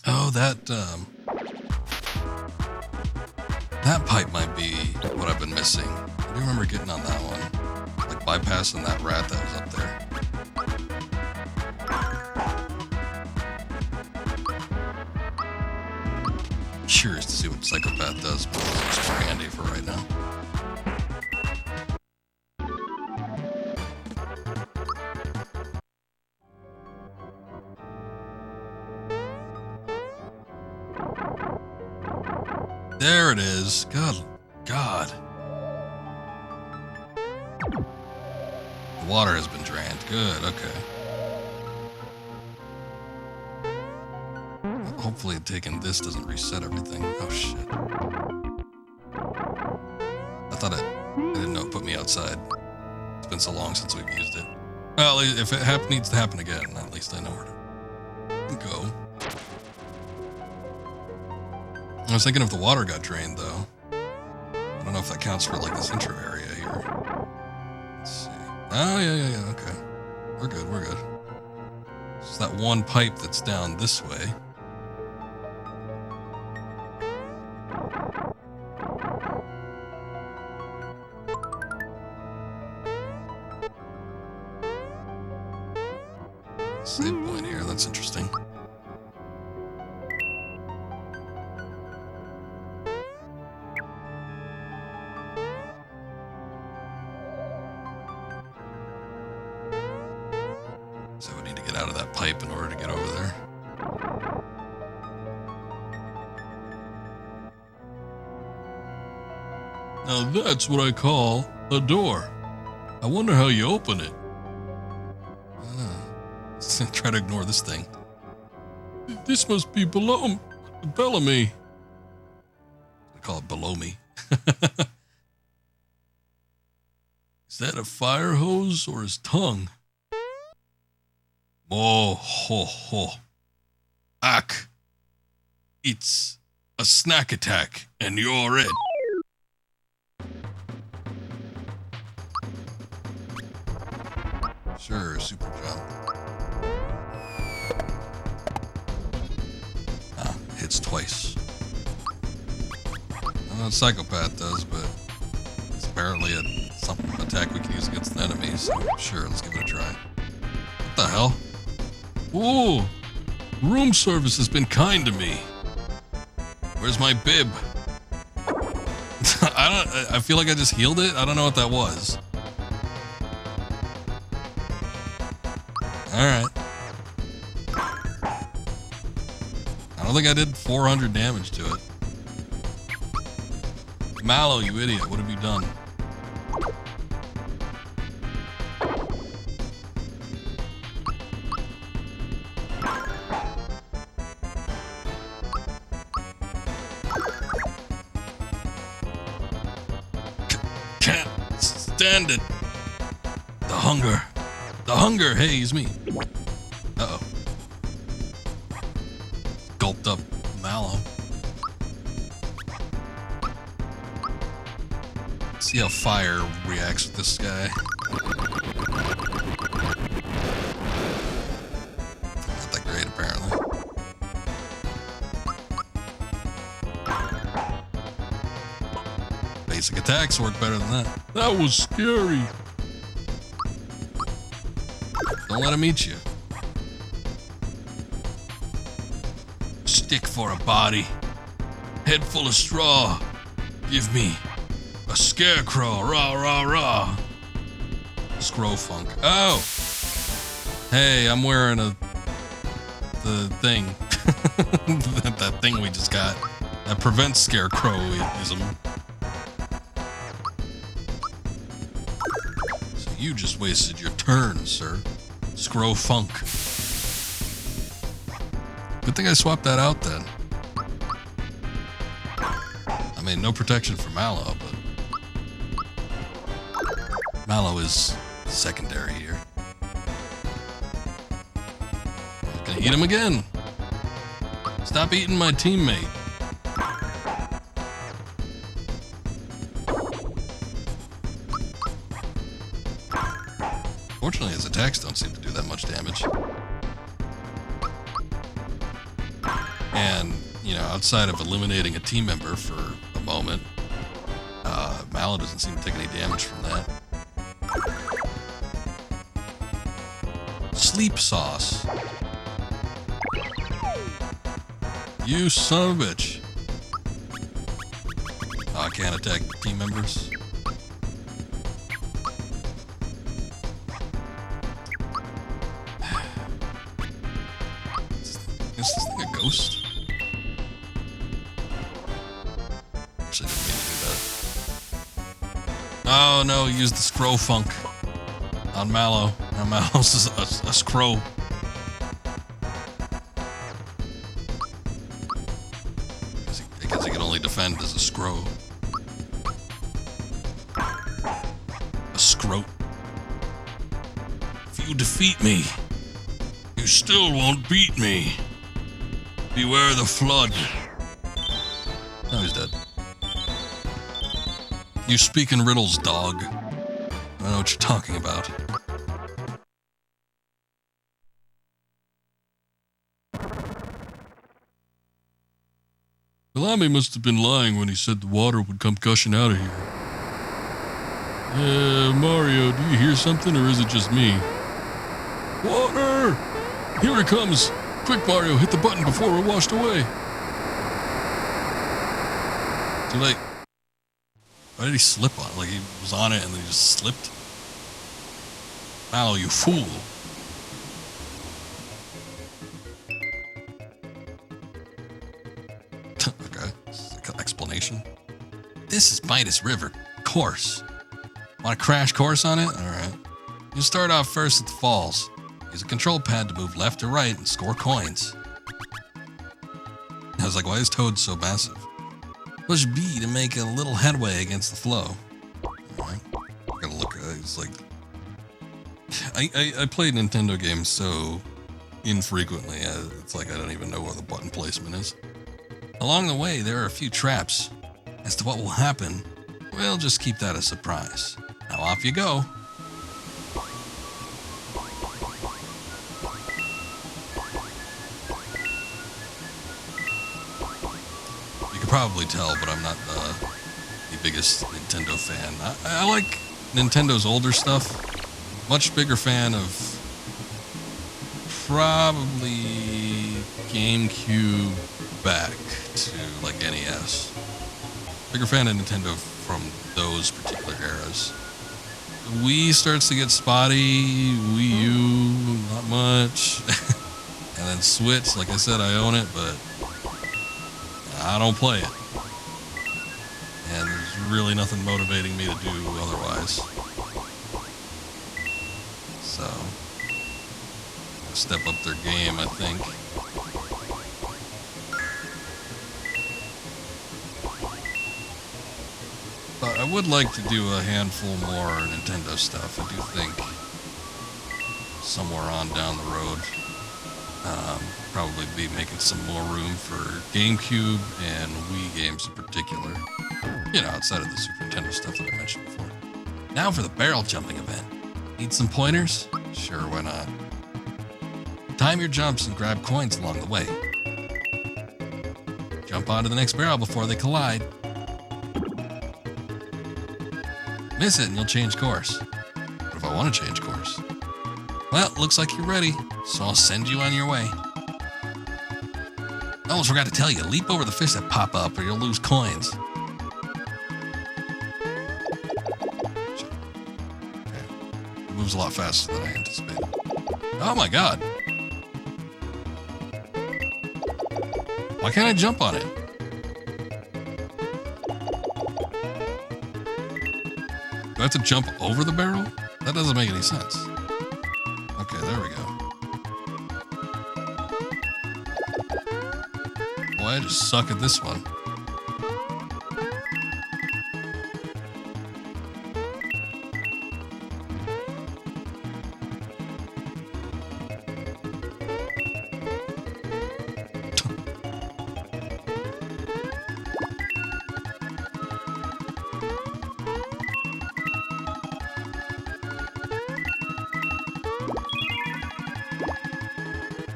Oh, that pipe might be what I've been missing. I do remember getting on that one, like bypassing that rat that was up there. Curious to see what Psychopath does, but it's just handy for right now. There it is. God. The water has been drained. Good, okay. Hopefully taking this doesn't reset everything. Oh shit. I thought I didn't know it put me outside. It's been so long since we've used it. Well, if it needs to happen again, at least I know where to go. I was thinking if the water got drained though. I don't know if that counts for like this intro area here. Let's see. Oh yeah, okay. We're good. It's that one pipe that's down this way. Save point here, that's interesting. So we need to get out of that pipe in order to get over there. Now that's what I call a door. I wonder how you open it. Try to ignore this thing. This must be below Bellamy. I call it below me. Is that a fire hose or his tongue? Oh, ho, ho. Ack. It's a snack attack, and you're it. Sure, super jump. Hits twice. I don't know what Psychopath does, but it's apparently some attack we can use against an enemy, so sure, let's give it a try. What the hell? Whoa! Room service has been kind to me. Where's my bib? I feel like I just healed it. I don't know what that was. Alright. I don't think I did 400 damage to it. Mallow, you idiot. What have you done? Can't stand it. The hunger. The hunger. Hey, it's me. Uh-oh. Gulped up Mallow. See how fire reacts with this guy. Not that great, apparently. Basic attacks work better than that. That was scary. Don't let him eat you. Stick for a body. Head full of straw. Give me a scarecrow. Rah, rah, rah. Scroll funk. Oh! Hey, I'm wearing the thing. that thing we just got. That prevents scarecrowism. So you just wasted your turn, sir. Scroll funk. Good thing I swapped that out then. I mean, no protection for Mallow, but Mallow is secondary here. Gonna eat him again. Stop eating my teammate. Fortunately, his attacks don't seem to do that much damage. And, you know, outside of eliminating a team member for a moment, Mallow doesn't seem to take any damage from that. Sleep sauce. You son of a bitch. Oh, I can't attack team members. Is this thing a ghost? Actually, didn't mean to do that. Oh no, he used the scroll funk on Mallow. Now Mallow's a scroll. I guess he can only defend as a scroll. A scroat. If you defeat me, you still won't beat me. Beware the flood. Oh, he's dead. You speak in riddles, dog. I don't know what you're talking about. Bellamy must have been lying when he said the water would come gushing out of here. Mario, do you hear something or is it just me? Water! Here it comes! Quick, Mario, hit the button before we're washed away. Too late. Why did he slip on it? Like he was on it and then he just slipped? Mallow, you fool. Okay. Explanation. This is Midas River course. Want a crash course on it? Alright. You'll start off first at the falls. Use a control pad to move left or right and score coins. I was like, why is Toad so massive? Push B to make a little headway against the flow. Alright. Gotta look at it. It's like... I played Nintendo games so infrequently, it's like I don't even know where the button placement is. Along the way, there are a few traps. As to what will happen, we'll just keep that a surprise. Now off you go. You can probably tell, but I'm not the biggest Nintendo fan. I like Nintendo's older stuff. Much bigger fan of probably GameCube back to like NES. Bigger fan of Nintendo from those particular eras. Wii starts to get spotty, Wii U, not much. And then Switch, like I said, I own it, but I don't play it. And there's really nothing motivating me to do otherwise. So, step up their game, I think. But I would like to do a handful more Nintendo stuff. I do think somewhere on down the road, probably be making some more room for GameCube and Wii games in particular. You know, outside of the Super Nintendo stuff that I mentioned before. Now for the barrel jumping event. Need some pointers? Sure, why not? Time your jumps and grab coins along the way. Jump onto the next barrel before they collide. Miss it and you'll change course. What if I want to change course? Well, looks like you're ready, so I'll send you on your way. I almost forgot to tell you, leap over the fish that pop up or you'll lose coins. It moves a lot faster than I anticipated. Oh my god. Why can't I jump on it? Do I have to jump over the barrel? That doesn't make any sense. Okay, there we go. Boy, I just suck at this one.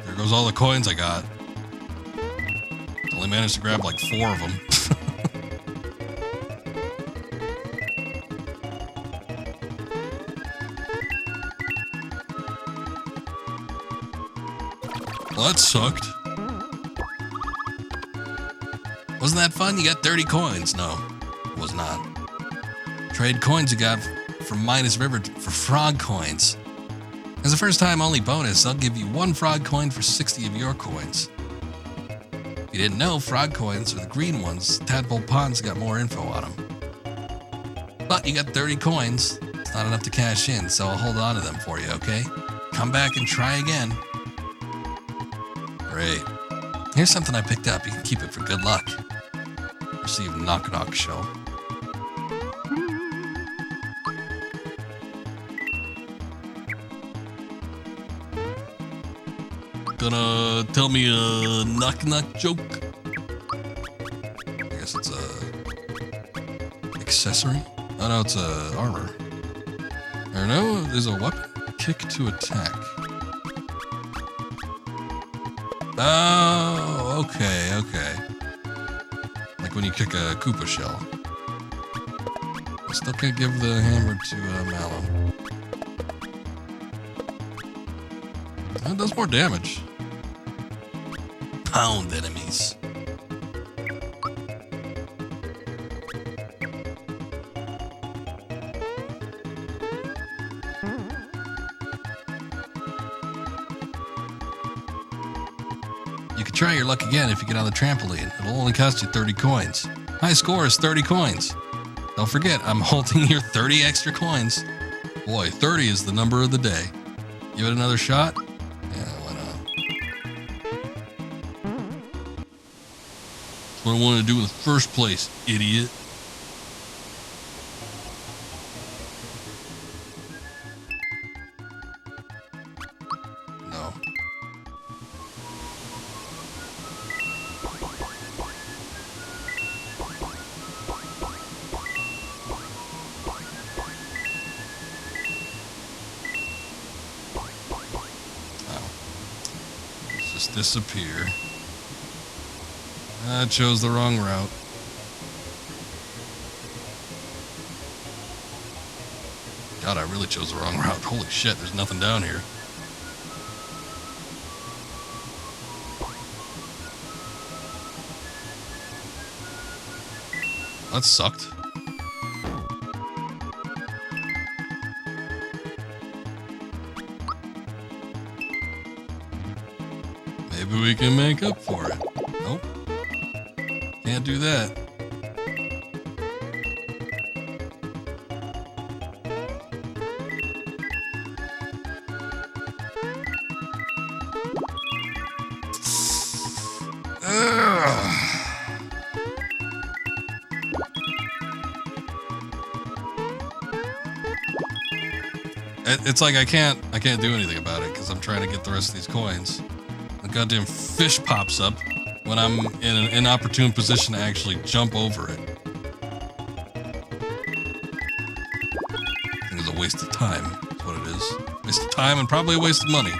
There goes all the coins I got. Only managed to grab like 4 of them. Well, that sucked. Wasn't that fun? You got 30 coins. No, it was not. Trade coins you got from Midas River for frog coins. As a first time only bonus, I'll give you 1 frog coin for 60 of your coins. If you didn't know, frog coins are the green ones. Tadpole Pond's got more info on them. But you got 30 coins. It's not enough to cash in, so I'll hold on to them for you, okay? Come back and try again. Great. Here's something I picked up. You can keep it for good luck. Receive knock knock shell. Gonna tell me a knock knock joke? I guess it's a accessory. Oh no, it's a armor. Or no, there's a weapon. Kick to attack. Oh, okay. Like when you kick a Koopa shell. I still can't give the hammer to Mallow. That does more damage. Pound enemies. You can try your luck again if you get on the trampoline. It'll only cost you 30 coins. High score is 30 coins. Don't forget, I'm holding your 30 extra coins. Boy, 30 is the number of the day. Give it another shot. Yeah, why not? That's what I wanted to do in the first place, idiot. No. Let's just disappear. I chose the wrong route. God, I really chose the wrong route. Holy shit, there's nothing down here. That sucked. Maybe we can make up for it. Nope. Can't do that. It's like I can't do anything about it because I'm trying to get the rest of these coins. The goddamn fish pops up when I'm in an inopportune position to actually jump over it. I think it's a waste of time. That's what it is. Waste of time and probably a waste of money.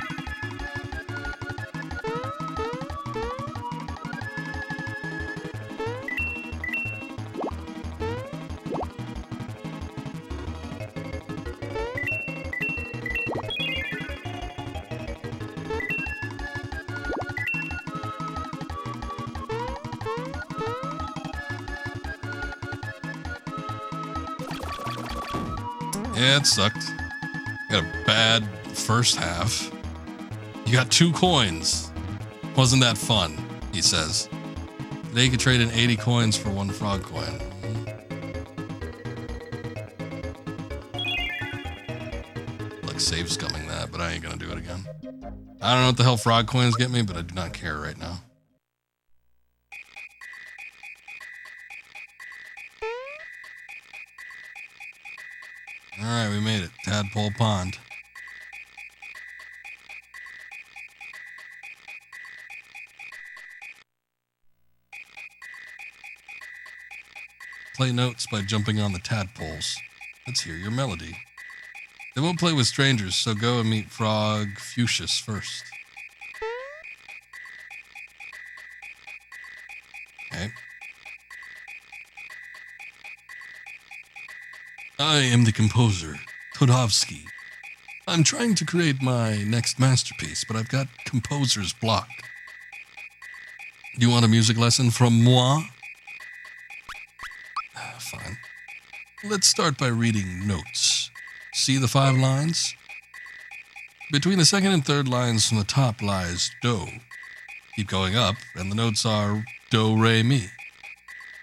Yeah, it sucked. Got a bad first half. You got 2 coins. Wasn't that fun, he says. Today you could trade in 80 coins for 1 frog coin. Like save scumming that, but I ain't gonna do it again. I don't know what the hell frog coins get me, but I do not care right now. Alright, we made it. Tadpole Pond. Play notes by jumping on the tadpoles. Let's hear your melody. They won't play with strangers, so go and meet Frog Fuchsius first. Okay. I am the composer, Todovsky. I'm trying to create my next masterpiece, but I've got composer's block. You want a music lesson from moi? Fine. Let's start by reading notes. See the 5 lines? Between the second and third lines from the top lies do. Keep going up, and the notes are do, re, mi.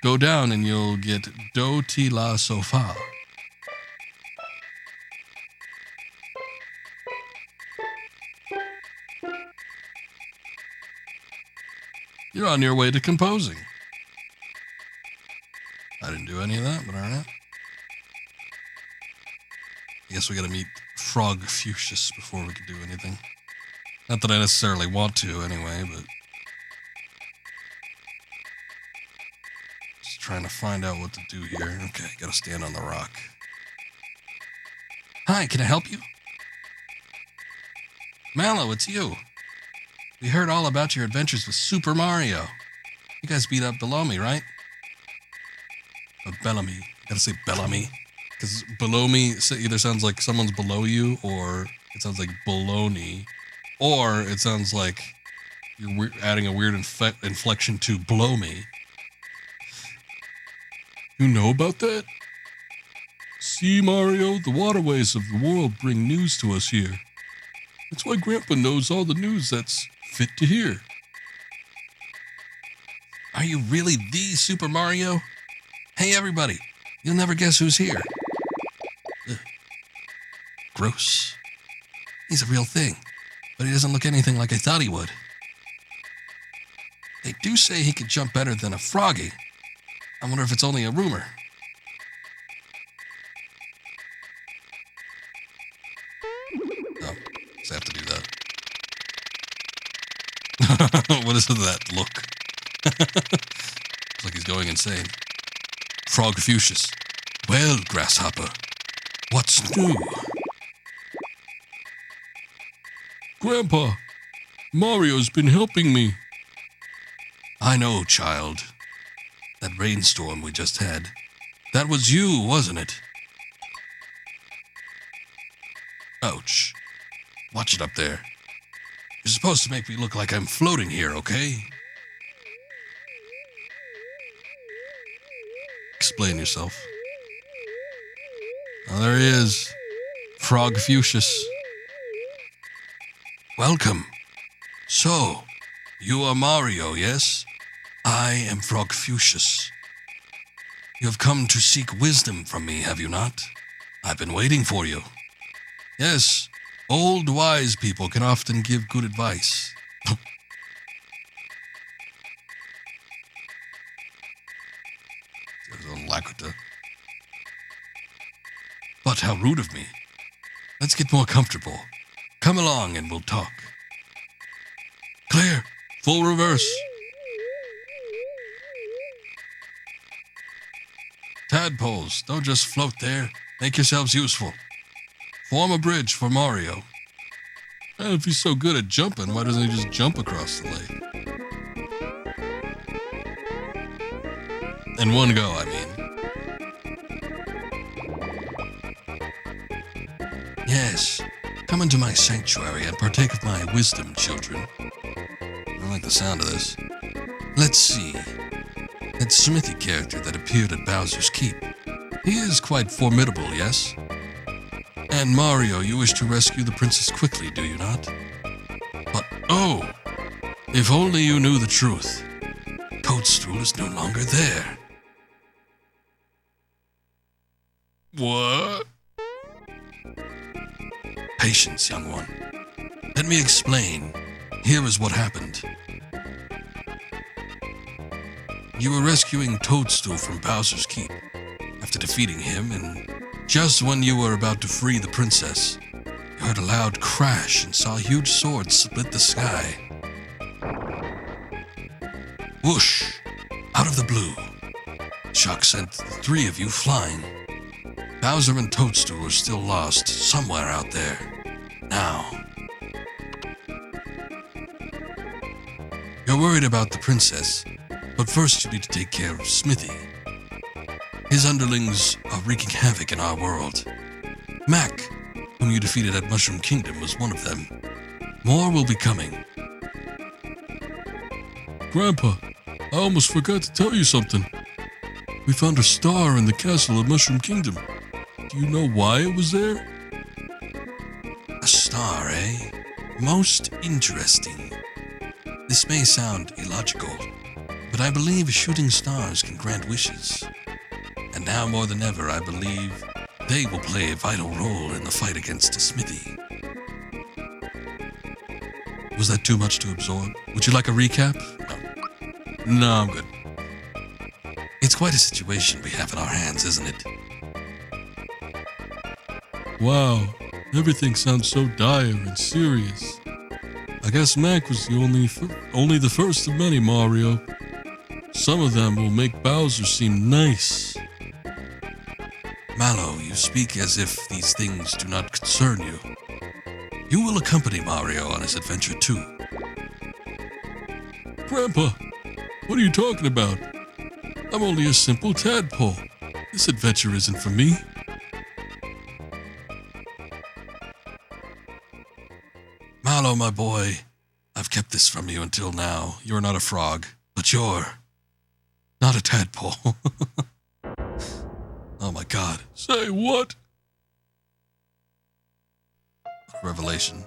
Go down and you'll get do, ti, la, so, fa. You're on your way to composing. I didn't do any of that, but alright. I guess we gotta meet Frog Fuchsius before we can do anything. Not that I necessarily want to anyway, but... just trying to find out what to do here. Okay, gotta stand on the rock. Hi, can I help you? Mallow, it's you. We heard all about your adventures with Super Mario. You guys beat up Below-me, right? Or Bellamy. Gotta say Bellamy. Because below-me either sounds like someone's below you, or it sounds like baloney, or it sounds like you're adding a weird inflection to blow me. You know about that? See, Mario, the waterways of the world bring news to us here. That's why Grandpa knows all the news that's fit to hear. Are you really the Super Mario? Hey, everybody, you'll never guess who's here. Ugh. Gross. He's a real thing, but he doesn't look anything like I thought he would. They do say he could jump better than a froggy. I wonder if it's only a rumor. Oh, so I have to do that. What is that look? It's like he's going insane. Frog Fuchsius. Well, Grasshopper, what's new? Grandpa, Mario's been helping me. I know, child. That rainstorm we just had. That was you, wasn't it? Ouch. Watch it up there. You're supposed to make me look like I'm floating here, okay? Explain yourself. Oh, there he is. Frog Fuchsius. Welcome. So, you are Mario, yes? I am Frog Fuchsius. You have come to seek wisdom from me, have you not? I've been waiting for you. Yes, old wise people can often give good advice. There's a Lakuta. But how rude of me. Let's get more comfortable. Come along and we'll talk. Clear. Full reverse. Tadpoles, don't just float there. Make yourselves useful. Form a bridge for Mario. And if he's so good at jumping, why doesn't he just jump across the lake? In one go, I mean. Yes, come into my sanctuary and partake of my wisdom, children. I like the sound of this. Let's see. That Smithy character that appeared at Bowser's Keep. He is quite formidable, yes? And Mario, you wish to rescue the princess quickly, do you not? But, oh, if only you knew the truth. Toadstool is no longer there. What? Patience, young one. Let me explain. Here is what happened. You were rescuing Toadstool from Bowser's Keep. After defeating him, and just when you were about to free the princess, you heard a loud crash and saw a huge sword split the sky. Whoosh! Out of the blue. Shock sent the three of you flying. Bowser and Toadstool are still lost somewhere out there. Now. You're worried about the princess, but first you need to take care of Smithy. His underlings are wreaking havoc in our world. Mac, whom you defeated at Mushroom Kingdom, was one of them. More will be coming. Grandpa, I almost forgot to tell you something. We found a star in the castle of Mushroom Kingdom. Do you know why it was there? A star, eh? Most interesting. This may sound illogical, but I believe shooting stars can grant wishes. And now more than ever, I believe they will play a vital role in the fight against Smithy. Was that too much to absorb? Would you like a recap? No, I'm good. It's quite a situation we have in our hands, isn't it? Wow, everything sounds so dire and serious. I guess Mac was the only the first of many, Mario. Some of them will make Bowser seem nice. Mallow, you speak as if these things do not concern you. You will accompany Mario on his adventure too. Grandpa, what are you talking about? I'm only a simple tadpole. This adventure isn't for me. Mallow, my boy, I've kept this from you until now. You're not a frog, but you're not a tadpole. Oh my God. Say what? Revelation.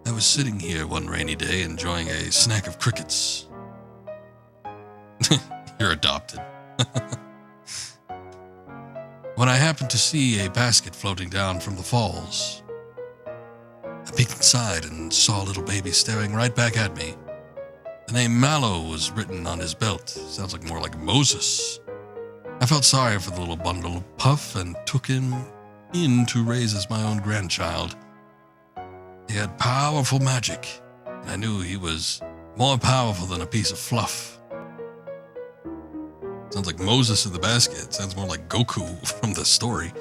I was sitting here one rainy day enjoying a snack of crickets. You're adopted. When I happened to see a basket floating down from the falls. I peeked inside and saw a little baby staring right back at me. The name Mallow was written on his belt. Sounds like more like Moses. I felt sorry for the little bundle of puff and took him in to raise as my own grandchild. He had powerful magic, and I knew he was more powerful than a piece of fluff. Sounds like Moses in the basket. Sounds more like Goku from the story.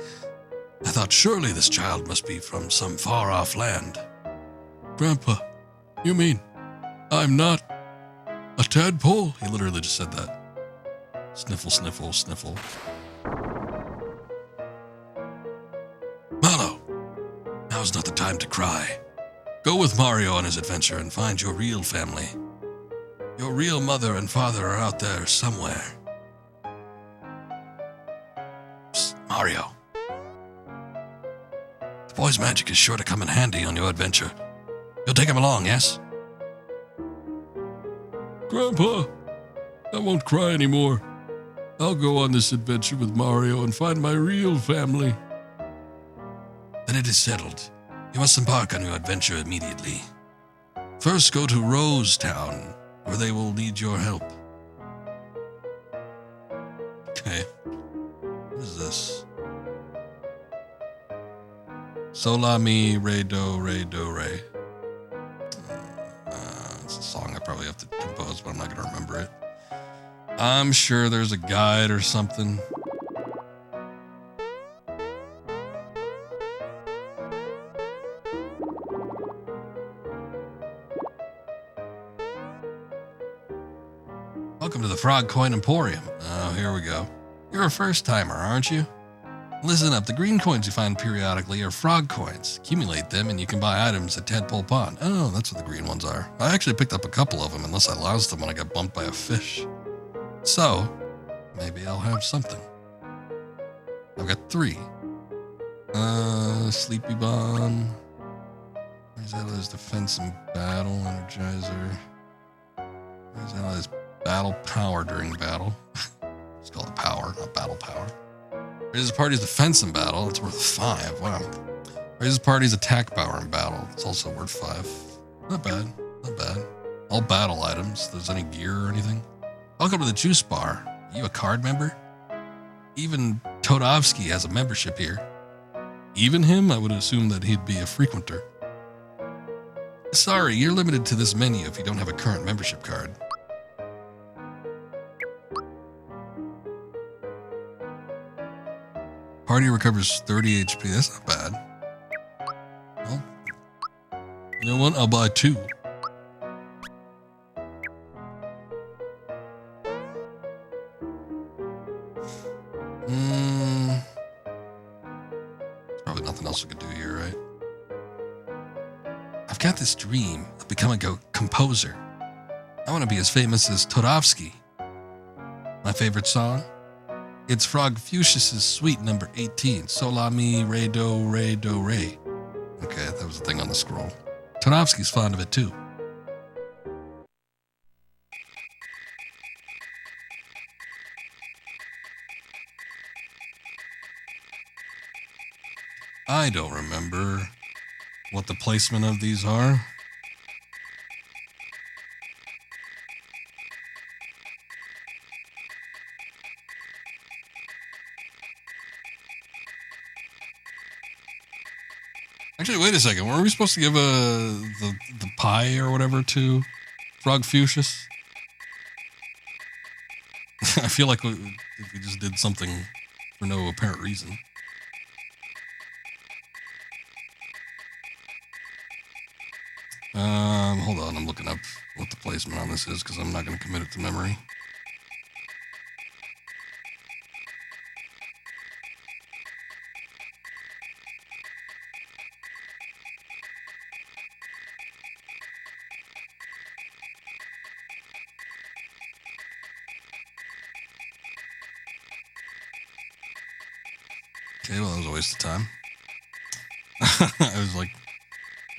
I thought surely this child must be from some far-off land. Grandpa, you mean I'm not a tadpole? He literally just said that. Sniffle, sniffle, sniffle. Mallow, now's not the time to cry. Go with Mario on his adventure and find your real family. Your real mother and father are out there somewhere. Psst, Mario. The boy's magic is sure to come in handy on your adventure. You'll take him along, yes? Grandpa, I won't cry anymore. I'll go on this adventure with Mario and find my real family. Then it is settled. You must embark on your adventure immediately. First, go to Rose Town, where they will need your help. Okay. What is this? Sola mi re do re do re. It's a song I probably have to compose, but I'm not going to remember it. I'm sure there's a guide or something. Welcome to the Frog Coin Emporium. Oh, here we go. You're a first-timer, aren't you? Listen up, the green coins you find periodically are frog coins. Accumulate them and you can buy items at Tadpole Pond. Oh, that's what the green ones are. I actually picked up a couple of them unless I lost them when I got bumped by a fish. So, maybe I'll have something. I've got 3. Sleepy Bomb. Rizala's defense and battle energizer. Rizala's battle power during battle. Let's call it power, not battle power. Raises party's defense in battle. It's worth 5. Wow. Raises party's attack power in battle. It's also worth 5. Not bad. Not bad. All battle items. If there's any gear or anything. Welcome to the juice bar. Are you a card member? Even Todovsky has a membership here. Even him? I would assume that he'd be a frequenter. Sorry, you're limited to this menu if you don't have a current membership card. Party recovers 30 HP. That's not bad. Well, you know what? I'll buy 2. Probably nothing else we could do here, right? I've got this dream of becoming a composer. I want to be as famous as Todovsky. My favorite song? It's Frog Fuchsia's Suite number 18, Sol La Mi Re Do Re Do Re. Okay, that was the thing on the scroll. Todovsky's fond of it too. I don't remember what the placement of these are. Actually, wait a second. Weren't we supposed to give the pie or whatever to Frog Fuchsius? I feel like we just did something for no apparent reason. Hold on. I'm looking up what the placement on this is because I'm not going to commit it to memory. Okay, well, that was a waste of time. I was like,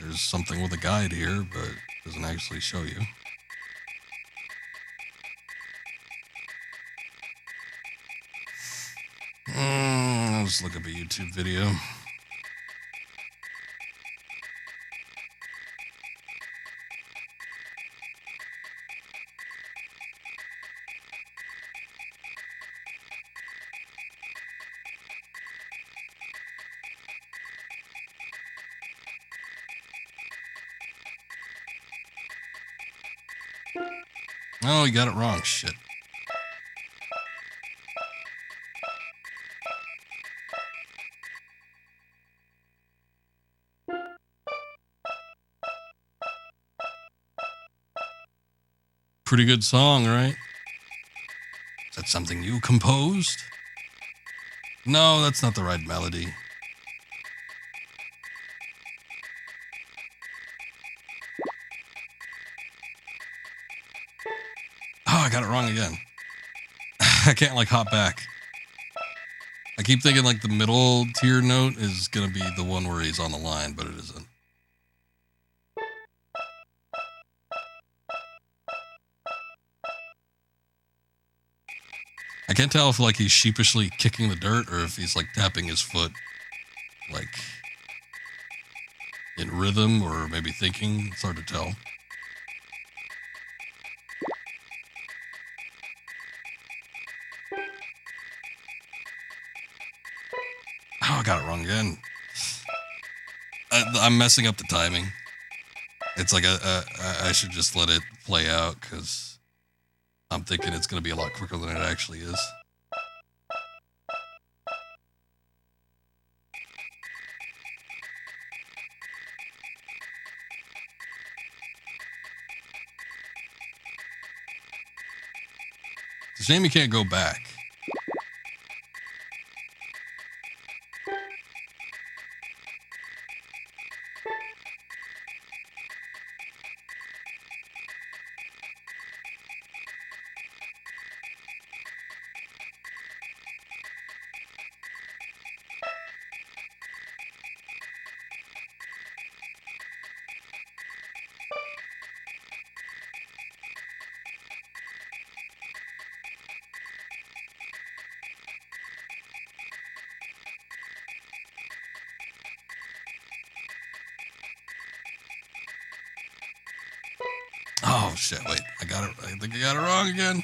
there's something with a guide here, but it doesn't actually show you. I'll just look up a YouTube video. Oh, you got it wrong. Shit. Pretty good song, right? Is that something you composed? No, that's not the right melody. Oh, I got it wrong again. I can't like hop back. I keep thinking like the middle tier note is gonna be the one where he's on the line, but it isn't. I can't tell if like he's sheepishly kicking the dirt or if he's like tapping his foot like in rhythm or maybe thinking. It's hard to tell. Oh, I got it wrong again. I'm messing up the timing. It's like I should just let it play out because I'm thinking it's going to be a lot quicker than it actually is. It's a shame you can't go back. shit, wait. I think I got it wrong again.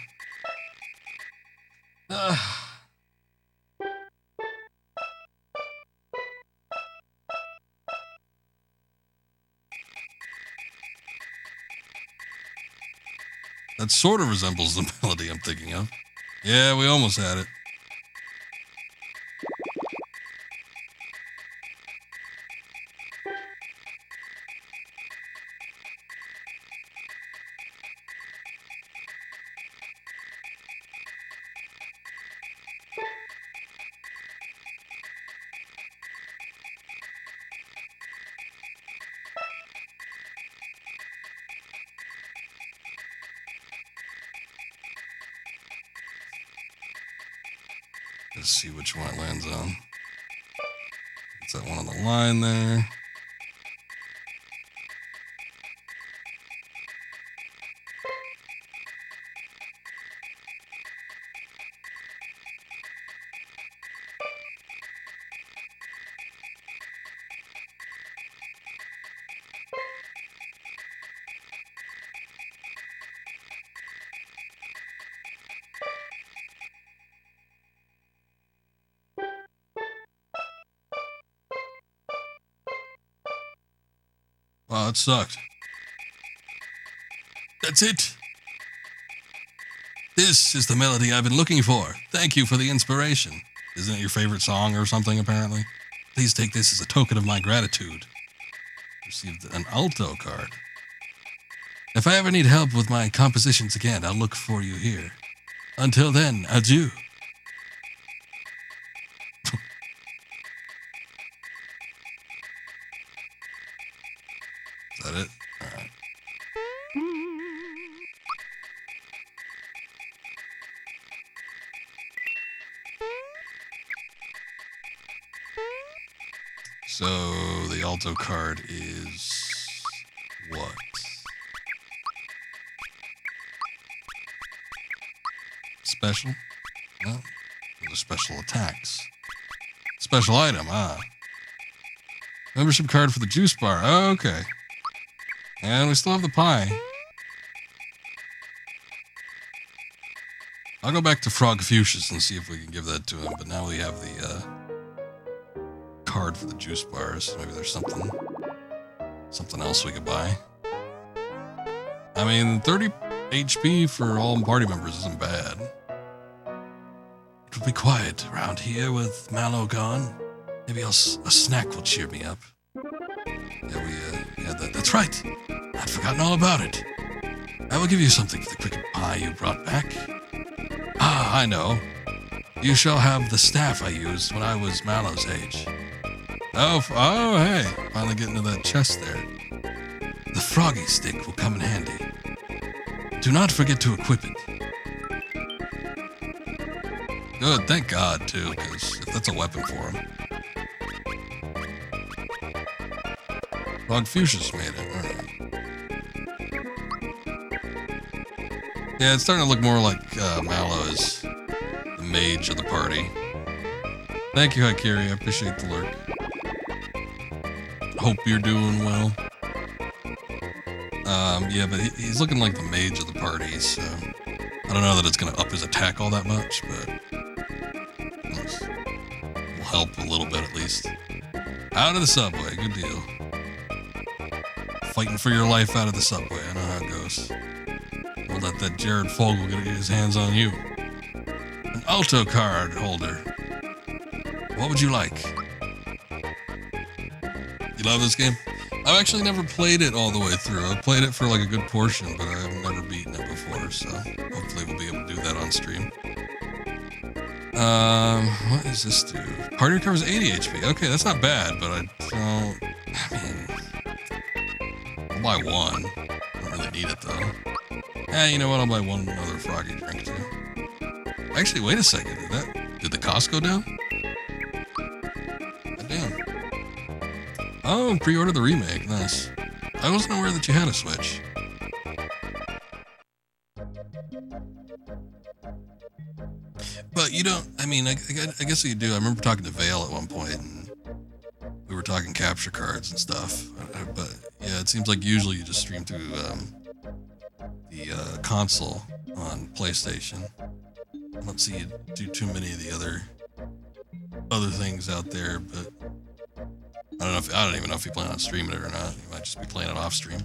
That sort of resembles the melody I'm thinking of. Yeah, we almost had it. Let's see which one it lands on. It's that one on the line there. Wow, that sucked. That's it. This is the melody I've been looking for. Thank you for the inspiration. Isn't it your favorite song or something, apparently? Please take this as a token of my gratitude. Received an alto card. If I ever need help with my compositions again, I'll look for you here. Until then, adieu. Is that it? All right. So the alto card is what? Special? No. Those are special attacks. Special item, Membership card for the juice bar. Oh, okay. And we still have the pie. I'll go back to Frog Fuchsias and see if we can give that to him, but now we have the card for the juice bars. Maybe there's something else we could buy. I mean, 30 HP for all party members isn't bad. It will be quiet around here with Mallow gone. Maybe a snack will cheer me up. Yeah, we had that. That's right. I'd forgotten all about it. I will give you something for the cricket pie you brought back. Ah, I know. You shall have the staff I used when I was Mallow's age. Oh, hey. Finally getting to that chest there. The froggy stick will come in handy. Do not forget to equip it. Good, thank God, too, because that's a weapon for him. Frog Fuchsias made it, alright. Yeah, it's starting to look more like Mallow is the mage of the party. Thank you, Haikiri. I appreciate the lurk. Hope you're doing well. Yeah, but he's looking like the mage of the party, so I don't know that it's going to up his attack all that much, but will help a little bit at least. Out of the subway, good deal. Fighting for your life out of the subway, I know how it goes. We'll let that Jared Fogle get his hands on you. An alto card holder. What would you like? You love this game? I've actually never played it all the way through. I've played it for like a good portion, but I've never beaten it before, so hopefully we'll be able to do that on stream. What does this do? Party recovers 80 HP. Okay, that's not bad, but I I'll buy one. I don't really need it though. You know what? I'll buy one other froggy drink too. Actually, wait a second. Did the cost go down? Damn. Oh, pre-order the remake. Nice. I wasn't aware that you had a Switch. But you don't, I mean, I guess you do. I remember talking to Vale at one point, and we were talking capture cards and stuff. But yeah, it seems like usually you just stream through the the console on PlayStation. I don't see you do too many of the other things out there, but I don't even know if you plan on streaming it or not. You might just be playing it off stream.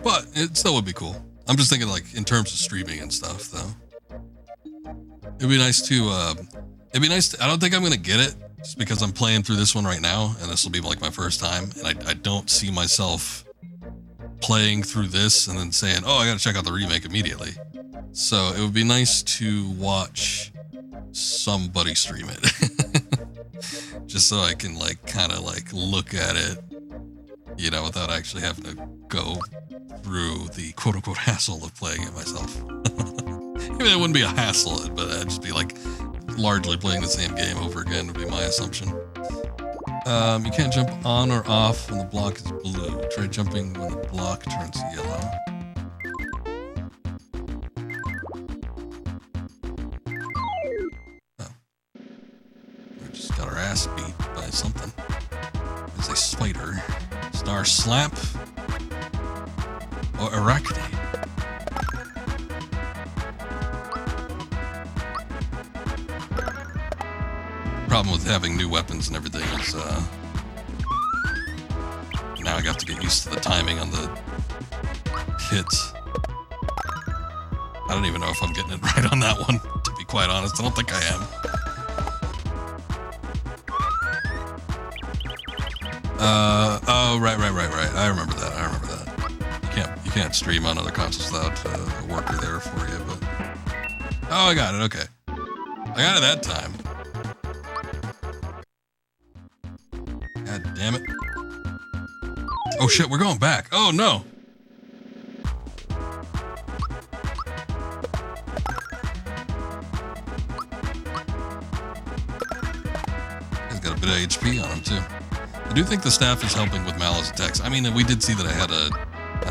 But it still would be cool. I'm just thinking like in terms of streaming and stuff, though. It'd be nice to. I don't think I'm gonna get it just because I'm playing through this one right now, and this will be like my first time, and I don't see myself playing through this and then saying, "Oh, I gotta check out the remake immediately." So it would be nice to watch somebody stream it, just so I can like kind of like look at it, you know, without actually having to go through the quote-unquote hassle of playing it myself. I mean, it wouldn't be a hassle, but I'd just be like largely playing the same game over again would be my assumption. You can't jump on or off when the block is blue. Try jumping when the block turns yellow. Oh. We just got our ass beat by something. It's a spider. Star slap. Or arachnid. Problem with having new weapons and everything is now I got to get used to the timing on the hits. I don't even know if I'm getting it right on that one, to be quite honest. I don't think I am. Oh, right. I remember that. You can't stream on other consoles without a worker there for you, but oh, I got it. Okay, I got it that time. God damn it. Oh shit, we're going back. Oh no. He's got a bit of HP on him too. I do think the staff is helping with Mal's attacks. I mean, we did see that I had an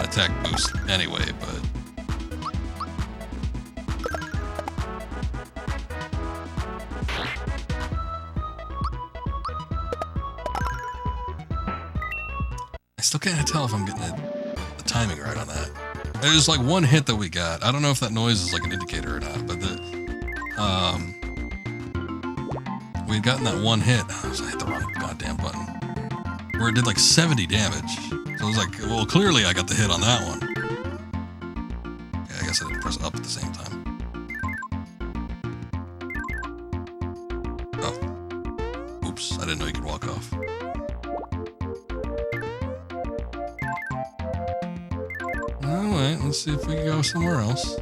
attack boost anyway, but I still can't tell if I'm getting the timing right on that. There's like one hit that we got. I don't know if that noise is like an indicator or not, but we'd gotten that one hit. I hit the wrong goddamn button. Where it did like 70 damage. So I was like, well, clearly I got the hit on that one. Yeah, I guess I didn't press up at the same time. Oh. Oops, I didn't know you could walk off. Alright, let's see if we can go somewhere else.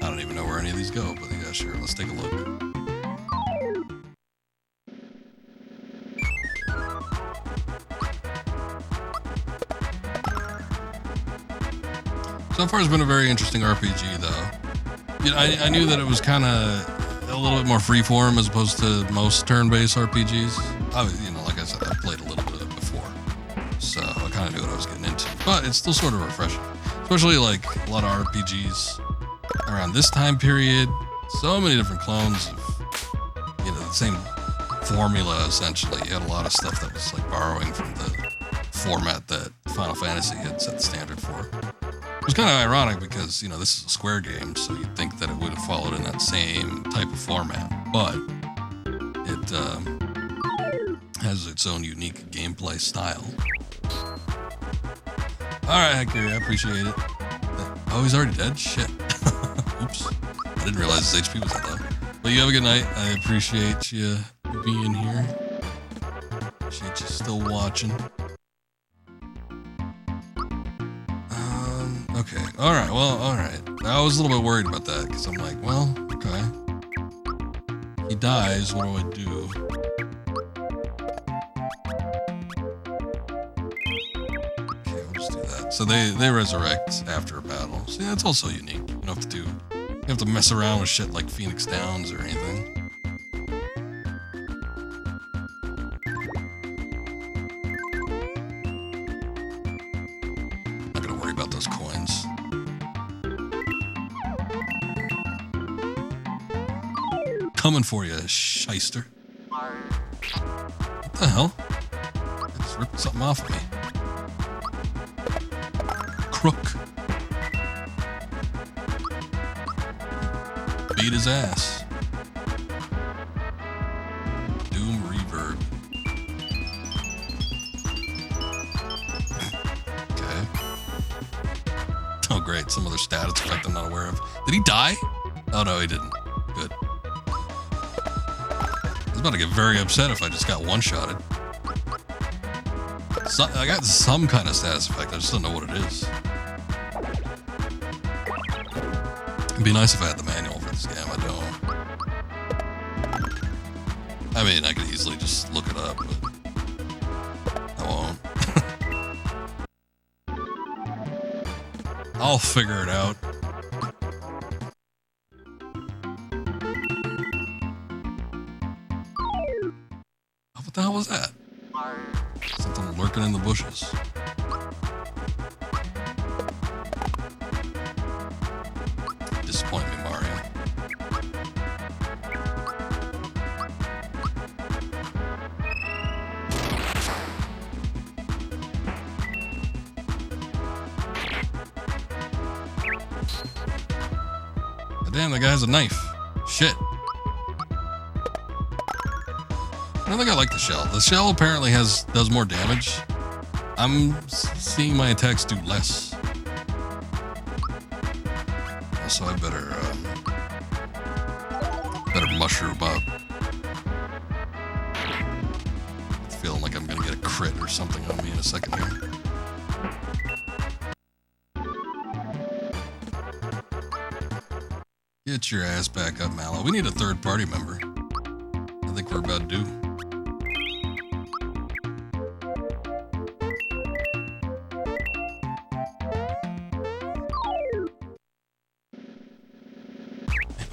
I don't even know where any of these go, but yeah, sure, let's take a look. So far, it's been a very interesting RPG, though. You know, I knew that it was kind of a little bit more freeform as opposed to most turn-based RPGs. You know, like I said, I played a little bit of it before, so I kind of knew what I was getting into. But it's still sort of refreshing, especially like a lot of RPGs around this time period. So many different clones of, you know, the same formula essentially. You had a lot of stuff that was like borrowing from the format that Final Fantasy had set the standard for. It was kind of ironic because, you know, this is a Square game, so you'd think that it would have followed in that same type of format, but it has its own unique gameplay style. Alright, Hector, I appreciate it. Oh, he's already dead? Shit. Oops. I didn't realize his HP was that low. But you have a good night. I appreciate you being here. Appreciate you still watching. Okay. Alright, well, alright. I was a little bit worried about that, because I'm like, well, okay. He dies, what do I do? Okay, we'll just do that. So they resurrect after a battle. See, that's also unique. You don't have to mess around with shit like Phoenix Downs or anything. Not gonna worry about those coins. coming for you, shyster. What the hell? It just ripped something off of me. Crook. Beat his ass. Doom reverb. Okay. Oh great, some other status effect I'm not aware of. Did he die? Oh no, he didn't. Good. I was about to get very upset if I just got one-shotted. So, I got some kind of status effect, I just don't know what it is. It'd be nice if I had the manual for this game, I don't. I mean, I could easily just look it up, but I won't. I'll figure it out. What the hell was that? Something lurking in the bushes. Disappoint me, Mario. God damn, that guy has a knife. Shit. I don't think I like the shell. The shell apparently does more damage. I'm seeing my attacks do less. So I better mushroom up. I'm feeling like I'm gonna get a crit or something on me in a second here. Get your ass back up, Mallow. We need a third party member. I think we're about due.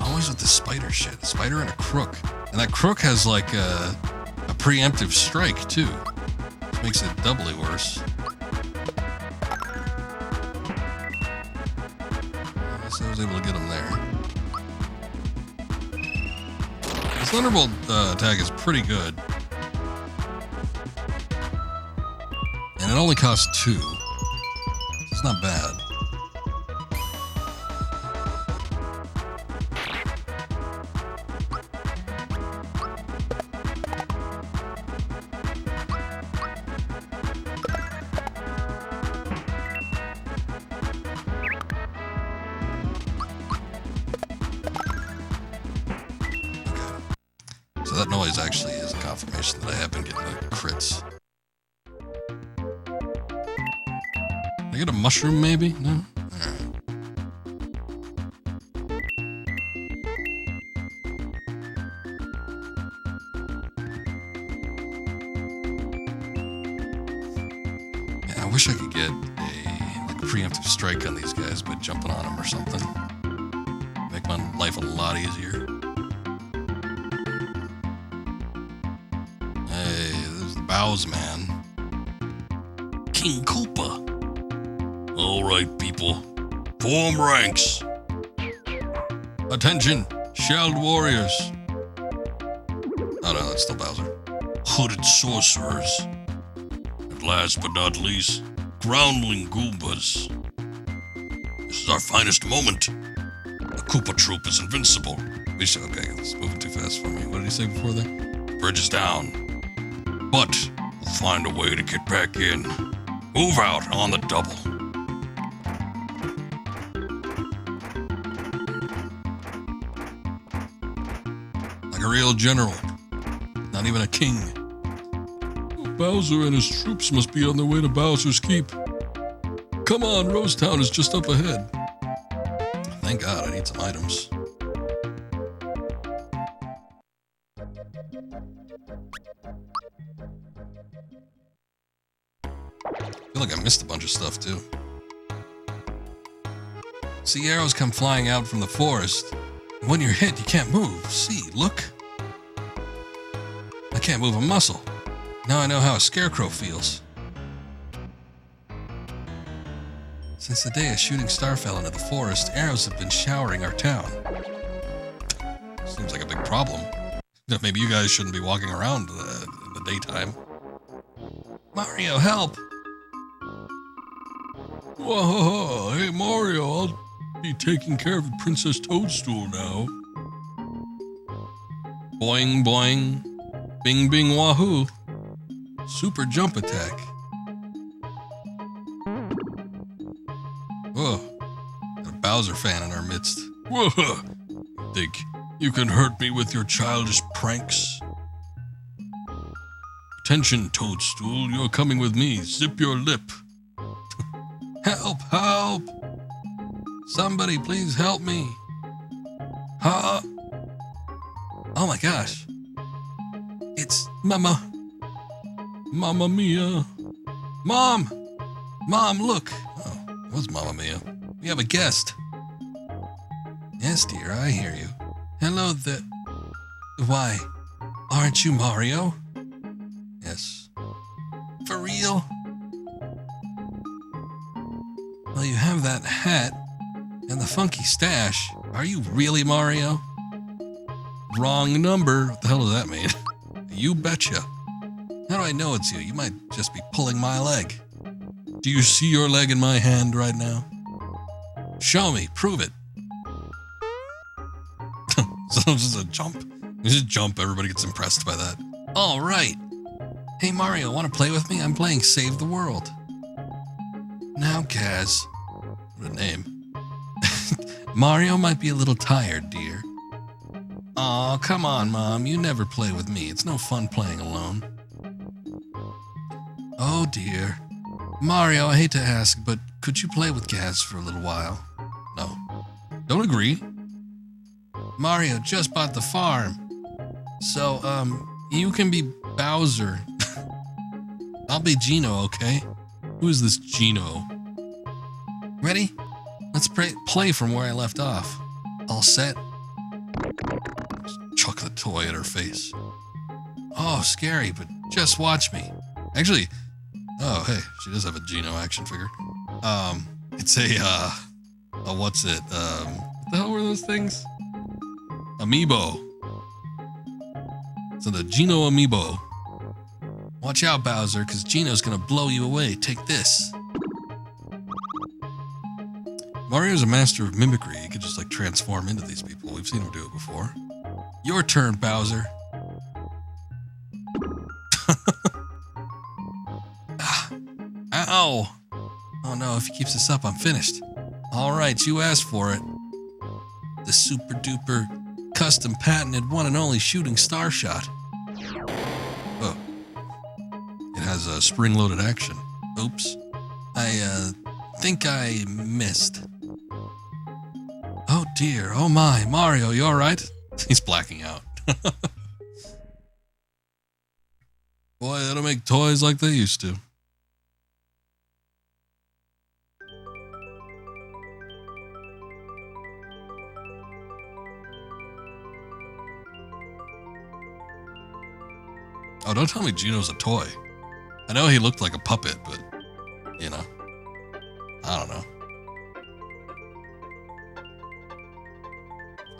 Always with the spider shit. A spider and a crook. And that crook has like a preemptive strike too. Which makes it doubly worse. I guess I was able to get him there. This Thunderbolt attack is pretty good. And it only costs 2. It's not bad. So that noise actually is a confirmation that I have been getting the crits. Can I get a mushroom maybe? No? Alright. Yeah, I wish I could get a preemptive strike on these guys by jumping on them or something. Make my life a lot easier. Bows man. King Koopa. Alright, people. Form ranks. Attention, shelled warriors. Oh no, that's still Bowser. Hooded sorcerers. And last but not least, groundling Goombas. This is our finest moment. The Koopa troop is invincible. Okay, it's moving too fast for me. What did he say before that? Bridge is down. But we'll find a way to get back in. Move out on the double. Like a real general. Not even a king. Bowser and his troops must be on their way to Bowser's Keep. Come on, Rosetown is just up ahead. Thank God, I need some items. I feel like I missed a bunch of stuff too. See arrows come flying out from the forest. And when you're hit, you can't move. See, look. I can't move a muscle. Now I know how a scarecrow feels. Since the day a shooting star fell into the forest, arrows have been showering our town. Seems like a big problem. Maybe you guys shouldn't be walking around in the daytime. Mario, help! Whoa, hey Mario, I'll be taking care of Princess Toadstool now. Boing, boing. Bing, bing, wahoo. Super jump attack. Whoa. Got a Bowser fan in our midst. Whoa, think you can hurt me with your childish pranks? Attention, Toadstool, you're coming with me. Zip your lip. Help, help. Somebody please help me. Huh? Oh my gosh. It's Mamma Mia. Mom. Mom, look. Oh, it was Mamma Mia. We have a guest. Yes, dear, I hear you. Hello there. Why, aren't you Mario? Yes. For real? Well, you have that hat and the funky stash. Are you really Mario? Wrong number. What the hell does that mean? You betcha. How do I know it's you? You might just be pulling my leg. Do you see your leg in my hand right now? Show me. Prove it. So just a jump. You just jump. Everybody gets impressed by that. All right. Hey, Mario, want to play with me? I'm playing Save the World. Now, Kaz. What a name. Mario might be a little tired, dear. Aw, come on, Mom. You never play with me. It's no fun playing alone. Oh, dear. Mario, I hate to ask, but could you play with Kaz for a little while? No. Don't agree. Mario just bought the farm. So, you can be Bowser. I'll be Gino, okay? Who is this Gino? Ready? Let's play from where I left off. All set? Chuck the toy at her face. Oh, scary, but just watch me. Actually, oh, hey, she does have a Gino action figure. It's a, what's it? What the hell were those things? Amiibo. So the Gino Amiibo. Watch out, Bowser, because Gino's gonna blow you away. Take this. Mario's a master of mimicry. He could just like transform into these people. We've seen him do it before. Your turn, Bowser. Ow! Oh no, if he keeps this up, I'm finished. Alright, you asked for it. The super duper custom patented one and only shooting star shot. Oh. It has a spring-loaded action. Oops. I think I missed. Oh dear, oh my, Mario, you alright? He's blacking out. Boy, they don't make toys like they used to. Oh, don't tell me Gino's a toy. I know he looked like a puppet, but, you know, I don't know.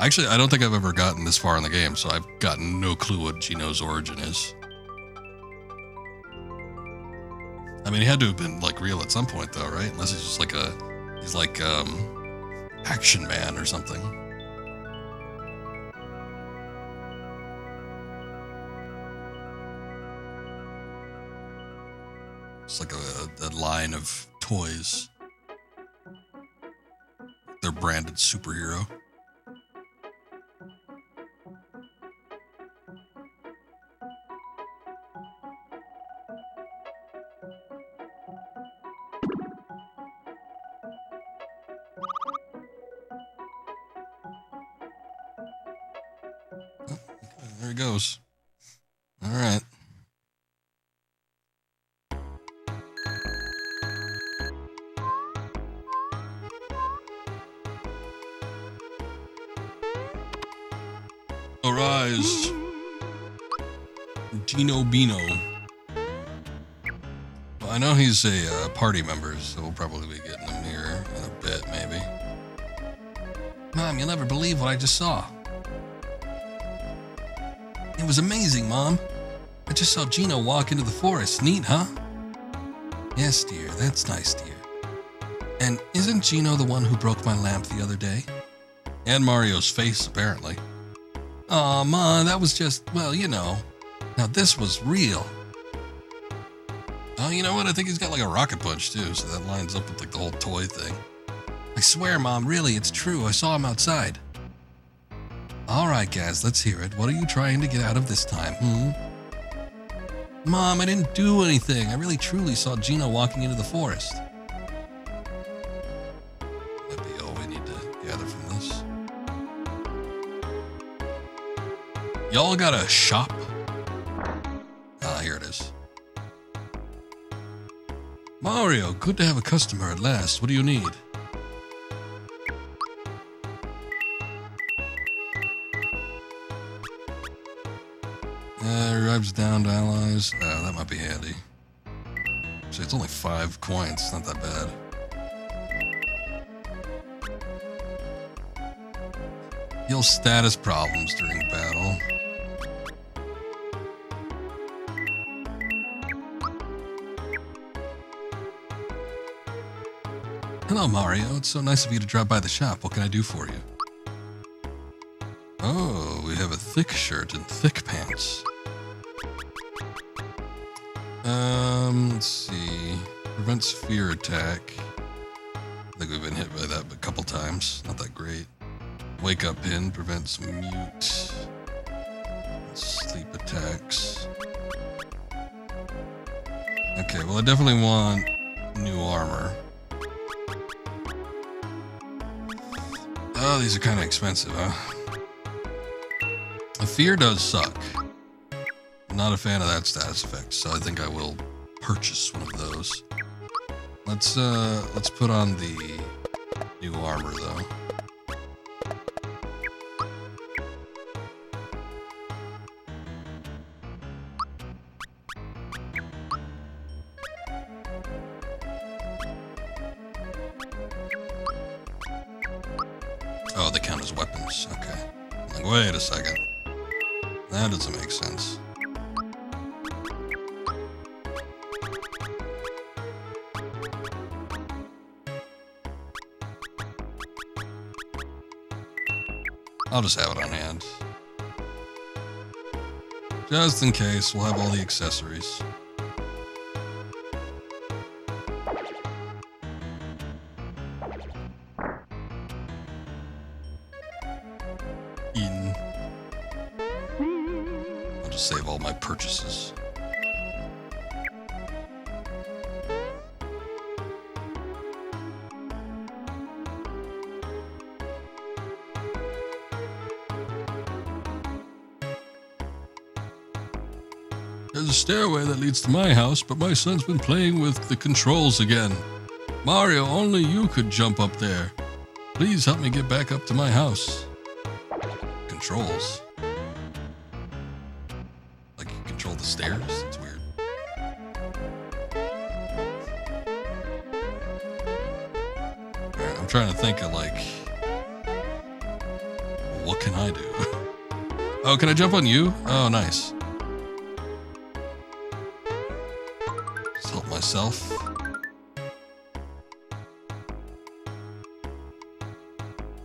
Actually, I don't think I've ever gotten this far in the game, so I've gotten no clue what Gino's origin is. I mean, he had to have been, like, real at some point, though, right? Unless he's just like he's like, Action Man or something. It's like a line of toys. They're branded superhero. Oh, there he goes. All right. Arise, Gino Bino. Well, I know he's a party member, so we'll probably be getting him here in a bit, maybe. Mom, you'll never believe what I just saw. It was amazing, Mom. I just saw Gino walk into the forest. Neat, huh? Yes, dear. That's nice, dear. And isn't Gino the one who broke my lamp the other day? And Mario's face, apparently. Aw, Ma, that was just, well, you know. Now this was real. Oh, you know what? I think he's got like a rocket punch, too, so that lines up with like the whole toy thing. I swear, Mom, really, it's true. I saw him outside. All right, Gaz, let's hear it. What are you trying to get out of this time, Mom, I didn't do anything. I really truly saw Gino walking into the forest. Might be all we need to gather from this. Y'all got a shop? Ah, here it is. Mario, good to have a customer at last. What do you need? Revives downed allies. That might be handy. See, it's only 5 coins. It's not that bad. Heals status problems during battle. Hello, Mario. It's so nice of you to drop by the shop. What can I do for you? Oh, we have a thick shirt and thick pants. Let's see. Prevents fear attack. I think we've been hit by that a couple times. Not that great. Wake up pin prevents mute. Sleep attacks. Okay, well I definitely want new armor. Oh, these are kind of expensive, huh? A fear does suck. I'm not a fan of that status effect, so I think I will purchase one of those. Let's put on the new armor though. Oh, they count as weapons. Okay. I'm like, wait a second. That doesn't make sense. I'll just have it on hand. Just in case, we'll have all the accessories. Eden. I'll just save all my purchases. There's a stairway that leads to my house, but my son's been playing with the controls again. Mario, only you could jump up there. Please help me get back up to my house. Controls? Like you control the stairs? It's weird. Alright, I'm trying to think of like... what can I do? Oh, can I jump on you? Oh, nice. Just help myself.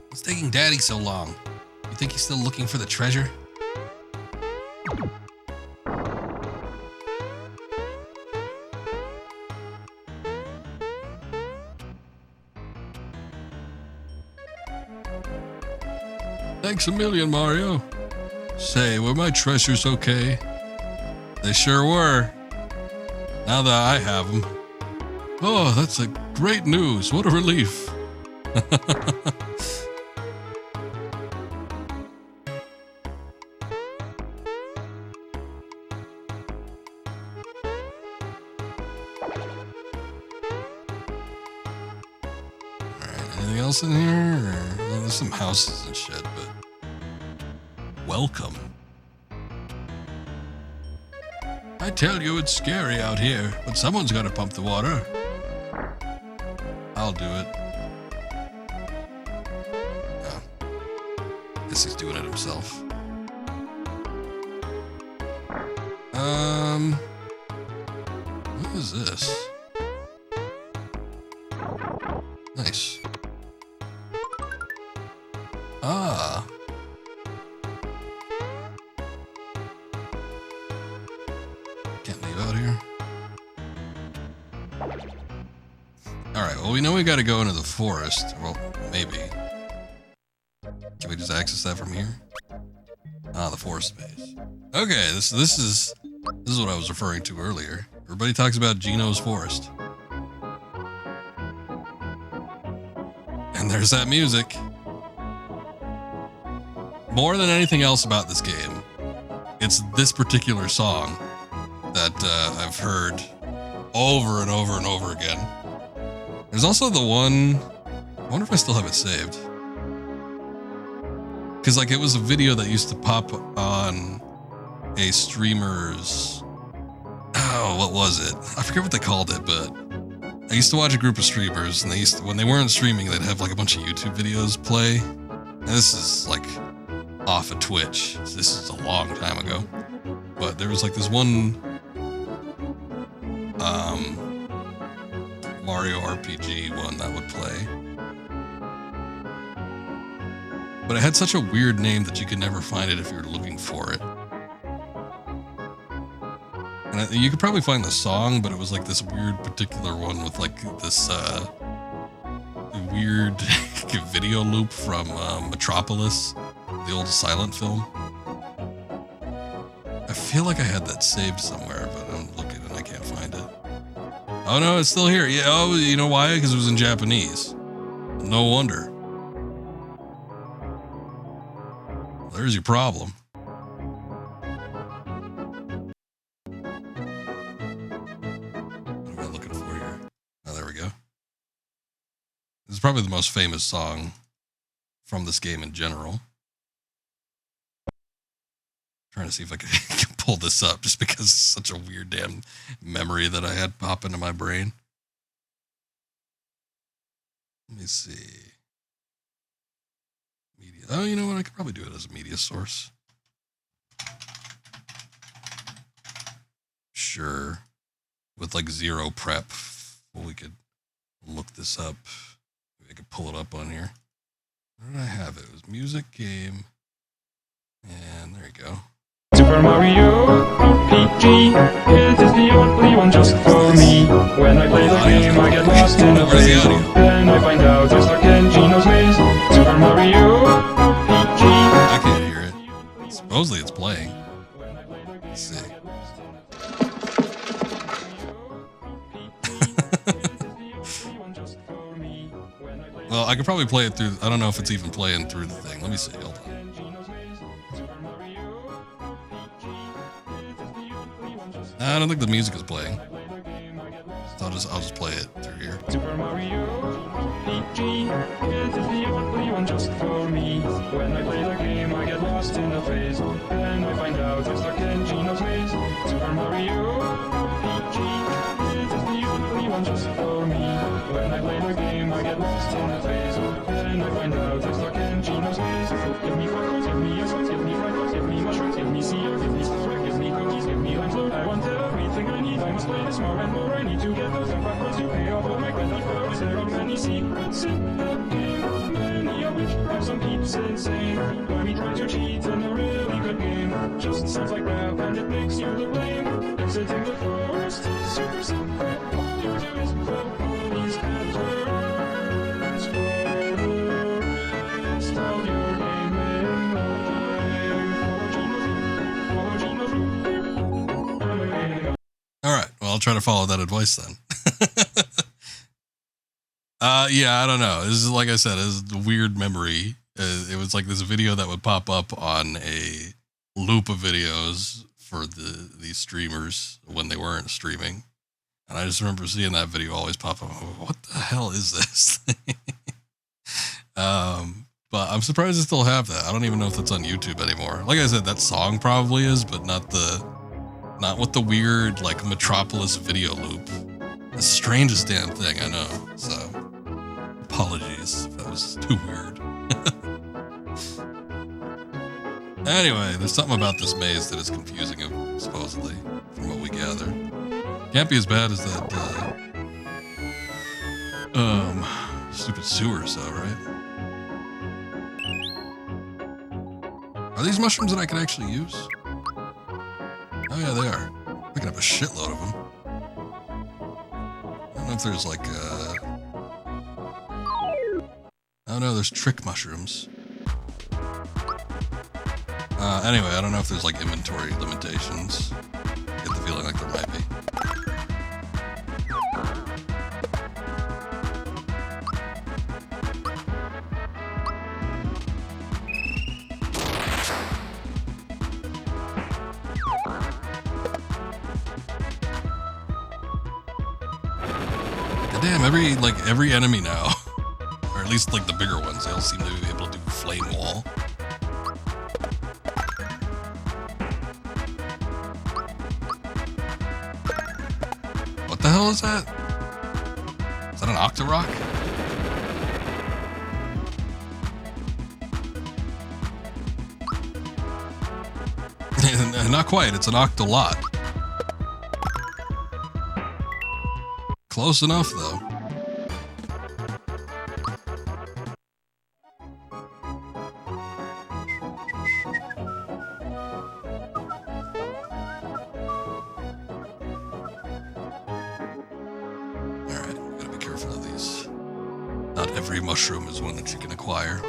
What's taking Daddy so long? You think he's still looking for the treasure? Thanks a million, Mario. Say, were my treasures okay? They sure were. Now that I have them. Oh, that's a great news. What a relief. Anything else in here? Well, there's some houses and shit, but... welcome. I tell you, it's scary out here, but someone's got to pump the water. I'll do it. Oh. Guess he's doing it himself. What is this? Nice. Ah. Can't leave out here. Alright, well, we know we gotta go into the forest. Well, maybe. Can we just access that from here? Ah, the forest space. Okay, this is what I was referring to earlier. Everybody talks about Geno's Forest. And there's that music. More than anything else about this game, it's this particular song that I've heard over and over and over again. There's also the one, I wonder if I still have it saved. Because like it was a video that used to pop on a streamer's, oh, what was it? I forget what they called it, but I used to watch a group of streamers, and they used to, when they weren't streaming, they'd have like a bunch of YouTube videos play. And this is like off of Twitch. This is a long time ago. But there was like this one Mario RPG one that would play. But it had such a weird name that you could never find it if you were looking for it. And you could probably find the song, but it was like this weird particular one with like this weird video loop from Metropolis, the old silent film. I feel like I had that saved somewhere, but I'm looking and I can't find it. Oh no, it's still here. Yeah, oh, you know why? Because it was in Japanese. No wonder. There's your problem. What am I looking for here? Oh, there we go. This is probably the most famous song from this game in general. Trying to see if I can pull this up just because it's such a weird damn memory that I had pop into my brain. Let me see. Media. Oh, you know what? I could probably do it as a media source. Sure. With like zero prep. Well, we could look this up. Maybe I could pull it up on here. Where did I have it? It was music, game. And there you go. Super Mario RPG, it is the only one just for me. When I play the game, I get lost in a maze. Then I find out it's like in Geno's maze. Super Mario RPG. I can't hear it. Supposedly it's playing. Let's see. Well, I could probably play it through. I don't know if it's even playing through the thing. Let me see. Hold on. I don't think the music is playing. So I'll just play it through here. Super Mario RPG, it is the only one just for me. When I play the game, I get lost in a phase. Then I find out it's stuck in Geno's maze. Super Mario RPG, it is the only one just for me. When I play the game, I get lost in a phase. Then I find out it's stuck in Geno's maze. Give me flowers, give me ice, give me flowers, give me mushrooms, give me sea, give me flour, give me cookies, give me lime float. I want everything I need. I must play this more and more. I need to get those backwards to pay off all my credit cards. There are many secrets in the game, many of which have some peeps insane. Why we try to cheat in a really good game just sounds like rap and it makes you look lame. Exiting the forest is super secret. All you do is follow these patterns for the rest of your gaming life. Follow Geno's route. All right. Well, I'll try to follow that advice then. Yeah, I don't know. This is, like I said, it's a weird memory. It was like this video that would pop up on a loop of videos for these streamers when they weren't streaming. And I just remember seeing that video always pop up. What the hell is this thing? But I'm surprised they still have that. I don't even know if that's on YouTube anymore. Like I said, that song probably is, but not with the weird like Metropolis video loop. The strangest damn thing, I know. So apologies if that was too weird. Anyway, there's something about this maze that is confusing, supposedly. gather. Can't be as bad as that, stupid sewers, though, right? Are these mushrooms that I can actually use? Oh, yeah, they are. Picking up a shitload of them. I don't know if there's, like, oh, no, there's trick mushrooms. Anyway, I don't know if there's, like, inventory limitations. I get the feeling like there might be. Damn, every enemy now, or at least like the bigger ones, they all seem to be able to do flame wall. What the hell is that? Is that an Octorok? Not quite, it's an Octolot. Close enough, though. Alright, gotta be careful of these. Not every mushroom is one that you can acquire.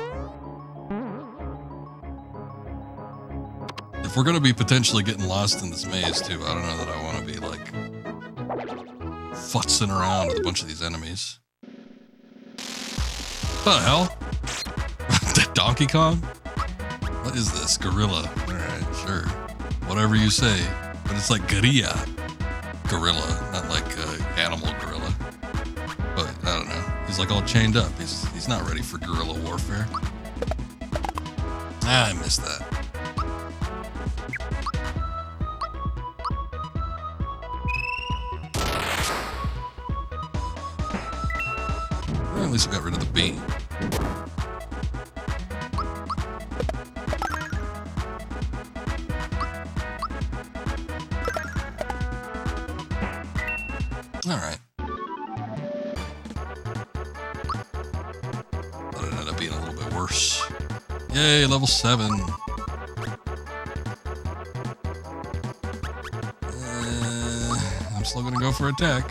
If we're gonna be potentially getting lost in this maze, too, I don't know that I want to be, like, futzing around with a bunch of these enemies. What the hell? Donkey Kong? What is this? Gorilla. Alright, sure. Whatever you say. But it's like gorilla. Gorilla, not like animal gorilla. But, I don't know. He's like all chained up. He's not ready for guerrilla warfare. Ah, I missed that. At least we got rid of the bee. Alright. Thought it ended up being a little bit worse. Yay, level 7. I'm still gonna go for attack.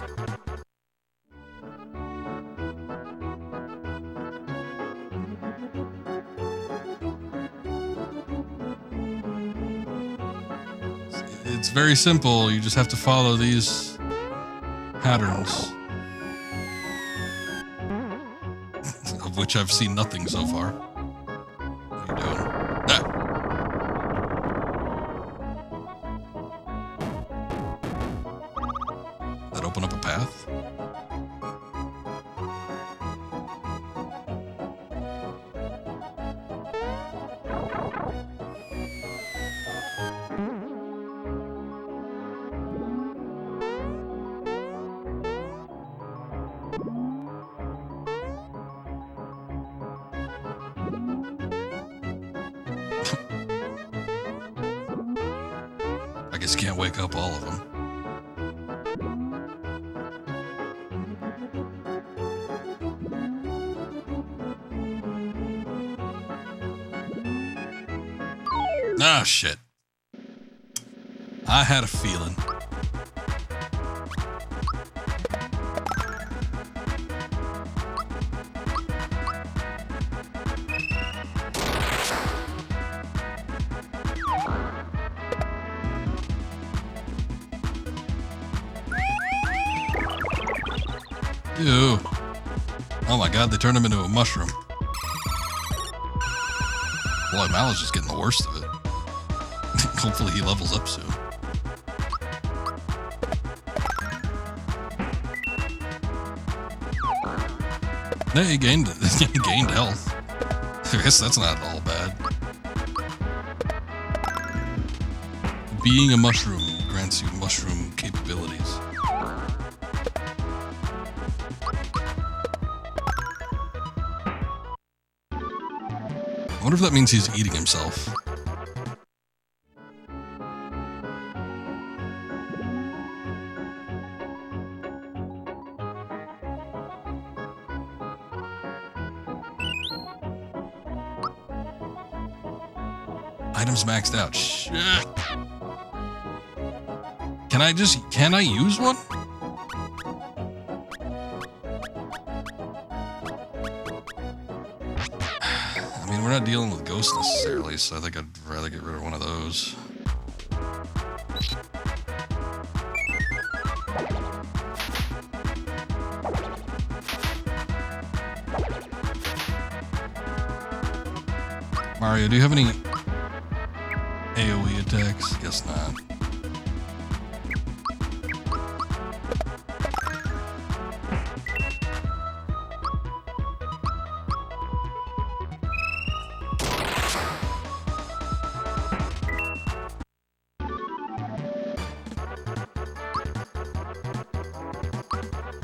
It's very simple. You just have to follow these patterns, of which I've seen nothing so far. What are you doing? Ah. That open up a path? I guess you can't wake up all of them. Ah, shit. I had a feeling. Ew. Oh my god, they turned him into a mushroom. Boy, Mal is just getting the worst of it. Hopefully he levels up soon. Yeah, he gained health. I guess that's not all bad. Being a mushroom grants you mushroom capabilities. I wonder if that means he's eating himself. Items maxed out. Shit. Can I use one? I mean, we're not dealing with ghosts necessarily, so I think I'd rather get rid of one of those. Mario, do you have any AoE attacks? Guess not.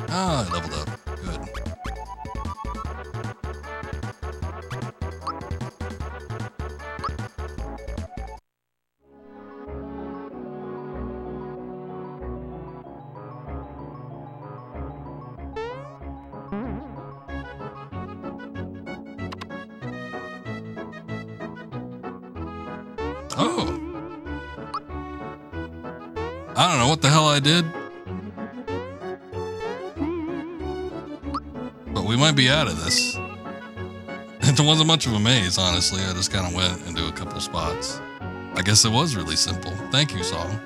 Ah, I leveled up. Good. Oh. I don't know what the hell I did. But we might be out of this. It wasn't much of a maze, honestly. I just kind of went into a couple spots. I guess it was really simple. Thank you, song.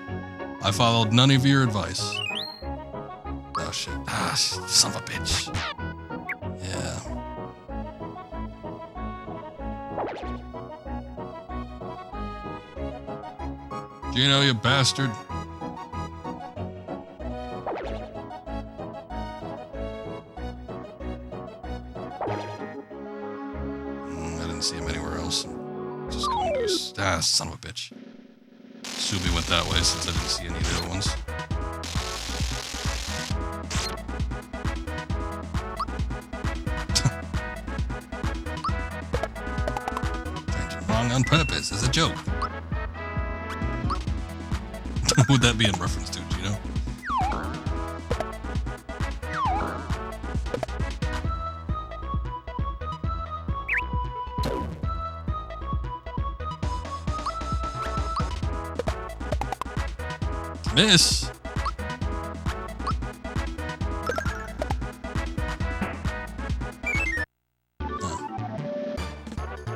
I followed none of your advice. Oh, shit. Ah, son of a bitch. Yeah. Gino, you bastard. I didn't see him anywhere else. Just going to... son of a bitch. Subi went that way since I didn't see any of the other ones. Wrong on purpose. It's a joke. Who would that be in reference to, Gino? Miss.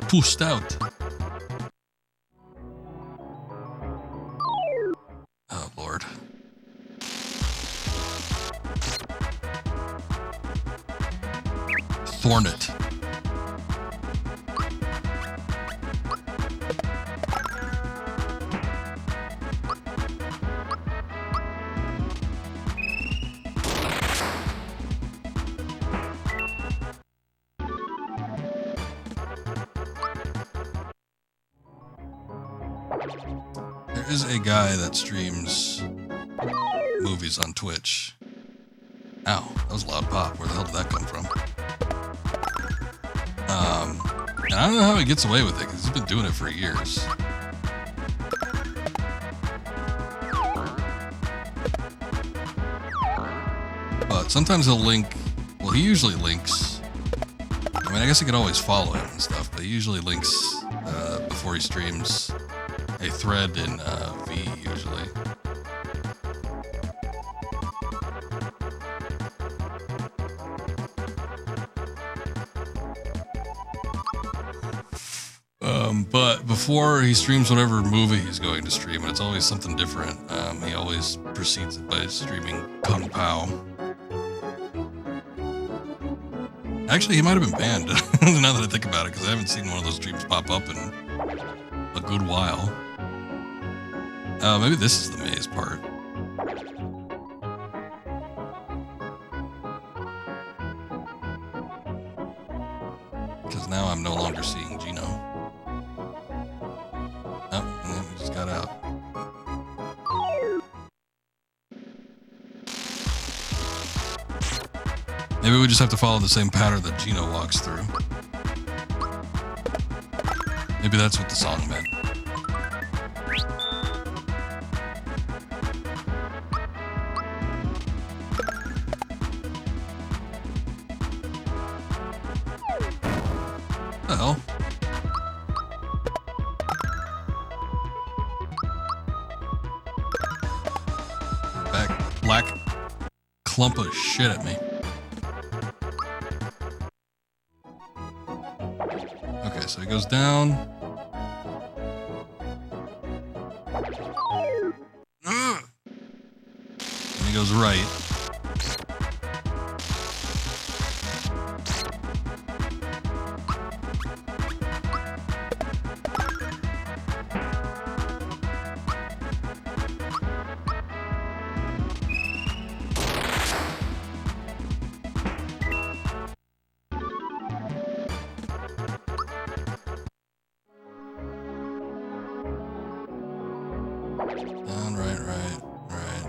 Pushed out. Oh, Lord. Thornet. There is a guy that streams movies on Twitch. Ow, that was a loud pop. Where the hell did that come from? And I don't know how he gets away with it, because he's been doing it for years. But sometimes he'll link, well, he usually links, I mean, I guess I could always follow him and stuff, but he usually links, before he streams, a thread in V, usually. But before he streams whatever movie he's going to stream, and it's always something different, he always precedes it by streaming Kung Pao. Actually, he might have been banned, now that I think about it, because I haven't seen one of those streams pop up in a good while. Maybe this is the maze part. Because now I'm no longer seeing Gino. Oh, and then we just got out. Maybe we just have to follow the same pattern that Gino walks through. Maybe that's what the song meant. What the hell? black clump of shit at me. Okay, so he goes down. And he goes right. Down, right, right, right.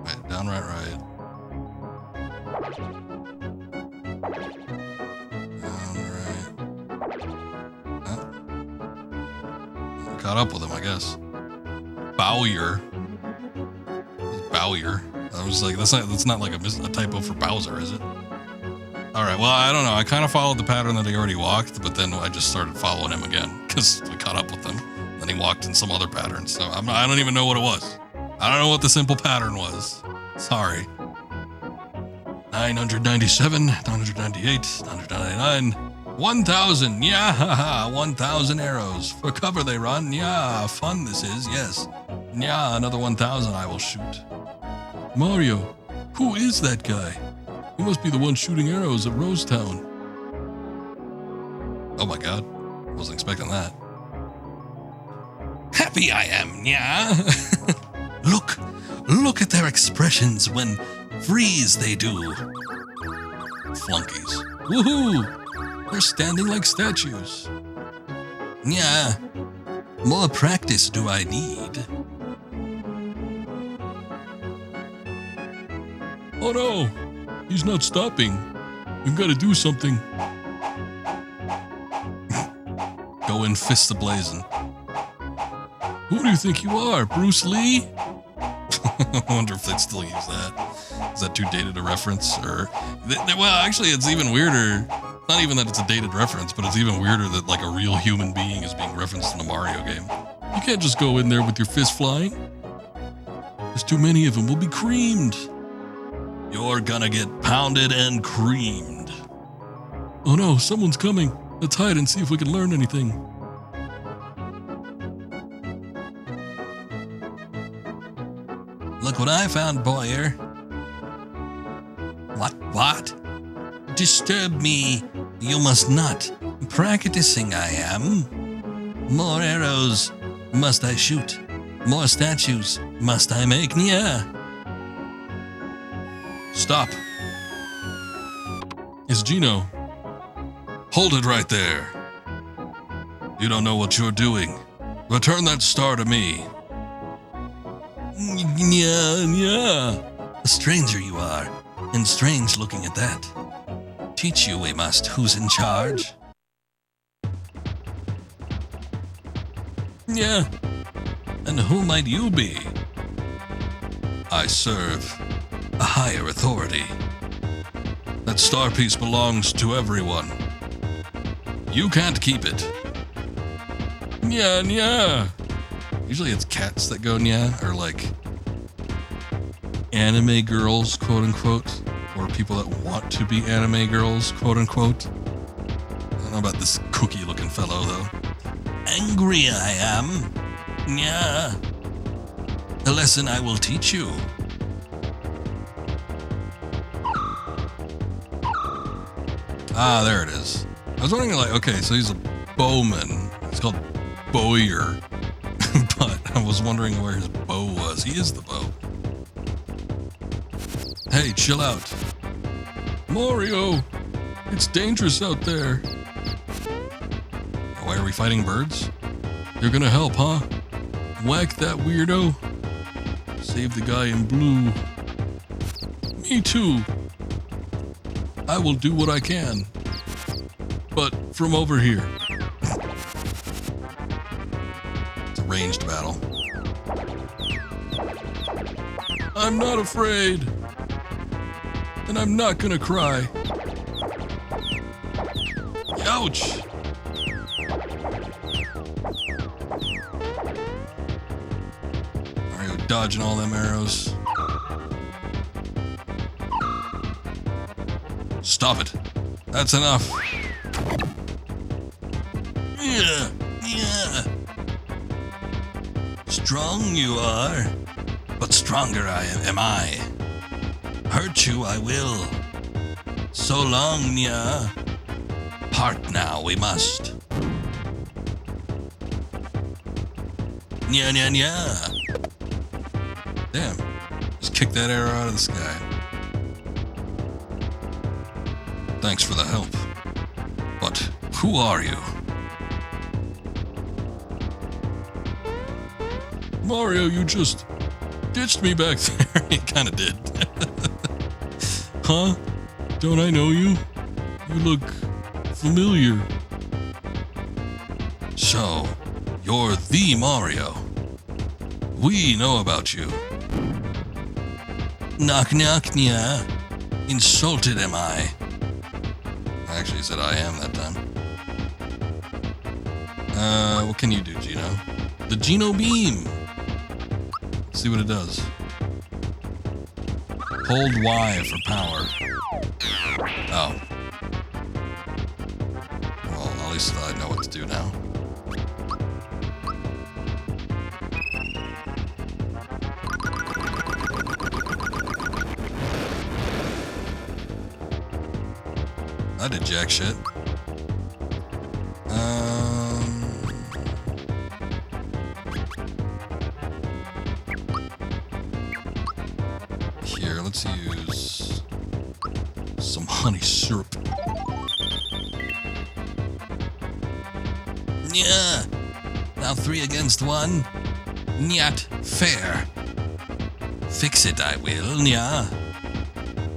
Right, down, right, right. Down, right. Oh. Caught up with him, I guess. Bowyer. Bowyer. I was like, that's not like a typo for Bowser, is it? Alright, well, I don't know. I kind of followed the pattern that he already walked, but then I just started following him again, because we caught up with him. Then he walked in some other pattern, so I don't even know what it was. I don't know what the simple pattern was. Sorry. 997, 998, 999, 1,000, yeah, haha, 1,000 arrows. For cover they run, yeah, fun this is, yes. Yeah, another 1,000 I will shoot. Mario, who is that guy? He must be the one shooting arrows at Rosetown. Oh my god, wasn't expecting that. Happy I am, yeah. Look at their expressions when freeze they do. Flunkies. Woohoo! They're standing like statues. Yeah. More practice do I need. Oh no! He's not stopping. We've got to do something. Go in fists a-blazing. Who do you think you are, Bruce Lee? I wonder if they'd still use that. Is that too dated a reference? Or, well, actually, it's even weirder. Not even that it's a dated reference, but it's even weirder that like a real human being is being referenced in a Mario game. You can't just go in there with your fist flying. There's too many of them. We'll be creamed. You're gonna get pounded and creamed. Oh no, someone's coming. Let's hide and see if we can learn anything. Look what I found, Boyer. What? Disturb me. You must not. Practicing I am. More arrows must I shoot. More statues must I make. Yeah. Stop. It's Gino. Hold it right there. You don't know what you're doing. Return that star to me. Yeah. A stranger you are, and strange looking at that. Teach you we must who's in charge. Yeah. And who might you be? I serve a higher authority. That star piece belongs to everyone. You can't keep it. Yeah. Usually it's cats that go nya, or like anime girls, quote unquote, or people that want to be anime girls, quote unquote. I don't know about this cookie looking fellow though. Angry I am. Yeah. A lesson I will teach you. Ah, there it is. I was wondering, like, okay, so he's a bowman. It's called Bowyer. But I was wondering where his bow was. He is the bow. Hey, chill out. Mario, it's dangerous out there. Why are we fighting birds? You're gonna help, huh? Whack that weirdo. Save the guy in blue. Me too. I will do what I can. But from over here. It's a ranged battle. I'm not afraid. And I'm not gonna cry. Ouch! Mario dodging all them arrows. Stop it. That's enough. Yeah, yeah. Strong you are, but stronger am I. Hurt you I will. So long, Nya. Part now we must. Nya, nya, nya. Damn. Just kick that arrow out of the sky. Thanks for the help. But who are you? Mario, you just ditched me back there. He kind of did. Huh? Don't I know you? You look familiar. So, you're the Mario. We know about you. Knock, knock, Nya. Insulted am I. I actually said I am that time. What can you do, Gino? The Gino Beam. Let's see what it does. Hold Y for power. Oh. Well, at least I know what to do now. I did jack shit. Here, let's use some honey syrup. Nya. Now 3 against 1. Nyat fair. Fix it I will, Nya.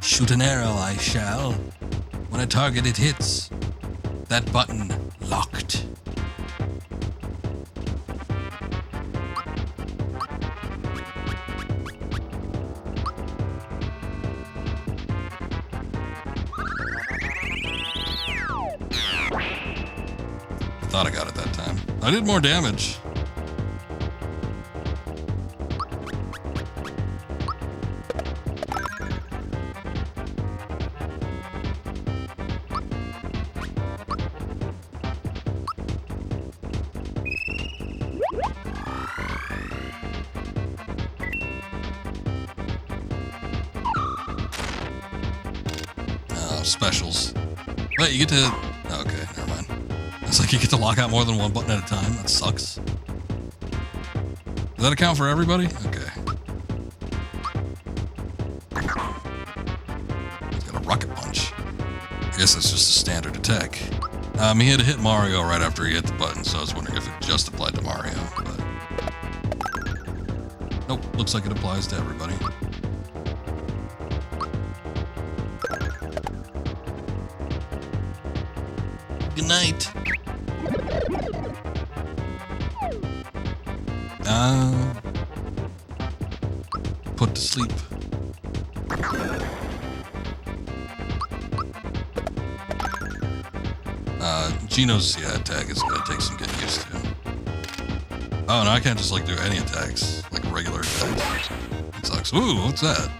Shoot an arrow I shall. When a target it hits, that button locked. I thought I got it that time. I did more damage. Specials. Wait, you get to... Okay, never mind. It's like you get to lock out more than one button at a time. That sucks. Does that account for everybody? Okay. He's got a rocket punch. I guess that's just a standard attack. He had to hit Mario right after he hit the button, so I was wondering if it just applied to Mario, but... Nope, looks like it applies to everybody. Good night. Put to sleep. Gino's attack is gonna take some getting used to. Oh, no, I can't just like do any attacks, like regular attacks. It sucks. Ooh, what's that?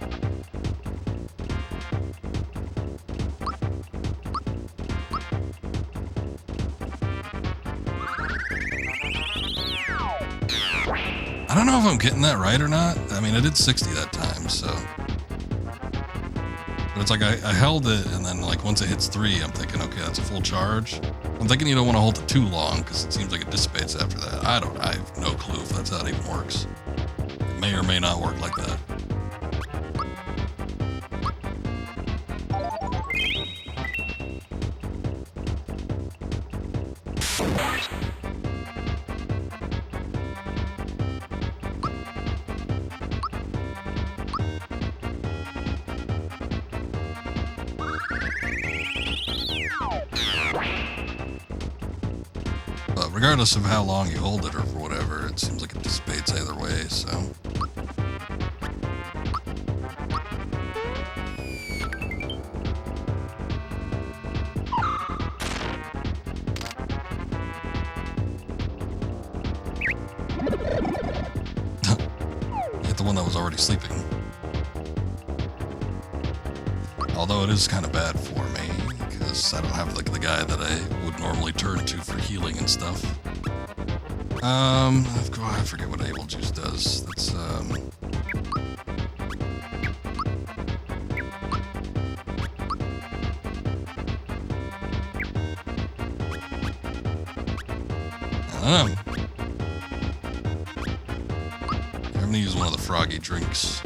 I don't know if I'm getting that right or not. I mean, I did 60 that time, so. But it's like I held it, and then like once it hits 3, I'm thinking, okay, that's a full charge. I'm thinking you don't want to hold it too long because it seems like it dissipates after that. I have no clue if that's how it even works. It may or may not work like that. Regardless of how long you hold it or for whatever, it seems like it dissipates either way, so. Hit the one that was already sleeping. Although it is kind of bad for me, because I don't have like the guy that I would normally turn to for healing and stuff. I forget what Able Juice does. That's, I don't know. I'm gonna use one of the froggy drinks.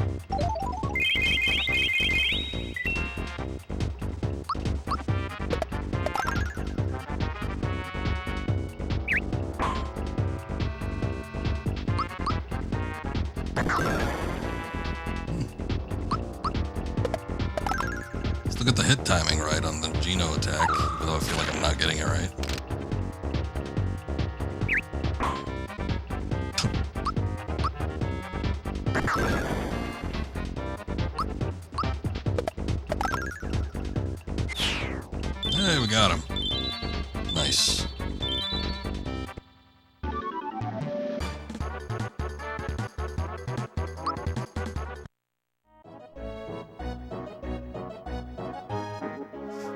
Let's look at the hit timing right on the Geno attack, even though I feel like I'm not getting it right. Hey, we got him. Nice.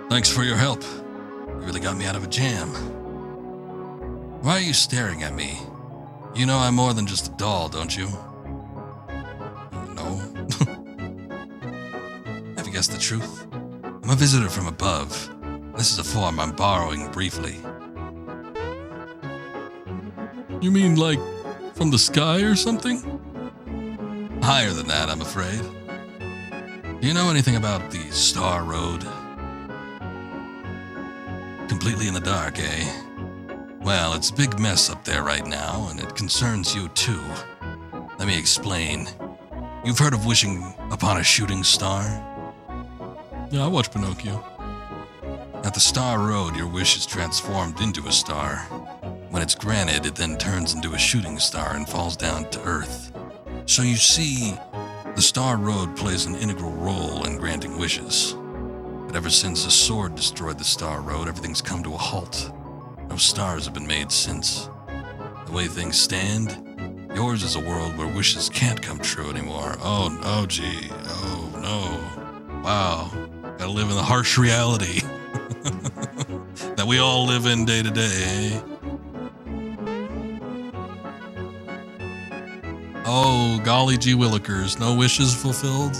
Thanks for your help. You really got me out of a jam. Why are you staring at me? You know I'm more than just a doll, don't you? No. Have you guessed the truth? I'm a visitor from above. This is a form I'm borrowing briefly. You mean like from the sky or something? Higher than that, I'm afraid. Do you know anything about the Star Road? Completely in the dark, eh? Well, it's a big mess up there right now, and it concerns you too. Let me explain. You've heard of wishing upon a shooting star? Yeah, I watched Pinocchio. At the Star Road, your wish is transformed into a star. When it's granted, it then turns into a shooting star and falls down to Earth. So you see, the Star Road plays an integral role in granting wishes. But ever since a sword destroyed the Star Road, everything's come to a halt. No stars have been made since. The way things stand, yours is a world where wishes can't come true anymore. Oh gee. Oh, no. Wow. Gotta live in the harsh reality that we all live in day to day, eh? Oh, golly gee willikers, no wishes fulfilled?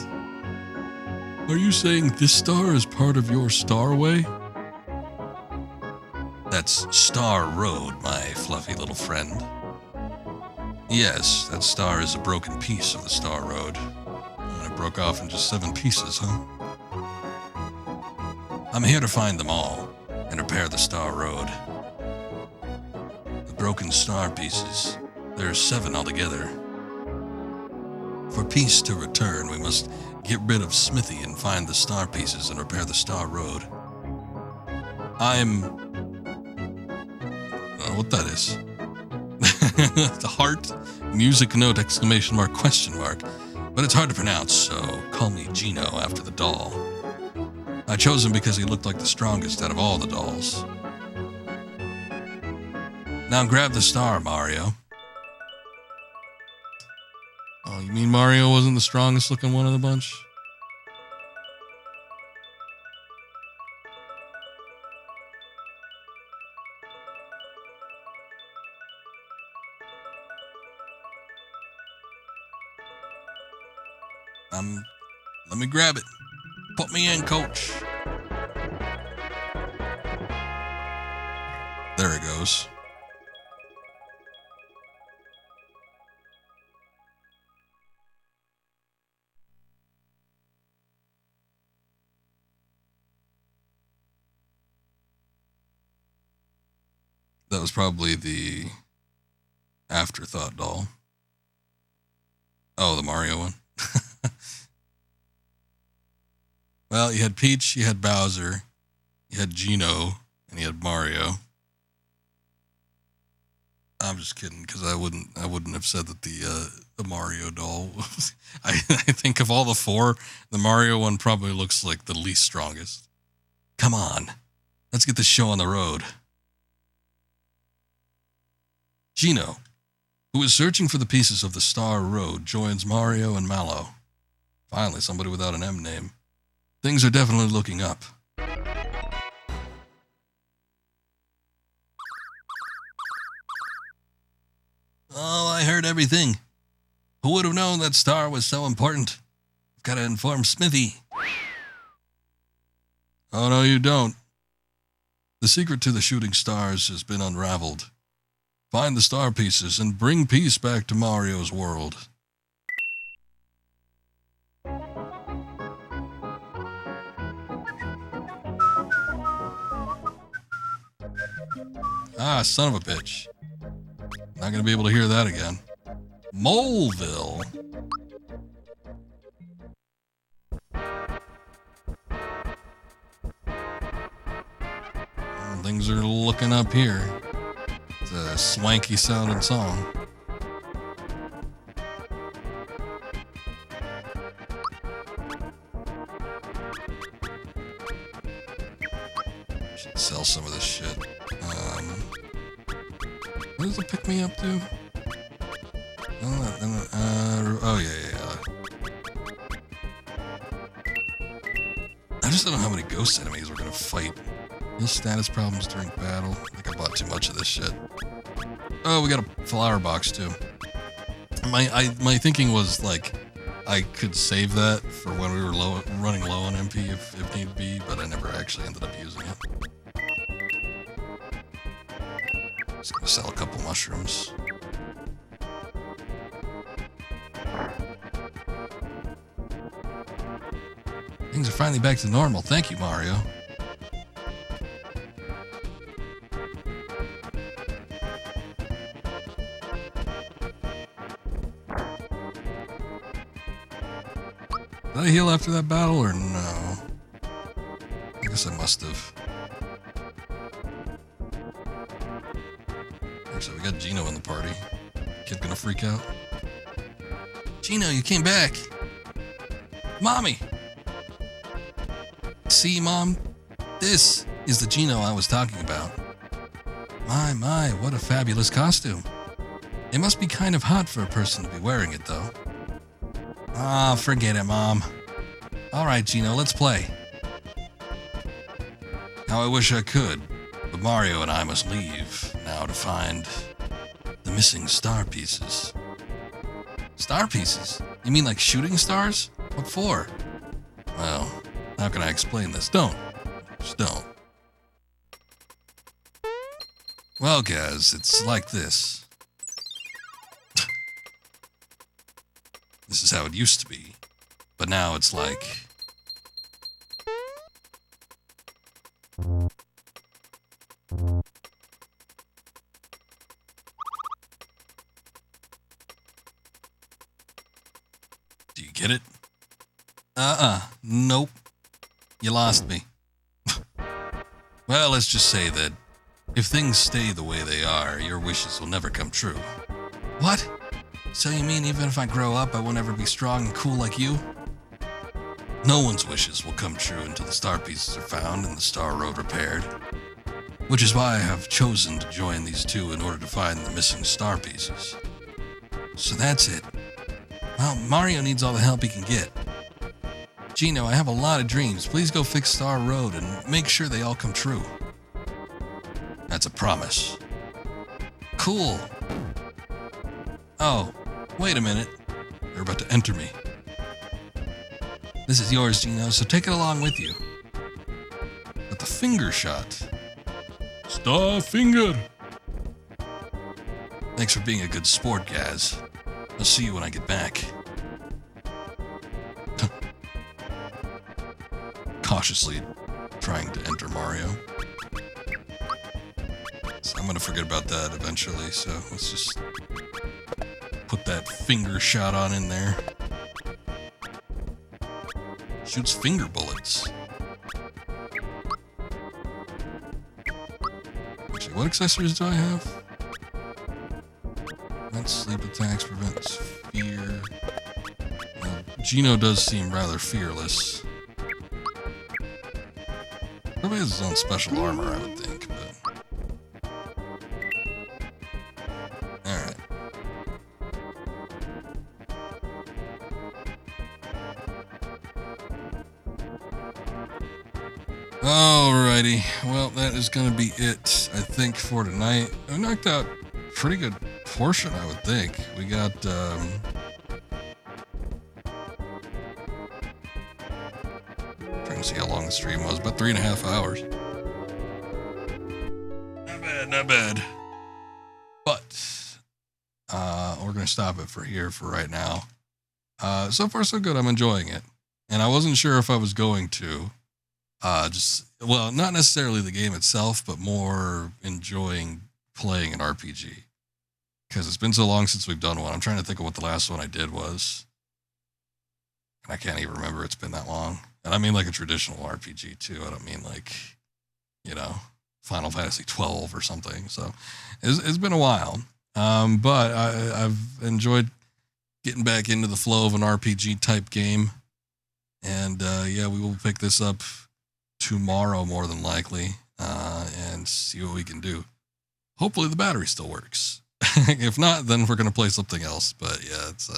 Are you saying this star is part of your starway? That's Star Road, my fluffy little friend. Yes, that star is a broken piece of the Star Road. And it broke off in just 7 pieces, huh? I'm here to find them all and repair the Star Road. The broken star pieces, there are 7 altogether. For peace to return, we must get rid of Smithy and find the star pieces and repair the Star Road. I'm... what that is? The heart, music note, exclamation mark, question mark. But it's hard to pronounce, so call me Geno after the doll. I chose him because he looked like the strongest out of all the dolls. Now grab the star, Mario. Oh, you mean Mario wasn't the strongest looking one of the bunch? Let me grab it. Put me in, coach. There it goes. That was probably the afterthought doll. Oh, the Mario one. Well, you had Peach, you had Bowser, you had Geno, and you had Mario. I'm just kidding, because I wouldn't have said that the Mario doll was. I think of all the 4, the Mario one probably looks like the least strongest. Come on, let's get this show on the road. Geno, who is searching for the pieces of the Star Road, joins Mario and Mallow. Finally, somebody without an M name. Things are definitely looking up. Oh, I heard everything. Who would have known that star was so important? I've got to inform Smithy. Oh, no, you don't. The secret to the shooting stars has been unraveled. Find the star pieces and bring peace back to Mario's world. Ah, son of a bitch. Not gonna be able to hear that again. Moleville. Things are looking up here. It's a swanky sounding song. Should sell some of this shit. What does it pick me up to? Oh yeah. I just don't know how many ghost enemies we're gonna fight. No status problems during battle. I think I bought too much of this shit. Oh, we got a flower box too. My thinking was like I could save that for when we were running low on MP if need be, but I never actually ended up using it. Just gonna sell a couple mushrooms. Things are finally back to normal. Thank you, Mario. Did I heal after that battle or no? I guess I must have. Actually, we got Gino in the party. Kid gonna freak out. Gino, you came back. Mommy. See, Mom? This is the Gino I was talking about. My, what a fabulous costume. It must be kind of hot for a person to be wearing it, though. Ah, forget it, Mom. All right, Gino, let's play. How I wish I could, but Mario and I must leave now to find the missing star pieces. Star pieces? You mean like shooting stars? What for? Well, how can I explain this? Don't. Just don't. Well, guys, it's like this. This is how it used to be. But now it's like... Do you get it? Nope. You lost me. Well, let's just say that if things stay the way they are, your wishes will never come true. What? So you mean even if I grow up, I won't ever be strong and cool like you? No one's wishes will come true until the star pieces are found and the Star Road repaired. Which is why I have chosen to join these two in order to find the missing star pieces. So that's it. Well, Mario needs all the help he can get. Gino, I have a lot of dreams. Please go fix Star Road and make sure they all come true. That's a promise. Cool. Oh, wait a minute. They're about to enter me. This is yours, Gino, so take it along with you. But the finger shot. Star Finger. Thanks for being a good sport, guys. I'll see you when I get back. Cautiously trying to enter Mario. So I'm gonna forget about that eventually, so let's just put that finger shot on in there. Shoots finger bullets. Actually, what accessories do I have? Prevents sleep attacks, prevents fear. Well, Gino does seem rather fearless. Probably has his own special armor, I would think, but... Alright. Alrighty, well, that is going to be it, I think, for tonight. We knocked out a pretty good portion, I would think. We got, trying to see how long the stream was, about 3.5 hours. Not bad, not bad. But, we're going to stop it here for right now. So far, so good. I'm enjoying it. And I wasn't sure if I was going to. Well, not necessarily the game itself, but more enjoying playing an RPG. Because it's been so long since we've done one. I'm trying to think of what the last one I did was. And I can't even remember. It's been that long. And I mean like a traditional RPG, too. I don't mean like, Final Fantasy 12 or something. So it's been a while. But I've enjoyed getting back into the flow of an RPG type game. And yeah, we will pick this up tomorrow more than likely and see what we can do. Hopefully the battery still works. If not, then we're going to play something else. But yeah, it's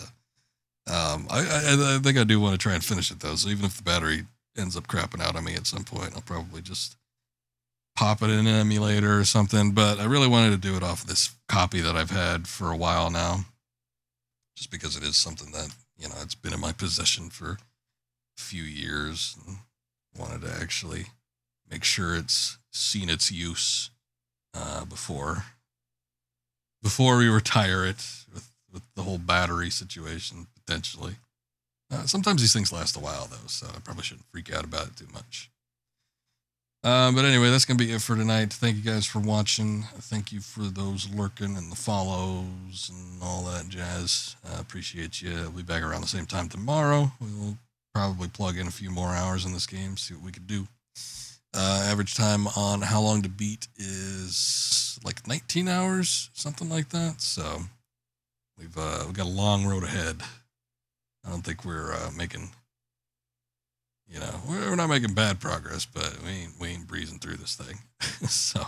I think I do want to try and finish it though. So even if the battery ends up crapping out on me at some point, I'll probably just pop it in an emulator or something. But I really wanted to do it off of this copy that I've had for a while now, just because it is something that, it's been in my possession for a few years, and wanted to actually make sure it's seen its use before we retire it with the whole battery situation potentially. Sometimes these things last a while though, so I probably shouldn't freak out about it too much. But anyway, that's going to be it for tonight. Thank you guys for watching. Thank you for those lurking and the follows and all that jazz. Appreciate you. I'll be back around the same time tomorrow. We'll probably plug in a few more hours in this game, see what we could do. Average time on How Long to Beat is like 19 hours, something like that. So we've got a long road ahead. I don't think we're making... we're not making bad progress, but we ain't breezing through this thing. So,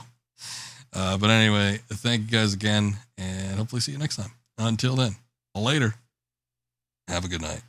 but anyway, thank you guys again, and hopefully see you next time. Until then, later. Have a good night.